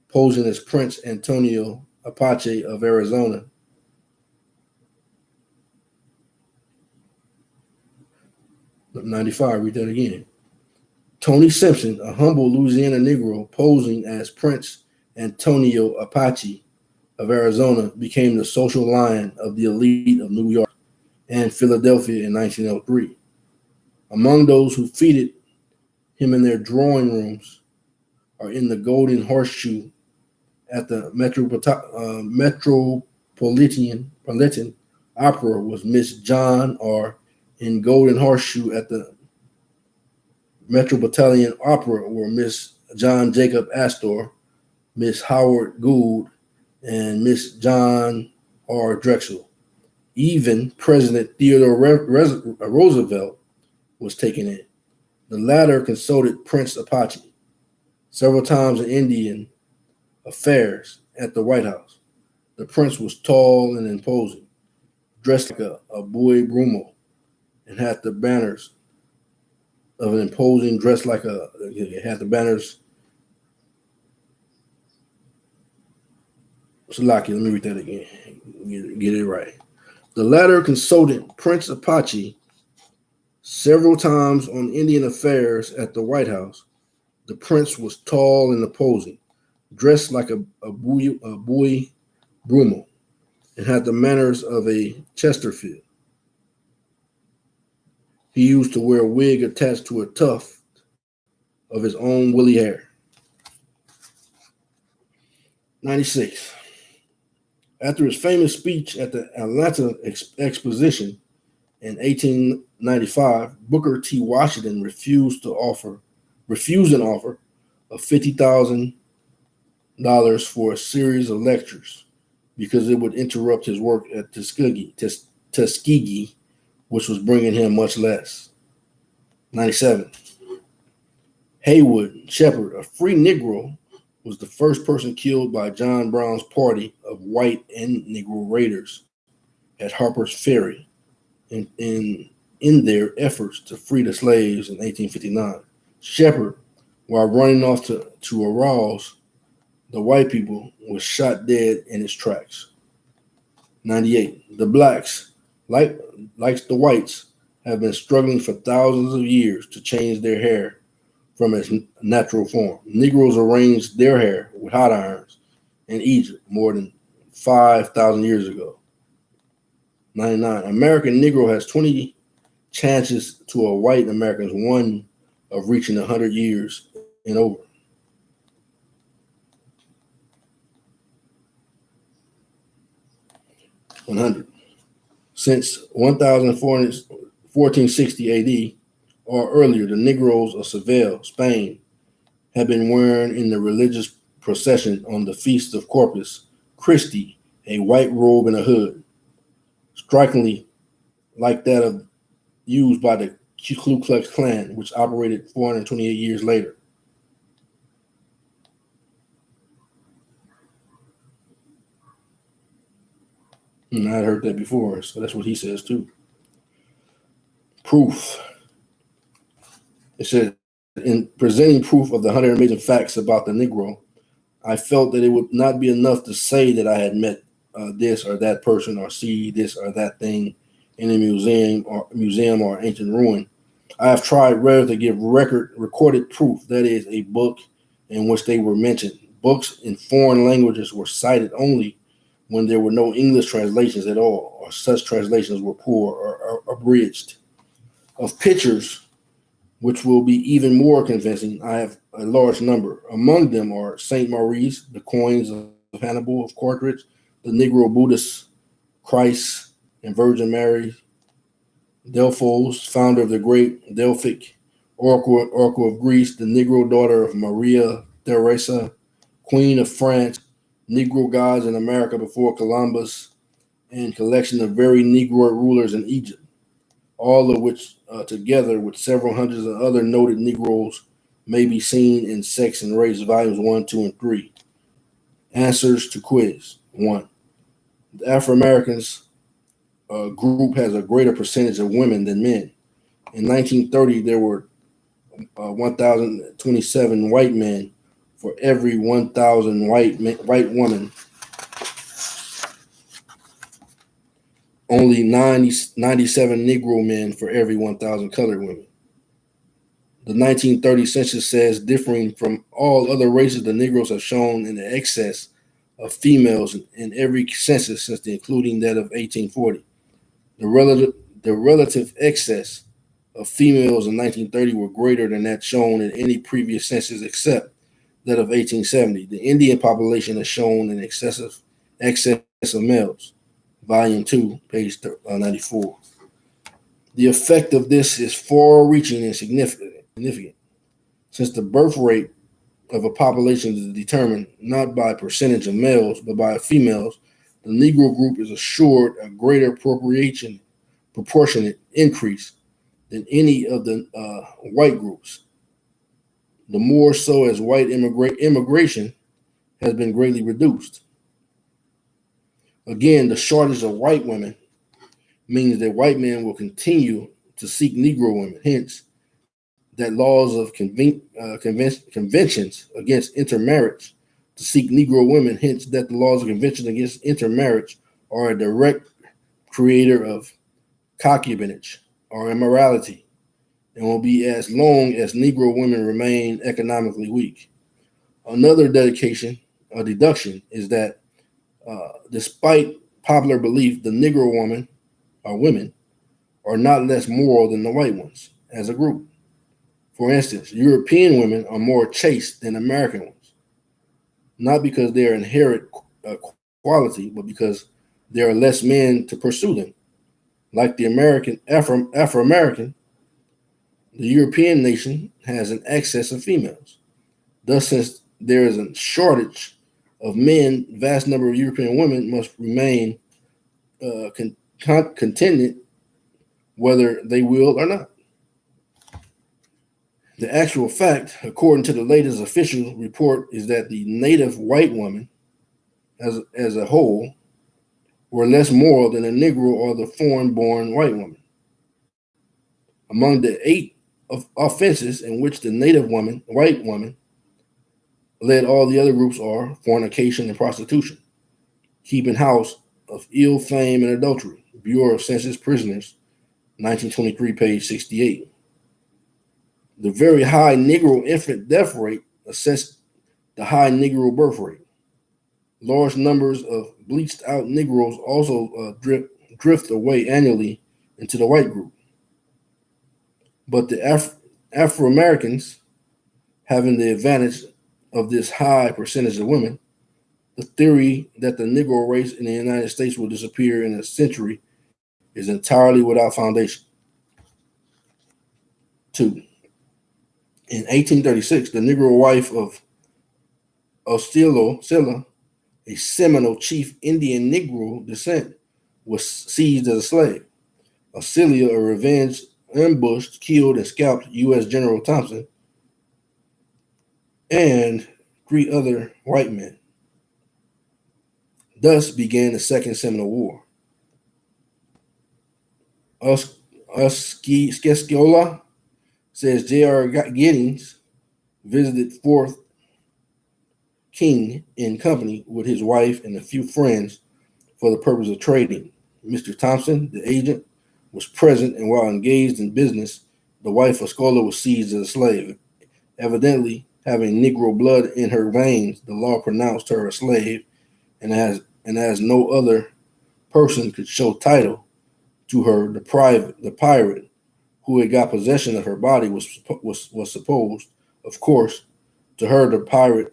posing as Prince Antonio Apache of Arizona. '95, read that again. Tony Simpson, a humble Louisiana Negro posing as Prince Antonio Apache of Arizona, became the social lion of the elite of New York and Philadelphia in 1903. Among those who feted him in their drawing rooms or in the Golden Horseshoe at the Metropolitan Opera was Miss John, or in Golden Horseshoe at the Metropolitan Opera were Miss John Jacob Astor, Miss Howard Gould, and Miss John R. Drexel. Even President Theodore Roosevelt was taken in. The latter consulted Prince Apache several times in Indian affairs at the White House. The prince was tall and imposing, dressed like a boy Brumo, and had the banners of an imposing dress like it had the banners. Salaki, let me read that again. Get it right. The latter consulted Prince Apache several times on Indian affairs at the White House. The prince was tall and imposing, dressed like a boy Brummel, and had the manners of a Chesterfield. He used to wear a wig attached to a tuft of his own woolly hair. 96. After his famous speech at the Atlanta Exposition in 1895, Booker T. Washington refused an offer of $50,000 for a series of lectures because it would interrupt his work at Tuskegee, which was bringing him much less. 97. Haywood Shepard, a free Negro, was the first person killed by John Brown's party of white and Negro raiders at Harper's Ferry in their efforts to free the slaves in 1859. Shepard, while running off to arouse the white people, was shot dead in his tracks. 98. The blacks, like the whites, have been struggling for thousands of years to change their hair from its natural form. Negroes arranged their hair with hot irons in Egypt more than 5,000 years ago. 99. American Negro has 20 chances to a white American's one of reaching 100 years and over. (100) Since 1460 AD or earlier, the Negroes of Seville, Spain, have been wearing in the religious procession on the Feast of Corpus Christi a white robe and a hood, strikingly like that used by the Ku Klux Klan, which operated 428 years later. And I had heard that before, so that's what he says too. Proof. It said, in presenting proof of the 100 amazing facts about the Negro, I felt that it would not be enough to say that I had met this or that person or see this or that thing in a museum or ancient ruin. I have tried rather to give recorded proof, that is, a book in which they were mentioned. Books in foreign languages were cited only when there were no English translations at all, or such translations were poor or abridged. Of pictures, which will be even more convincing, I have a large number. Among them are Saint Maurice, the coins of Hannibal, of Carthage, the Negro Buddhist Christ and Virgin Mary, Delphos, founder of the great Delphic Oracle of Greece, the Negro daughter of Maria Theresa, Queen of France, Negro gods in America before Columbus, and collection of very Negroid rulers in Egypt, all of which, together with several hundreds of other noted Negroes, may be seen in Sex and Race, volumes 1, 2, and 3. Answers to quiz 1. The Afro Americans group has a greater percentage of women than men. In 1930, there were 1,027 white men for every 1,000 white women. Only 97 Negro men for every 1,000 colored women. The 1930 census says, differing from all other races, the Negroes have shown an excess of females in every census since including that of 1840. The relative excess of females in 1930 were greater than that shown in any previous census except that of 1870. The Indian population has shown an excess of males. Volume 2, page 94. The effect of this is far-reaching and significant, since the birth rate of a population is determined not by percentage of males but by females. The Negro group is assured a greater proportionate increase than any of the white groups. The more so as white immigration has been greatly reduced. Again, the shortage of white women means that white men will continue to seek Negro women. Hence, that laws of conventions against intermarriage to seek Negro women. Hence, that the laws of convention against intermarriage are a direct creator of concubinage or immorality, and will be as long as Negro women remain economically weak. Another deduction is that despite popular belief, the Negro women are not less moral than the white ones as a group. For instance, European women are more chaste than American ones, not because they are inherent quality, but because there are less men to pursue them. Like the Afro-American, the European nation has an excess of females. Thus, since there is a shortage of men, vast number of European women must remain contented whether they will or not. The actual fact, according to the latest official report, is that the native white woman, as a whole, were less moral than the Negro or the foreign-born white woman. Among the 8 offenses in which the native white woman, led all the other groups are fornication and prostitution, keeping house, of ill fame, and adultery. Bureau of Census Prisoners, 1923, page 68. The very high Negro infant death rate assessed the high Negro birth rate. Large numbers of bleached out Negroes also drift away annually into the white group. But the Afro-Americans, having the advantage of this high percentage of women, the theory that the Negro race in the United States will disappear in a century is entirely without foundation. 2. In 1836, the Negro wife of Osceola, a Seminole chief Indian Negro descent, was seized as a slave. Osceola, a revenge, ambushed, killed, and scalped U.S. General Thompson and 3 other white men. Thus began the Second Seminole War. Osceola says J.R. Giddings visited 4th king in company with his wife and a few friends for the purpose of trading. Mr. Thompson, the agent, was present, and while engaged in business, the wife of Scola was seized as a slave. Evidently, having Negro blood in her veins, the law pronounced her a slave, and as no other person could show title to her, the pirate who had got possession of her body was supposed, of course, to her the pirate.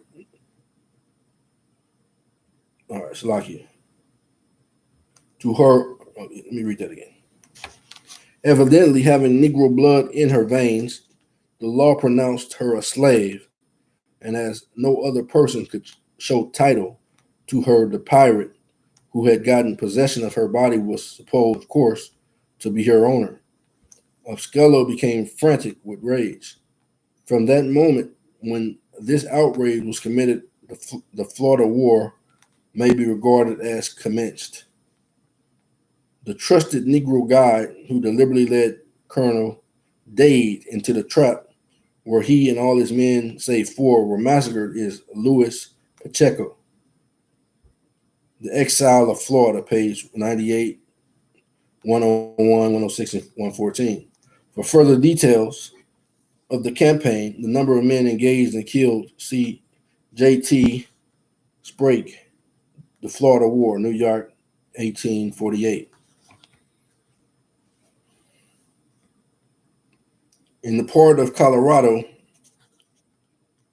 All right, Salakia. To her, let me read that again. Evidently, having Negro blood in her veins, the law pronounced her a slave, and as no other person could show title to her, the pirate who had gotten possession of her body was supposed, of course, to be her owner. Oscello became frantic with rage. From that moment when this outrage was committed, the Florida War may be regarded as commenced. The trusted Negro guide who deliberately led Colonel Dade into the trap where he and all his men, save 4, were massacred is Louis Pacheco, The Exile of Florida, page 98, 101, 106, and 114. For further details of the campaign, the number of men engaged and killed, see J.T. Sprague, The Florida War, New York, 1848. In the part of Colorado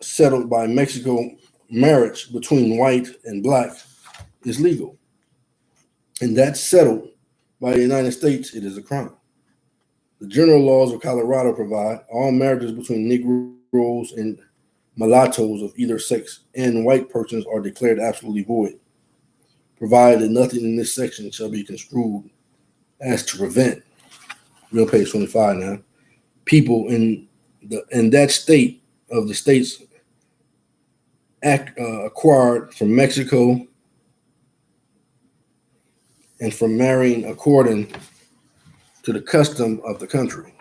settled by Mexico, marriage between white and black is legal. And that's settled by the United States, it is a crime. The general laws of Colorado provide all marriages between Negroes and mulattoes of either sex and white persons are declared absolutely void, provided that nothing in this section shall be construed as to prevent, we're on page 25 now, people in that state of the states acquired from Mexico and from marrying according to the custom of the country.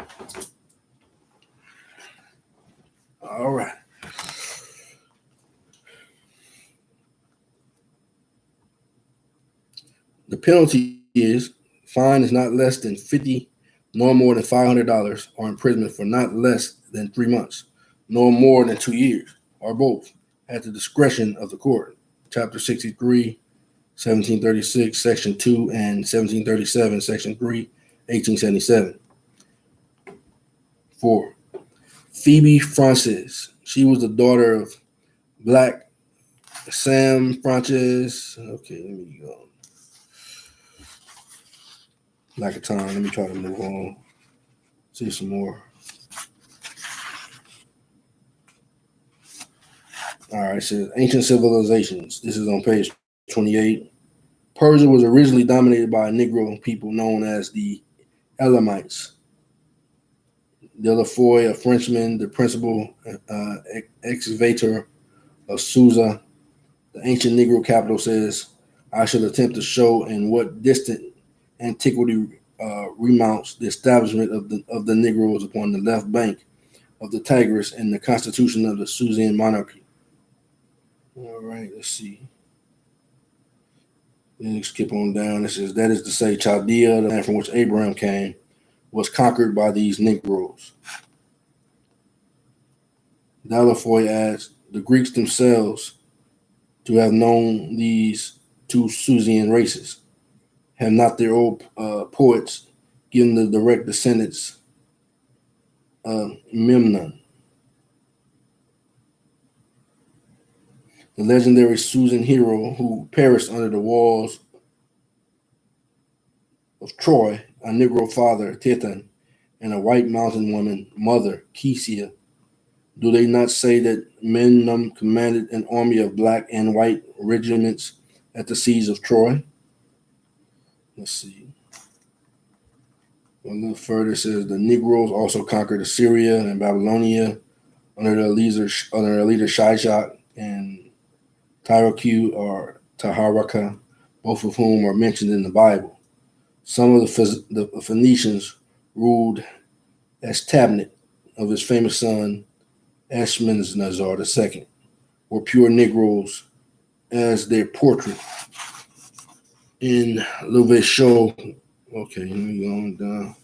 All right. The penalty is fine is not less than $50, nor more than $500, or imprisonment for not less than 3 months, nor more than 2 years, or both, at the discretion of the court. Chapter 63, 1736, Section 2, and 1737, Section 3, 1877. 4. Phoebe Francis. She was the daughter of Black Sam Francis. Okay, let me go. Lack of time. Let me try to move on. See some more. All right, it says ancient civilizations. This is on page 28. Persia was originally dominated by a Negro people known as the Elamites. Delafoy, a Frenchman, the principal excavator of Susa, the ancient Negro capital, says, I shall attempt to show in what distant antiquity remounts the establishment of the Negroes upon the left bank of the Tigris and the constitution of the Susan monarchy. All right, let's see. Then you skip on down. It says, that is to say, Chaldea, the land from which Abraham came, was conquered by these Negroes. Delafoy adds, the Greeks themselves, to have known these two Susian races, have not their old poets given the direct descendants of Memnon, the legendary Susan hero who perished under the walls of Troy, a Negro father, Titan, and a white mountain woman, mother, Kesia. Do they not say that Memnon commanded an army of black and white regiments at the siege of Troy? Let's see. A little further, it says the Negroes also conquered Assyria and Babylonia under their leader Shishak and Tyrake or Taharaka, both of whom are mentioned in the Bible. Some of the Phoenicians ruled as Tabnet of his famous son Ashmanazar II. were pure Negroes as their portrait in Le Show. Okay, let me go on down.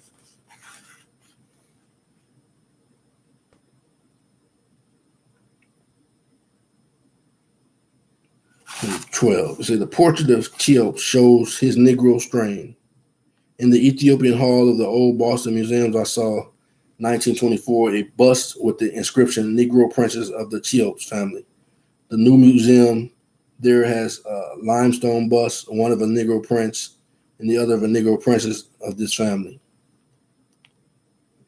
12. It says the portrait of Cheops shows his Negro strain. In the Ethiopian Hall of the Old Boston Museums, I saw 1924 a bust with the inscription Negro Princes of the Cheops family. The new museum there has a limestone bust, one of a Negro prince and the other of a Negro princess of this family.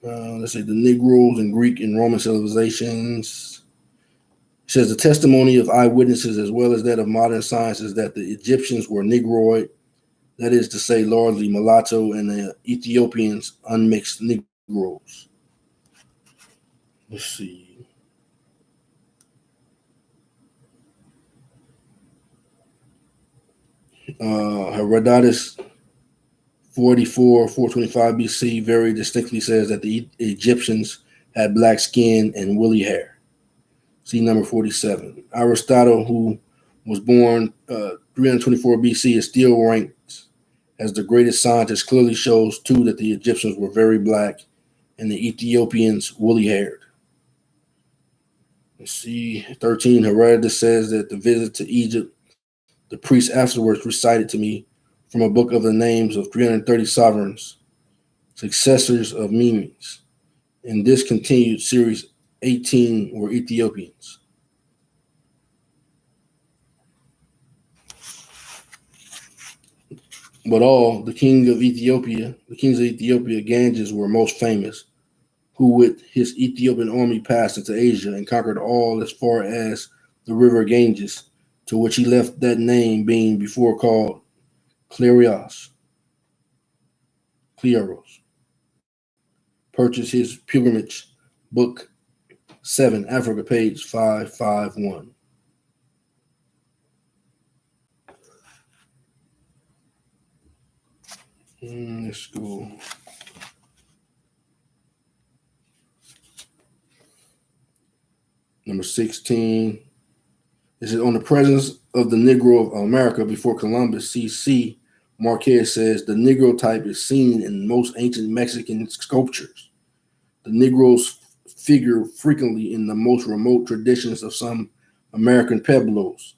Let's say the Negroes in Greek and Roman civilizations. It says the testimony of eyewitnesses as well as that of modern science is that the Egyptians were Negroid, that is to say, largely mulatto, and the Ethiopians unmixed Negroes. Let's see. Herodotus 44, 425 BC very distinctly says that the Egyptians had black skin and woolly hair. See number 47. Aristotle, who was born 324 BC, is still ranked as the greatest scientist, clearly shows too that the Egyptians were very black and the Ethiopians woolly haired. Let's see. 13. Herodotus says that the visit to Egypt, the priest afterwards recited to me from a book of the names of 330 sovereigns, successors of Memes. In this continued series, 18 were Ethiopians. But all the kings of Ethiopia, Ganges, were most famous, who with his Ethiopian army passed into Asia and conquered all as far as the river Ganges, to which he left that name being before called Cleros. Purchase his pilgrimage, book 7, Africa, page 551. Let's go. Number 16. This is on the presence of the Negro of America before Columbus. C.C. Marquez says the Negro type is seen in most ancient Mexican sculptures. The Negroes figure frequently in the most remote traditions of some American pueblos.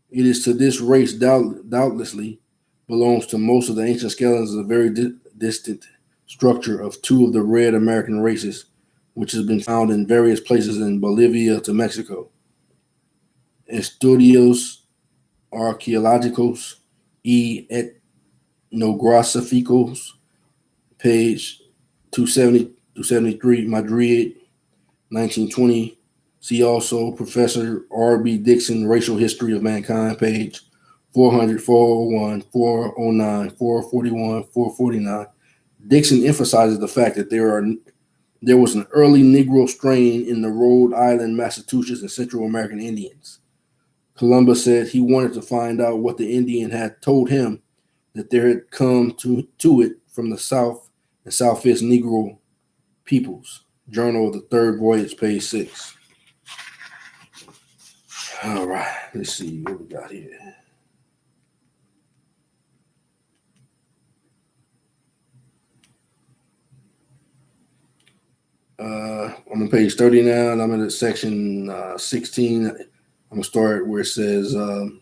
It is to this race doubtlessly belongs to most of the ancient skeletons of a very distant structure of two of the red American races, which has been found in various places in Bolivia to Mexico. Estudios Arqueológicos y Etnográficos, page 273, Madrid, 1920. See also Professor R.B. Dixon, Racial History of Mankind, page 400, 401, 409, 441, 449. Dixon emphasizes the fact that there was an early Negro strain in the Rhode Island, Massachusetts, and Central American Indians. Columbus said he wanted to find out what the Indian had told him that there had come to it from the South and Southwest Negro peoples. Journal of the Third Voyage, page 6. All right, let's see what we got here. I'm on page 30 now, and I'm in section 16. I'm going to start where it says, the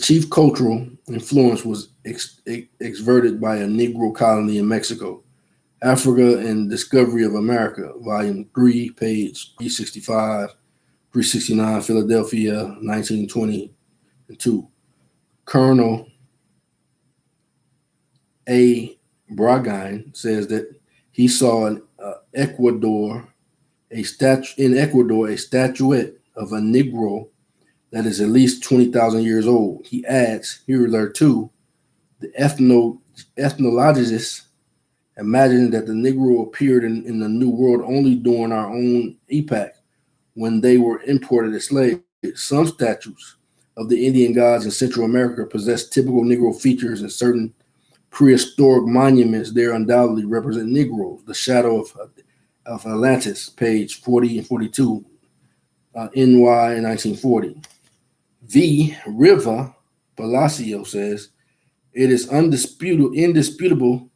chief cultural influence was exerted by a Negro colony in Mexico, Africa and Discovery of America, volume 3, page 365, 369, Philadelphia, 1922. Colonel A. Bragine says that he saw in Ecuador a statuette of a Negro that is at least 20,000 years old. He adds, hitherto, the ethnologists imagined that the Negro appeared in the New World only during our own epoch, when they were imported as slaves. Some statues of the Indian gods in Central America possess typical Negro features, and certain prehistoric monuments there undoubtedly represent Negroes. The Shadow of Atlantis, page 40 and 42, NY in 1940. V. Riva Palacio says, it is indisputable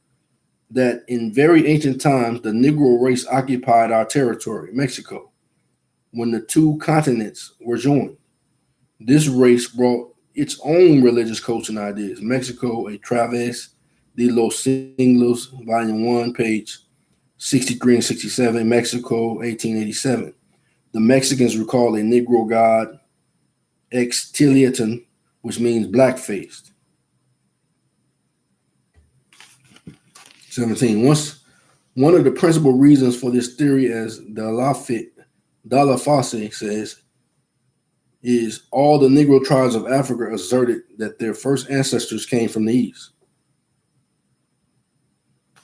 that in very ancient times the Negro race occupied our territory, Mexico, when the two continents were joined. This race brought its own religious culture and ideas. Mexico, a Través de los Siglos, Volume 1, page 63 and 67, Mexico, 1887. The Mexicans recall a Negro god, Extiliatan, which means black-faced. 17. One of the principal reasons for this theory, as Delafosse says, is all the Negro tribes of Africa asserted that their first ancestors came from the East.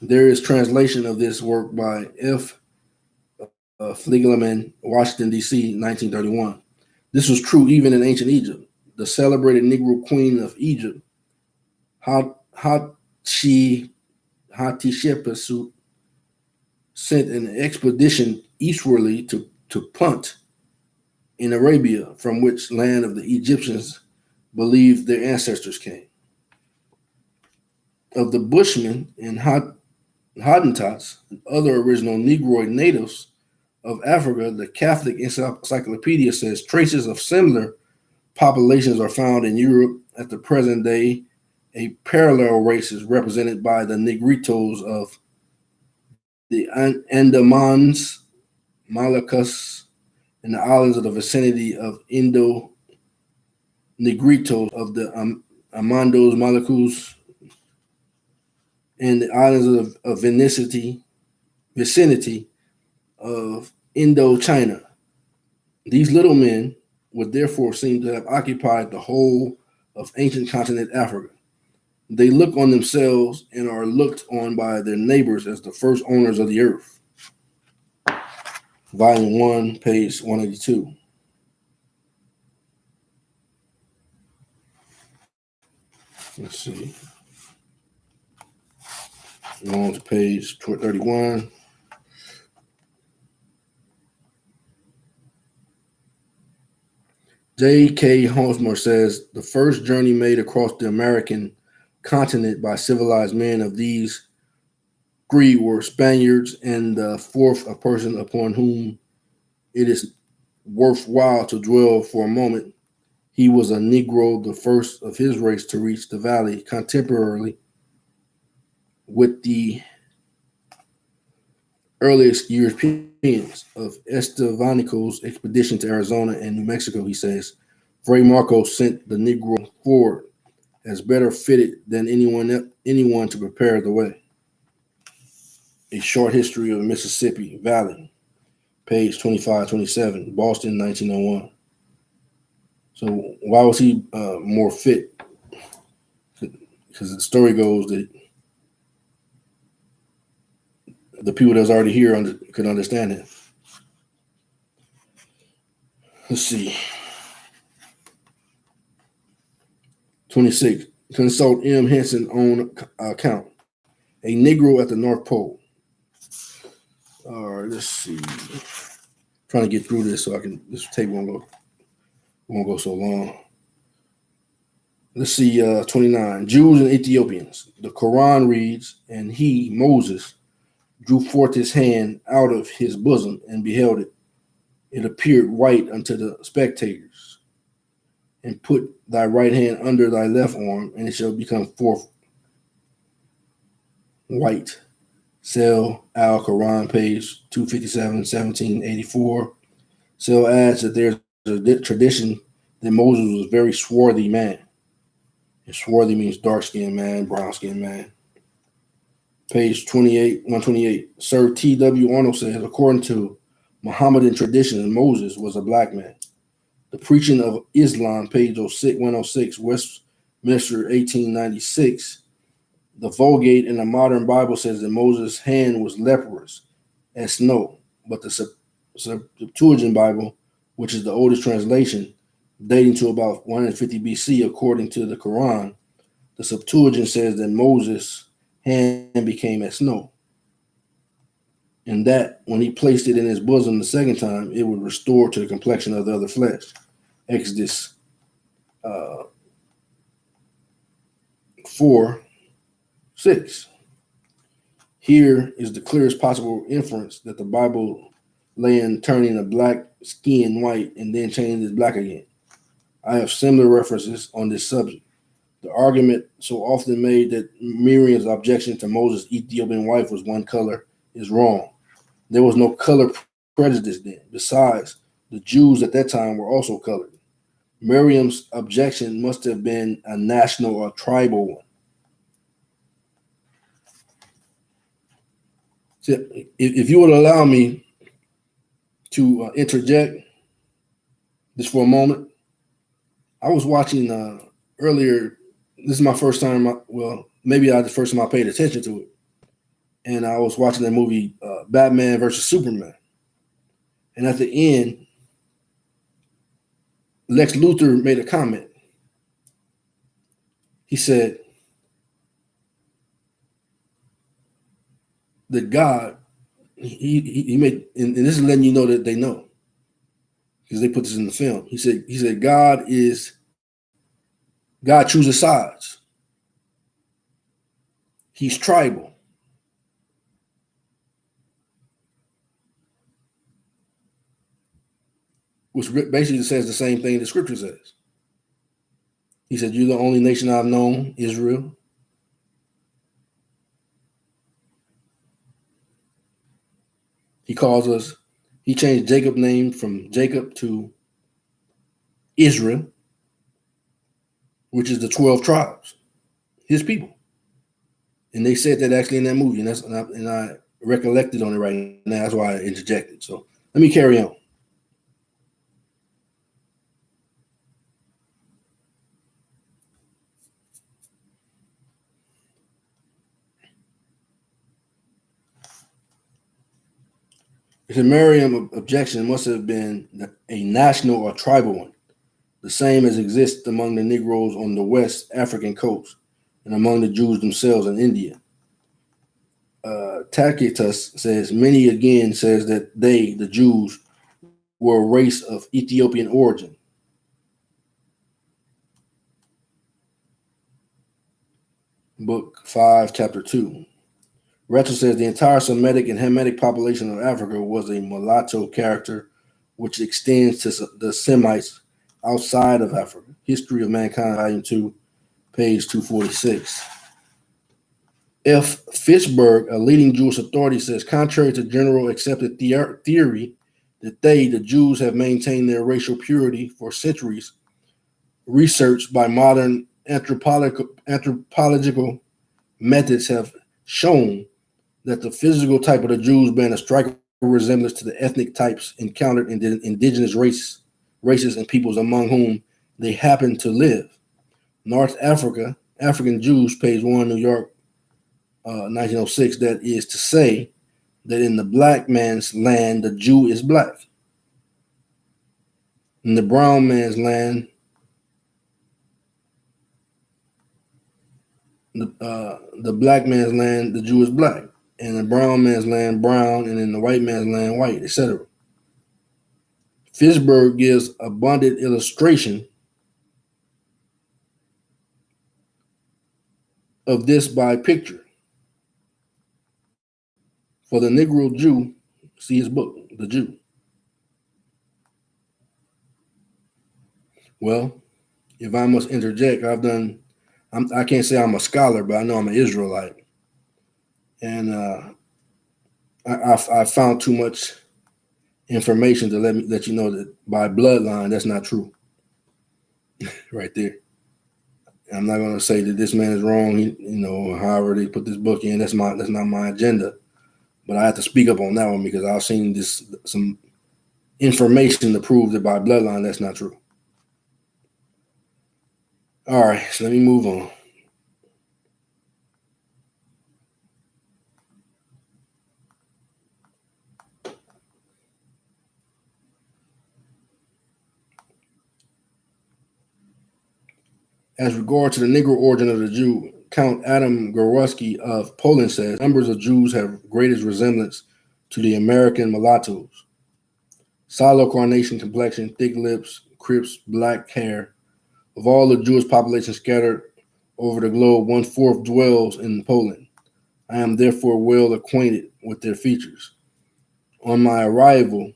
There is translation of this work by F. Flegelman, Washington, D.C., 1931. This was true even in ancient Egypt. The celebrated Negro queen of Egypt, Hatshepsut, sent an expedition eastwardly to Punt in Arabia, from which land of the Egyptians believed their ancestors came. Of the Bushmen and Hottentots and other original Negroid natives of Africa, the Catholic Encyclopedia says traces of similar populations are found in Europe at the present day. A parallel race is represented by the Negritos of the Andamans, Moluccas, and the islands of the vicinity of Indo-Negritos of the Amandos, Moluccas, and the islands of vicinity of Indochina. These little men would therefore seem to have occupied the whole of ancient continent Africa. They look on themselves and are looked on by their neighbors as the first owners of the earth. Volume 1, page 182. Let's see. On to page 31. J.K. Hosmer says the first journey made across the American continent by civilized men of these three were Spaniards, and the fourth a person upon whom it is worthwhile to dwell for a moment. He was a Negro, the first of his race to reach the valley, contemporarily with the earliest Europeans. Of Estevanico's expedition to Arizona and New Mexico, he says, Fray Marcos sent the Negro forward as better fitted than anyone to prepare the way. A Short History of the Mississippi Valley, page 25-27, Boston, 1901. So why was he more fit? Because the story goes that the people that was already here could understand him. Let's see. 26. Consult M. Henson on account. A Negro at the North Pole. All right, let's see. Trying to get through this so this tape won't go so long. Let's see, 29. Jews and Ethiopians. The Quran reads, and he, Moses, drew forth his hand out of his bosom and beheld it. It appeared white unto the spectators. And put thy right hand under thy left arm, and it shall become forth white. Sel al-Quran, page 257, 1784. Sel adds that there's a tradition that Moses was a very swarthy man. And swarthy means dark-skinned man, brown-skinned man. Page 128. Sir T.W. Arnold says, according to Mohammedan tradition, Moses was a black man. The Preaching of Islam, page 106, Westminster, 1896. The Vulgate in the Modern Bible says that Moses' hand was leprous as snow, but the Septuagint Bible, which is the oldest translation, dating to about 150 BC, according to the Quran, The Septuagint says that Moses' hand became as snow, and that when he placed it in his bosom the second time, it would restore to the complexion of the other flesh. Exodus 4:6. Here is the clearest possible inference that the Bible lay in turning a black skin white and then changing it black again. I have similar references on this subject. The argument so often made that Miriam's objection to Moses' Ethiopian wife was one color is wrong. There was no color prejudice then. Besides, the Jews at that time were also colored. Miriam's objection must have been a national or tribal one. So if you would allow me to interject just for a moment, I was watching earlier. This is my first time. Well, maybe the first time I paid attention to it, and I was watching that movie, Batman versus Superman. And at the end, Lex Luthor made a comment. He said that God, he made, and this is letting you know that they know, because they put this in the film. He said God chooses sides. He's tribal. Which basically says the same thing the scripture says. He said, "You're the only nation I've known, Israel." He changed Jacob's name from Jacob to Israel, which is the 12 tribes, his people. And they said that actually in that movie, and I recollected on it right now. That's why I interjected. So let me carry on. The Miriam objection must have been a national or tribal one, the same as exists among the Negroes on the West African coast and among the Jews themselves in India. Tacitus says, many again says that they, the Jews, were a race of Ethiopian origin. Book 5, chapter 2. Retzel says the entire Semitic and Hamitic population of Africa was a mulatto character, which extends to the Semites outside of Africa. History of Mankind, Volume 2, page 246. F. Fishberg, a leading Jewish authority, says, contrary to general accepted theory that they, the Jews, have maintained their racial purity for centuries, research by modern anthropological methods have shown that the physical type of the Jews bear a striking resemblance to the ethnic types encountered in the indigenous races and peoples among whom they happen to live. North Africa, African Jews, page 1, New York, 1906, that is to say that in the black man's land, the Jew is black. In the brown man's land, the black man's land, the Jew is black. In the brown man's land, brown, and in the white man's land, white, etc. Fishberg gives abundant illustration of this by picture. For the Negro Jew, see his book, The Jew. Well, if I must interject, I can't say I'm a scholar, but I know I'm an Israelite. And I found too much information to let you know that by bloodline, that's not true. Right there. I'm not going to say that this man is wrong. However they put this book in, that's not my agenda. But I have to speak up on that one because I've seen some information to prove that by bloodline, that's not true. All right, so let me move on. As regard to the Negro origin of the Jew, Count Adam Gorowski of Poland says numbers of Jews have greatest resemblance to the American mulattoes. Sallow carnation complexion, thick lips, crisp black hair. Of all the Jewish population scattered over the globe, 1/4 dwells in Poland. I am therefore well acquainted with their features. On my arrival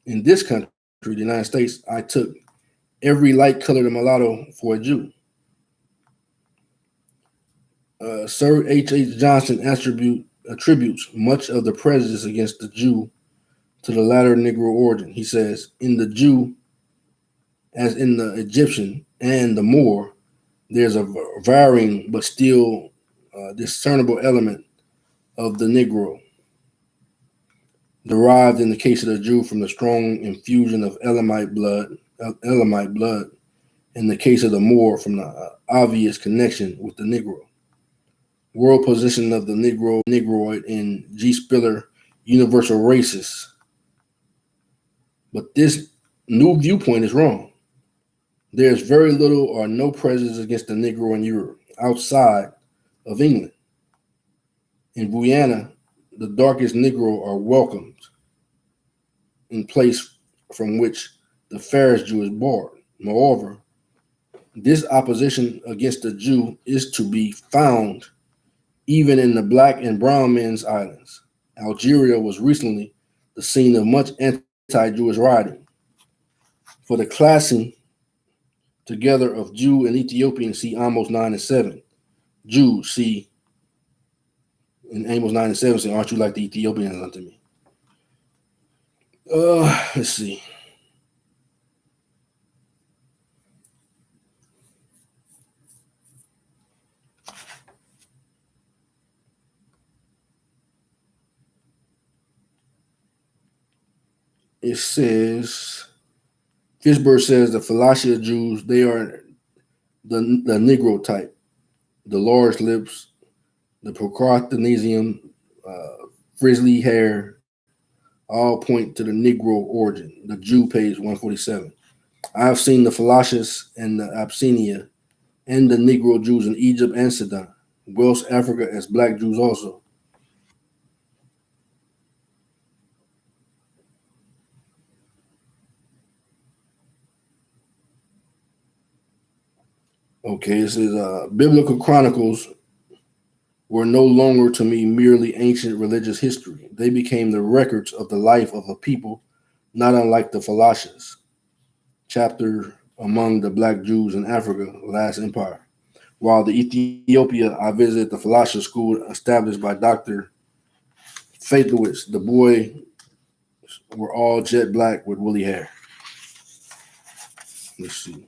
in this country, the United States, I took every light-colored mulatto for a Jew. Sir H. Johnson attributes much of the prejudice against the Jew to the latter Negro origin. He says, in the Jew, as in the Egyptian and the Moor, there's a varying but still discernible element of the Negro, derived in the case of the Jew from the strong infusion of Elamite blood, in the case of the Moor from the obvious connection with the Negro. World position of the Negroid in G. Spiller, Universal Racist. But this new viewpoint is wrong. There is very little or no prejudice against the Negro in Europe, outside of England. In Guyana, the darkest Negro are welcomed in place from which the fairest Jew is born. Moreover, this opposition against the Jew is to be found even in the black and brown men's islands. Algeria was recently the scene of much anti-Jewish rioting. For the classing together of Jew and Ethiopian, see Amos 9 and 7. Jew, see in Amos 9 and 7, say, aren't you like the Ethiopians unto me? Let's see. It says, Fishburne says the Falasha Jews, they are the Negro type, the large lips, the procrastinesium, frizzly hair, all point to the Negro origin. The Jew, page 147. I have seen the Falashas and the Abyssinia and the Negro Jews in Egypt and Sudan, West Africa as black Jews also. Okay, it says biblical chronicles were no longer to me merely ancient religious history. They became the records of the life of a people, not unlike the Falashas. Chapter among the black Jews in Africa, last empire. While the Ethiopia, I visited the Falasha school established by Dr. Faithowitz. The boys were all jet black with woolly hair. Let's see.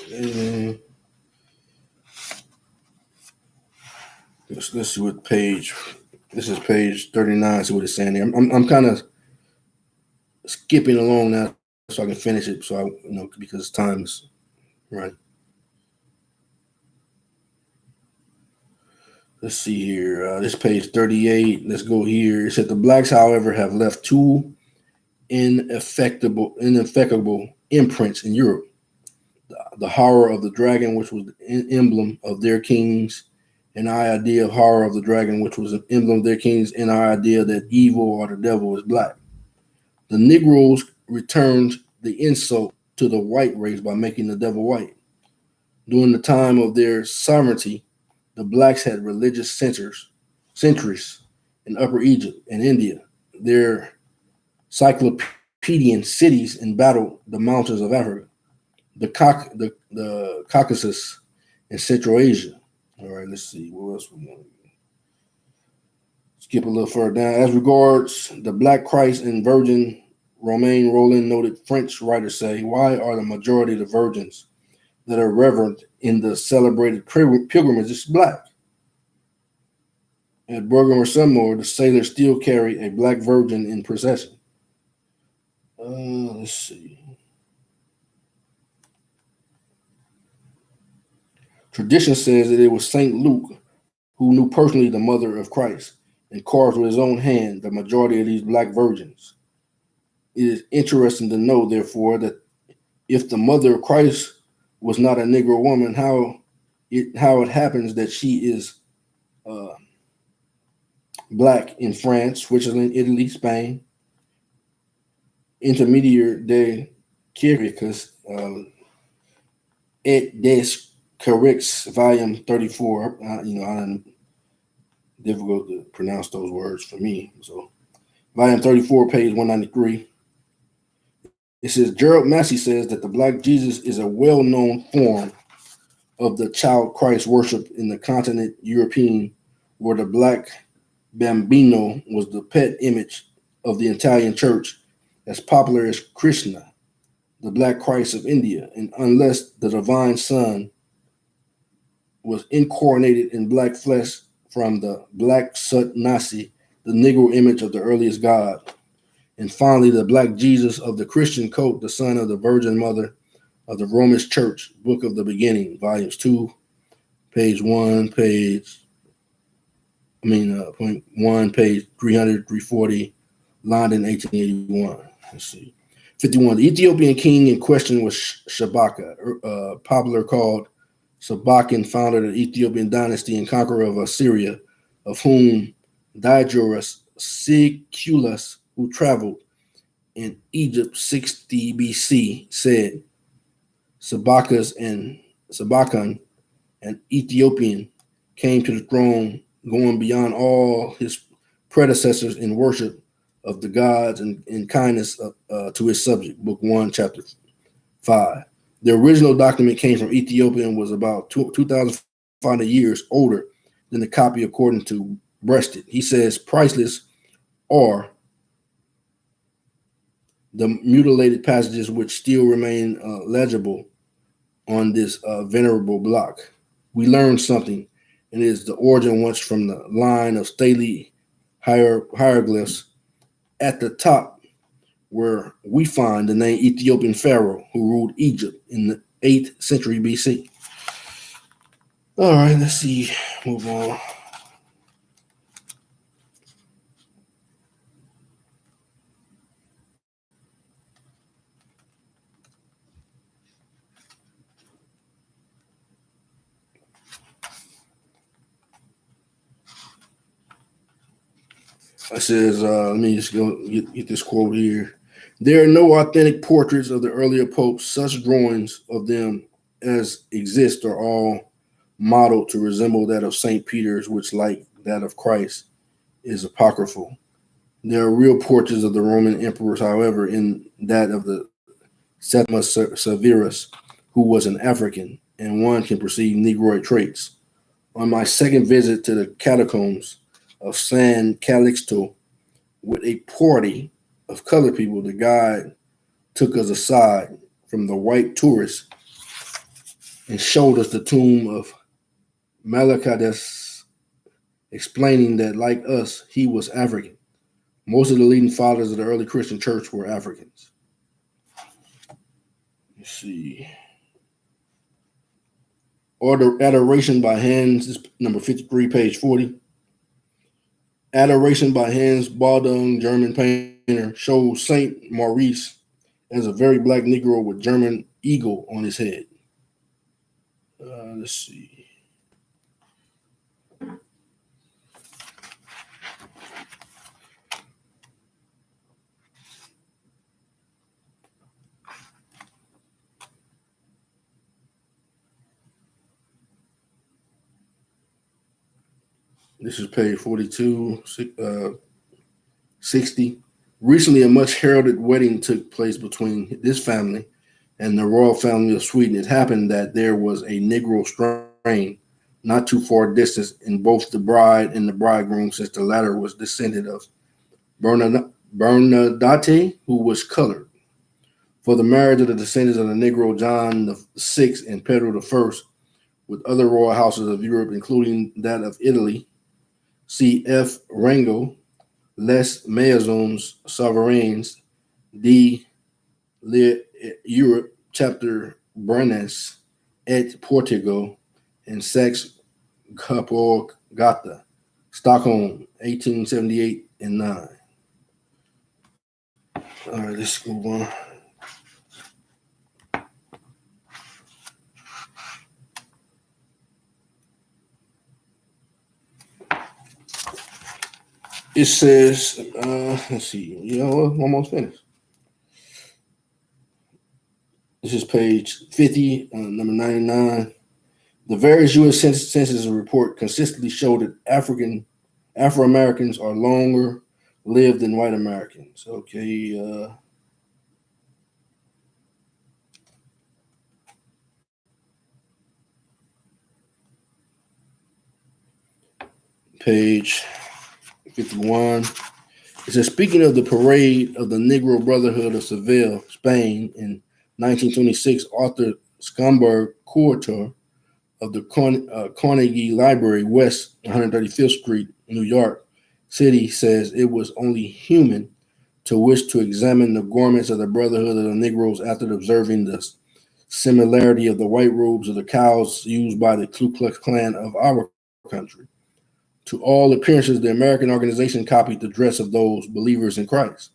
And let's see what page. This is page 39. See what it's saying there. I'm kind of skipping along now so I can finish it. So because time is right. Let's see here. This page 38. Let's go here. It said the blacks, however, have left two ineffecable imprints in Europe. The horror of the dragon, which was the emblem of their kings, and our idea of horror of the dragon, which was an emblem of their kings, and our idea that evil or the devil is black. The Negroes returned the insult to the white race by making the devil white. During the time of their sovereignty, the blacks had religious centuries in Upper Egypt and India. Their cyclopedian cities embattled the mountains of Africa, the Caucasus, and Central Asia. All right, let's see. What else we want? Skip a little further down. As regards the Black Christ and Virgin, Romain Rolland noted French writers say, why are the majority of the virgins that are revered in the celebrated pilgrimages black? At Bergen or Sunmore, the sailors still carry a black virgin in procession. Let's see. Tradition says that it was Saint Luke who knew personally the mother of Christ and carved with his own hand the majority of these black virgins. It is interesting to know, therefore, that if the mother of Christ was not a Negro woman, how it happens that she is uh, black in France, Switzerland, Italy, Spain, intermediate de Quiricus, et des Corrix, volume 34. I'm difficult to pronounce those words for me. So, volume 34, page 193. It says, Gerald Massey says that the Black Jesus is a well-known form of the child Christ worship in the continent European, where the Black Bambino was the pet image of the Italian church, as popular as Krishna, the Black Christ of India, and unless the divine Son was incarnated in black flesh from the Black Sut Nasi, the Negro image of the earliest God. And finally, the Black Jesus of the Christian cult, the son of the Virgin Mother of the Romish Church, Book of the Beginning, volumes 2, page 1, point 1, page 300, 340, London, 1881. Let's see. 51. The Ethiopian king in question was Shabaka, popular called Sabakan, founder of the Ethiopian dynasty and conqueror of Assyria, of whom Diodorus Siculus, who traveled in Egypt 60 BC, said, Sabakan, an Ethiopian, came to the throne, going beyond all his predecessors in worship of the gods and kindness to his subject. Book 1, chapter 5. The original document came from Ethiopia and was about 2,500 years older than the copy according to Breasted. He says priceless are the mutilated passages which still remain legible on this venerable block. We learned something, and it is the origin once from the line of stately hieroglyphs at the top, where we find the name Ethiopian Pharaoh who ruled Egypt in the 8th century BC. All right, let's see. Move on. It says, let me just go get this quote here. There are no authentic portraits of the earlier popes. Such drawings of them as exist are all modeled to resemble that of St. Peter's, which, like that of Christ, is apocryphal. There are real portraits of the Roman emperors, however, in that of the Septimus Severus, who was an African, and one can perceive Negroid traits. On my second visit to the catacombs of San Calixto with a party of colored people, the guide took us aside from the white tourists and showed us the tomb of Malachidas, explaining that, like us, he was African. Most of the leading fathers of the early Christian church were Africans. Let's see. Order Adoration by Hands, this is number 53, page 40. Adoration by Hans Baldung, German painter, shows Saint Maurice as a very black Negro with German eagle on his head. Let's see. This is page 42, 60. Recently, a much heralded wedding took place between this family and the royal family of Sweden. It happened that there was a Negro strain not too far distant in both the bride and the bridegroom, since the latter was descended of Bernadette, who was colored. For the marriage of the descendants of the Negro John VI and Pedro I with other royal houses of Europe, including that of Italy, see F. Rango, Les Maisons Souveraines de l'Europe, chapter Brenes et Portugal, and Sex Couple Gata, Stockholm, 1878 and 9. All right, let's move on. It says, let's see, almost finished. This is page 50, number 99. The various U.S. Census report consistently show that Afro-Americans are longer lived than white Americans. Okay. Page 51. It says, speaking of the parade of the Negro Brotherhood of Seville, Spain, in 1926, Arthur Schomburg, curator of the Carnegie Library, West 135th Street, New York City, says it was only human to wish to examine the garments of the Brotherhood of the Negroes after observing the similarity of the white robes of the cows used by the Ku Klux Klan of our country. To all appearances, the American organization copied the dress of those believers in Christ.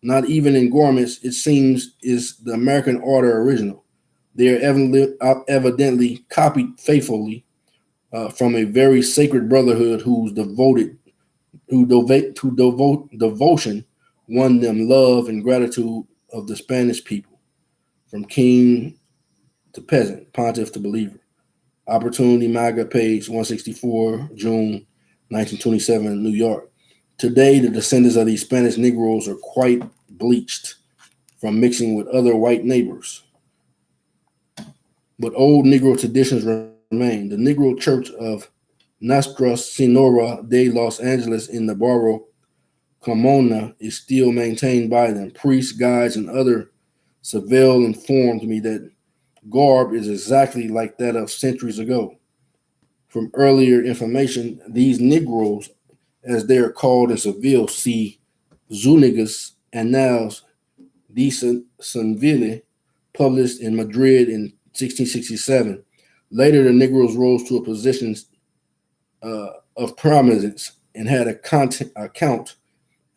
Not even in garments, it seems, is the American order original. They are evidently copied faithfully from a very sacred brotherhood whose devotion won them love and gratitude of the Spanish people, from king to peasant, pontiff to believer. Opportunity MAGA, page 164, June 1927, New York. Today, the descendants of these Spanish Negroes are quite bleached from mixing with other white neighbors. But old Negro traditions remain. The Negro Church of Nuestra Senora de Los Angeles in the Barrio Carmona is still maintained by them. Priests, guides, and other Seville informed me that garb is exactly like that of centuries ago. From earlier information, these Negroes, as they are called in Seville, see Zunigas Annals de Sanville, published in Madrid in 1667. Later, the Negroes rose to a position of prominence and had a count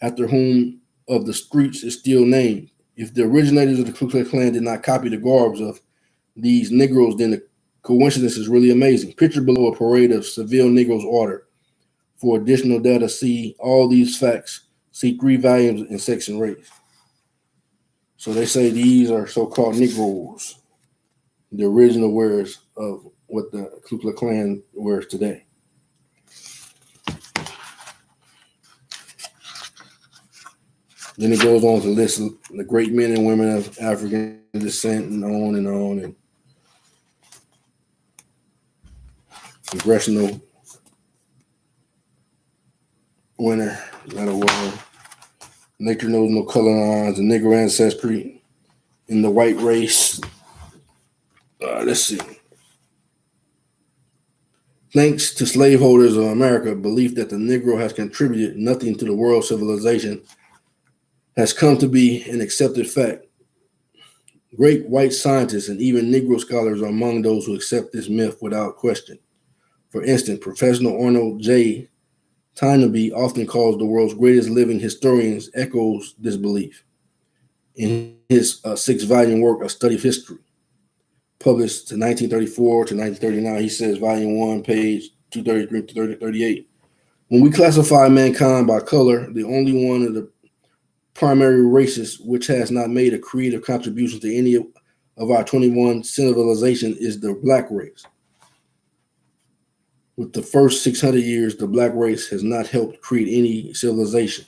after whom of the streets is still named. If the originators of the Ku Klux Klan did not copy the garbs of these Negroes, then the coincidence is really amazing. Picture below a parade of Seville Negroes order. For additional data, see all these facts. See 3 volumes in Section Race. So they say these are so-called Negroes, the original wearers of what the Ku Klux Klan wears today. Then it goes on to list the great men and women of African descent and on and on. And congressional winner, not a word. Nature knows no color lines, the Negro ancestry in the white race. Let's see. Thanks to slaveholders of America, belief that the Negro has contributed nothing to the world civilization has come to be an accepted fact. Great white scientists and even Negro scholars are among those who accept this myth without question. For instance, Professor Arnold J. Tynaby, often called the world's greatest living historians, echoes this belief. In his 6-volume work, A Study of History, published to 1934 to 1939, he says, volume 1, page 233 to 238. When we classify mankind by color, the only one of the primary races which has not made a creative contribution to any of our 21 civilizations is the black race. With the first 600 years, the black race has not helped create any civilization.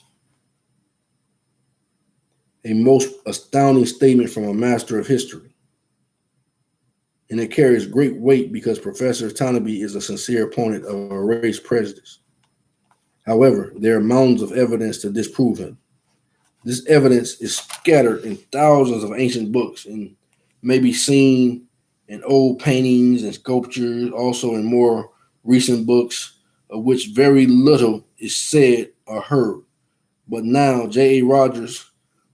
A most astounding statement from a master of history. And it carries great weight because Professor Tynaby is a sincere opponent of a race prejudice. However, there are mountains of evidence to disprove him. This evidence is scattered in thousands of ancient books and may be seen in old paintings and sculptures, also in more recent books, of which very little is said or heard. But now, J.A. Rogers,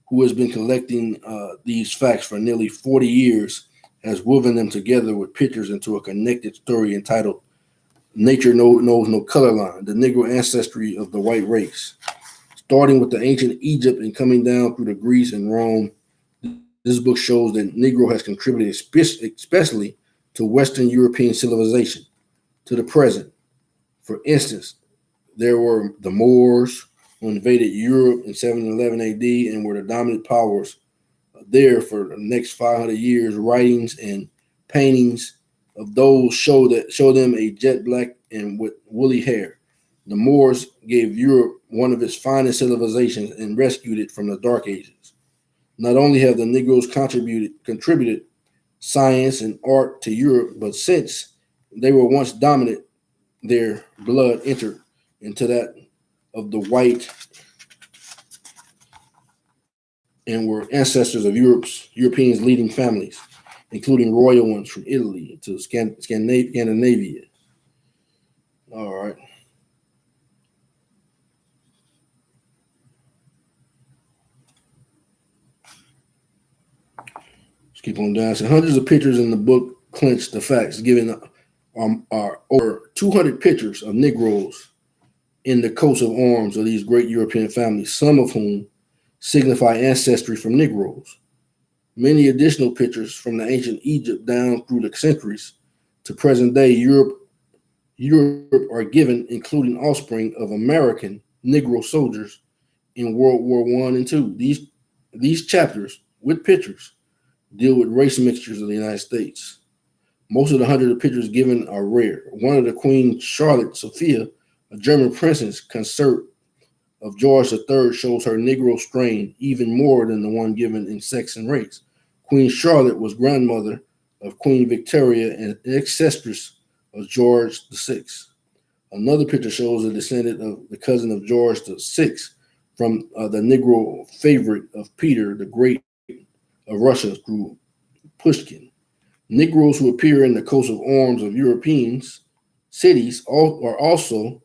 who has been collecting these facts for nearly 40 years, has woven them together with pictures into a connected story entitled Nature Knows No Color Line, the Negro Ancestry of the White Race. Starting with the ancient Egypt and coming down through the Greece and Rome, this book shows that Negro has contributed especially to Western European civilization, to the present. For instance, there were the Moors who invaded Europe in 711 AD and were the dominant powers there for the next 500 years. Writings and paintings of those show them a jet black and with woolly hair. The Moors gave Europe one of its finest civilizations and rescued it from the Dark Ages. Not only have the Negroes contributed science and art to Europe, but since they were once dominant, their blood entered into that of the white and were ancestors of Europeans' leading families, including royal ones from Italy to Scandinavia. All right. Let's keep on down. So hundreds of pictures in the book clinch the facts, giving are over 200 pictures of Negroes in the coats of arms of these great European families, some of whom signify ancestry from Negroes. Many additional pictures from the ancient Egypt down through the centuries to present day Europe are given, including offspring of American Negro soldiers in World War I and II. These chapters with pictures deal with race mixtures of the United States. Most of the hundred of pictures given are rare. One of the Queen Charlotte Sophia, a German princess consort of George III, shows her Negro strain even more than the one given in sex and race. Queen Charlotte was grandmother of Queen Victoria and ancestress of George VI. Another picture shows a descendant of the cousin of George VI from the Negro favorite of Peter the Great of Russia through Pushkin. Negroes who appear in the coats of arms of Europeans cities are also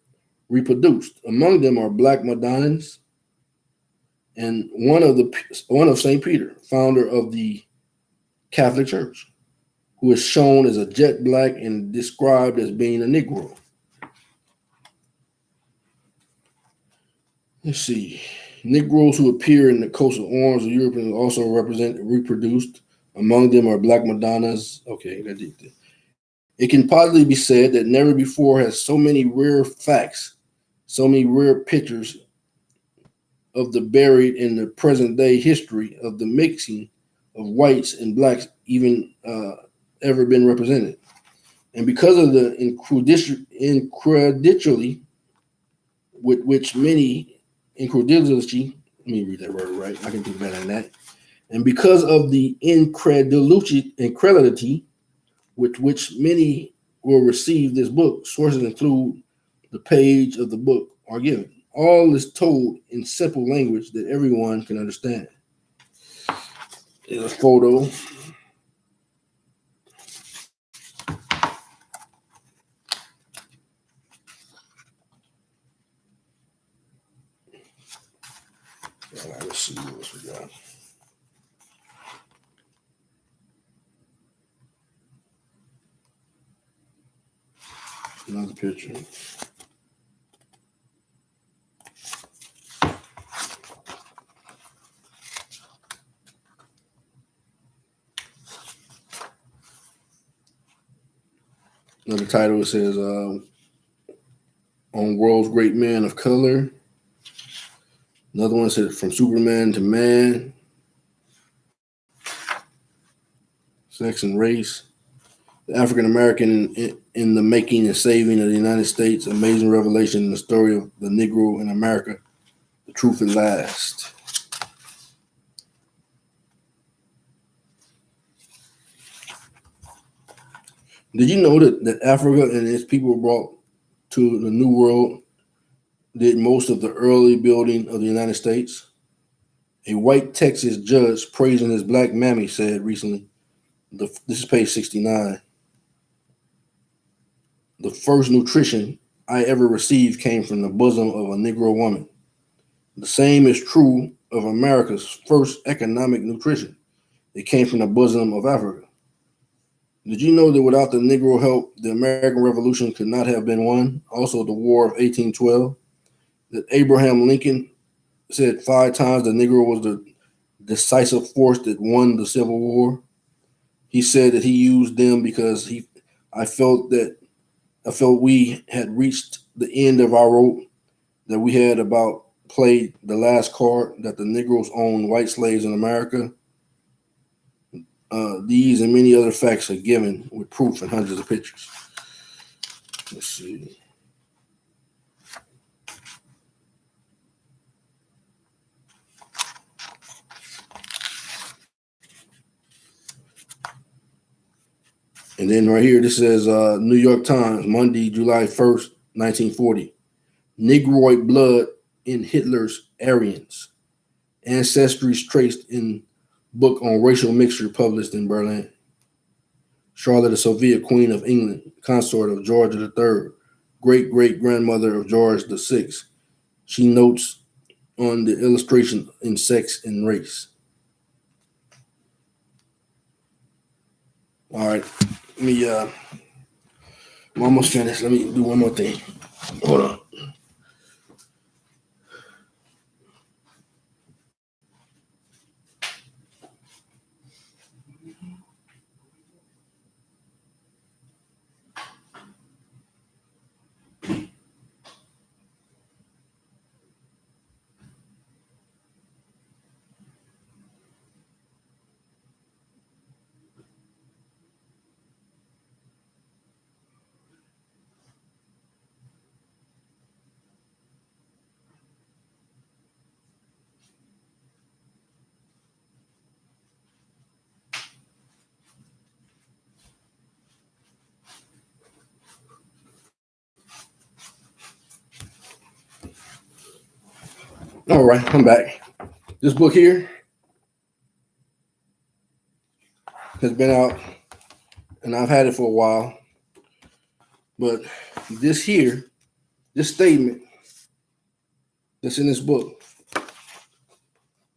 reproduced. Among them are Black Madonnans and one of St. Peter, founder of the Catholic Church, who is shown as a jet black and described as being a Negro. Let's see. Negroes who appear in the coats of arms of Europeans also reproduced. Among them are Black Madonnas. Okay, that did it. It can possibly be said that never before has so many rare facts, so many rare pictures of the buried in the present day history of the mixing of whites and blacks even ever been represented. And because of the incredulity with which many incredulity, let me read that word right, I can do better than that. And because of the incredulity with which many will receive this book, sources include the page of the book are given. All is told in simple language that everyone can understand. There's a photo. Let's see what else we got. Another picture. Another title, it says on World's Great Men of Color. Another one says From Superman to Man. Sex and Race. The African American in the Making and Saving of the United States. Amazing Revelation in the Story of the Negro in America. The Truth at Last. Did you know that Africa and its people brought to the New World did most of the early building of the United States? A white Texas judge praising his black mammy said recently, this is page 69, the first nutrition I ever received came from the bosom of a Negro woman. The same is true of America's first economic nutrition. It came from the bosom of Africa. Did you know that without the Negro help, the American Revolution could not have been won? Also, the War of 1812. That Abraham Lincoln said 5 times the Negro was the decisive force that won the Civil War. He said that he used them because I felt that I felt we had reached the end of our rope, that we had about played the last card, that the Negroes owned white slaves in America. These and many other facts are given with proof and hundreds of pictures. Let's see. And then right here, this says New York Times, Monday, July 1st, 1940. Negroid blood in Hitler's Aryans. Ancestries traced in book on racial mixture published in Berlin. Charlotte, the Soviet Queen of England, consort of George III, great-great-grandmother of George VI. She notes on the illustration in sex and race. All right, I'm almost finished. Let me do one more thing. Hold on. All right, I'm back. This book here has been out, and I've had it for a while. But this statement that's in this book,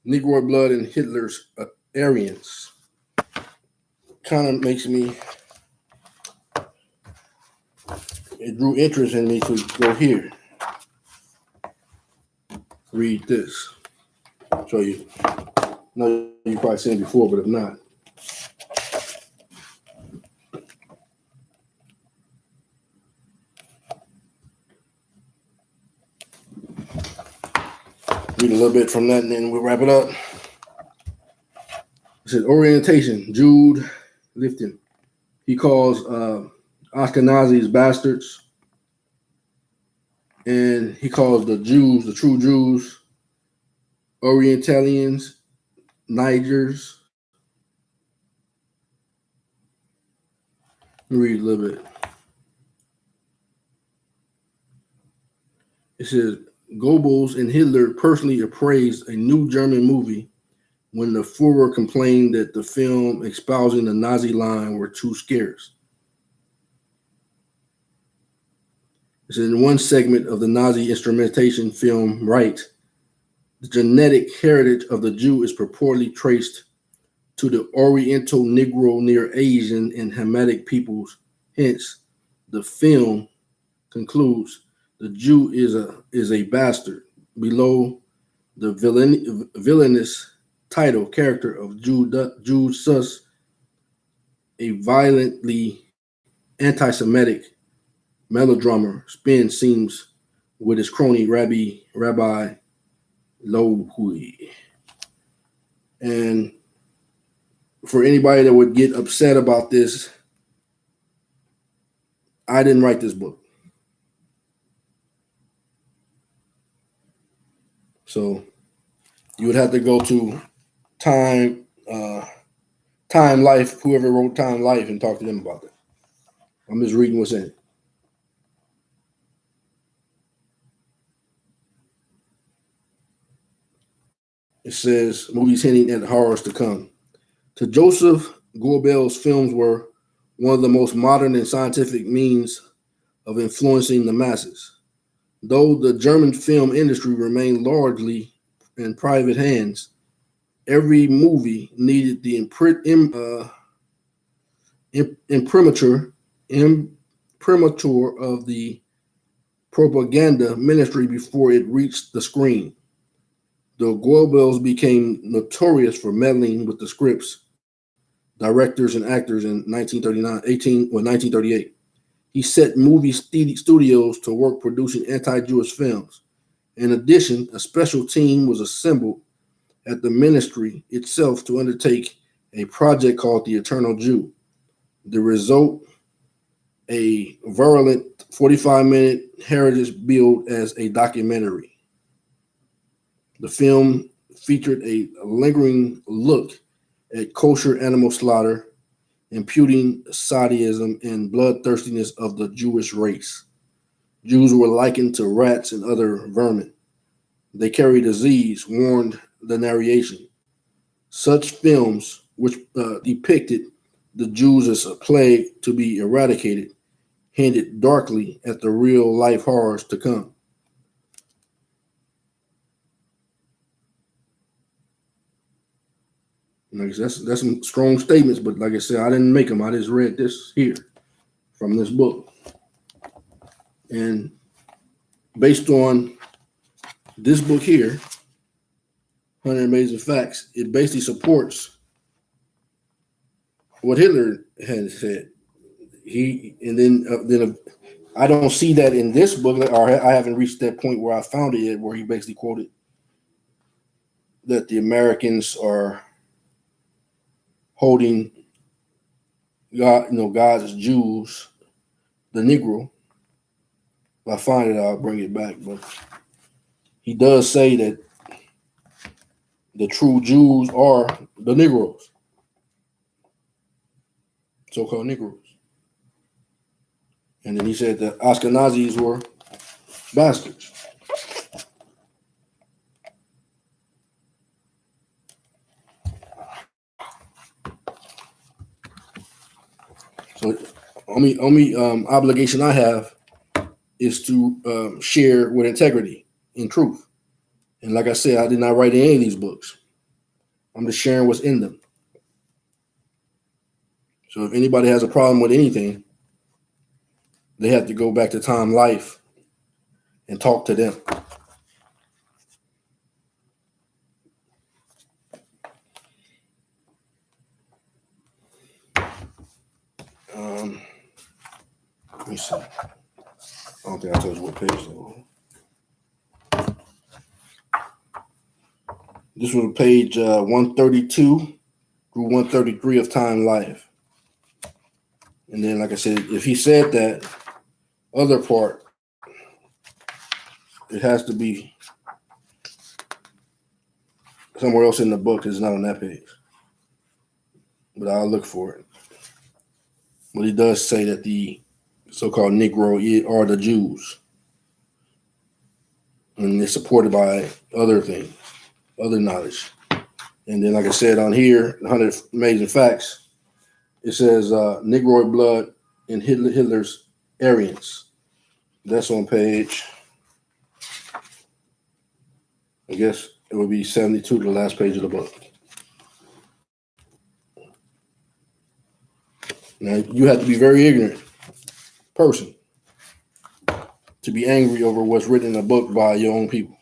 Negro blood in Hitler's Aryans, kind of makes me, it drew interest in me to go here. Read this. Show you. No, you've probably seen it before, but if not. Read a little bit from that and then we'll wrap it up. It says orientation, Jude Lifton. He calls Ashkenazis bastards. And he calls the Jews, the true Jews, Orientalians, Nigers. Let me read a little bit. It says Goebbels and Hitler personally appraised a new German movie when the Führer complained that the film espousing the Nazi line were too scarce. It says in one segment of the Nazi instrumentation film, Right, the genetic heritage of the Jew is purportedly traced to the Oriental Negro Near Asian and Hamitic peoples. Hence, the film concludes the Jew is a bastard. Below the villainous title character of Jude Sus, a violently anti-Semitic melodrama, spin seems with his crony Rabbi Lohui. And for anybody that would get upset about this, I didn't write this book. So you would have to go to Time Life, whoever wrote Time Life, and talk to them about it. I'm just reading what's in it. It says movies hinting at horrors to come. To Joseph Goebbels, films were one of the most modern and scientific means of influencing the masses. Though the German film industry remained largely in private hands, every movie needed the imprimatur of the propaganda ministry before it reached the screen. The Goebbels became notorious for meddling with the scripts, directors, and actors in 1938. He set movie studios to work producing anti-Jewish films. In addition, a special team was assembled at the ministry itself to undertake a project called The Eternal Jew. The result, a virulent 45-minute heritage billed as a documentary. The film featured a lingering look at kosher animal slaughter, imputing sadism and bloodthirstiness of the Jewish race. Jews were likened to rats and other vermin. They carry disease, warned the narration. Such films, which depicted the Jews as a plague to be eradicated, hinted darkly at the real life horrors to come. Like that's some strong statements, but like I said, I didn't make them. I just read this here from this book. And based on this book here, 100 Amazing Facts, it basically supports what Hitler had said. Then I don't see that in this book, or I haven't reached that point where I found it yet, where he basically quoted that the Americans are holding God, God as Jews, the Negro. If I find it, I'll bring it back. But he does say that the true Jews are the Negroes, so-called Negroes. And then he said the Ashkenazis were bastards. So only obligation I have is to share with integrity and truth. And like I said, I did not write any of these books. I'm just sharing what's in them. So if anybody has a problem with anything, they have to go back to Time Life and talk to them. Let me see. I don't think I told you what page that was. This was page 132 through 133 of Time Life. And then, like I said, if he said that other part, it has to be somewhere else in the book. It's not on that page. But I'll look for it. But he does say that the so-called Negro are the Jews. And it's supported by other things, other knowledge. And then, like I said on here, 100 Amazing Facts, it says Negroid blood in Hitler's Aryans. That's on page, I guess it would be 72 to the last page of the book. Now, you have to be a very ignorant person to be angry over what's written in a book by your own people.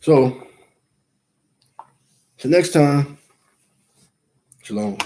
So, till next time, shalom.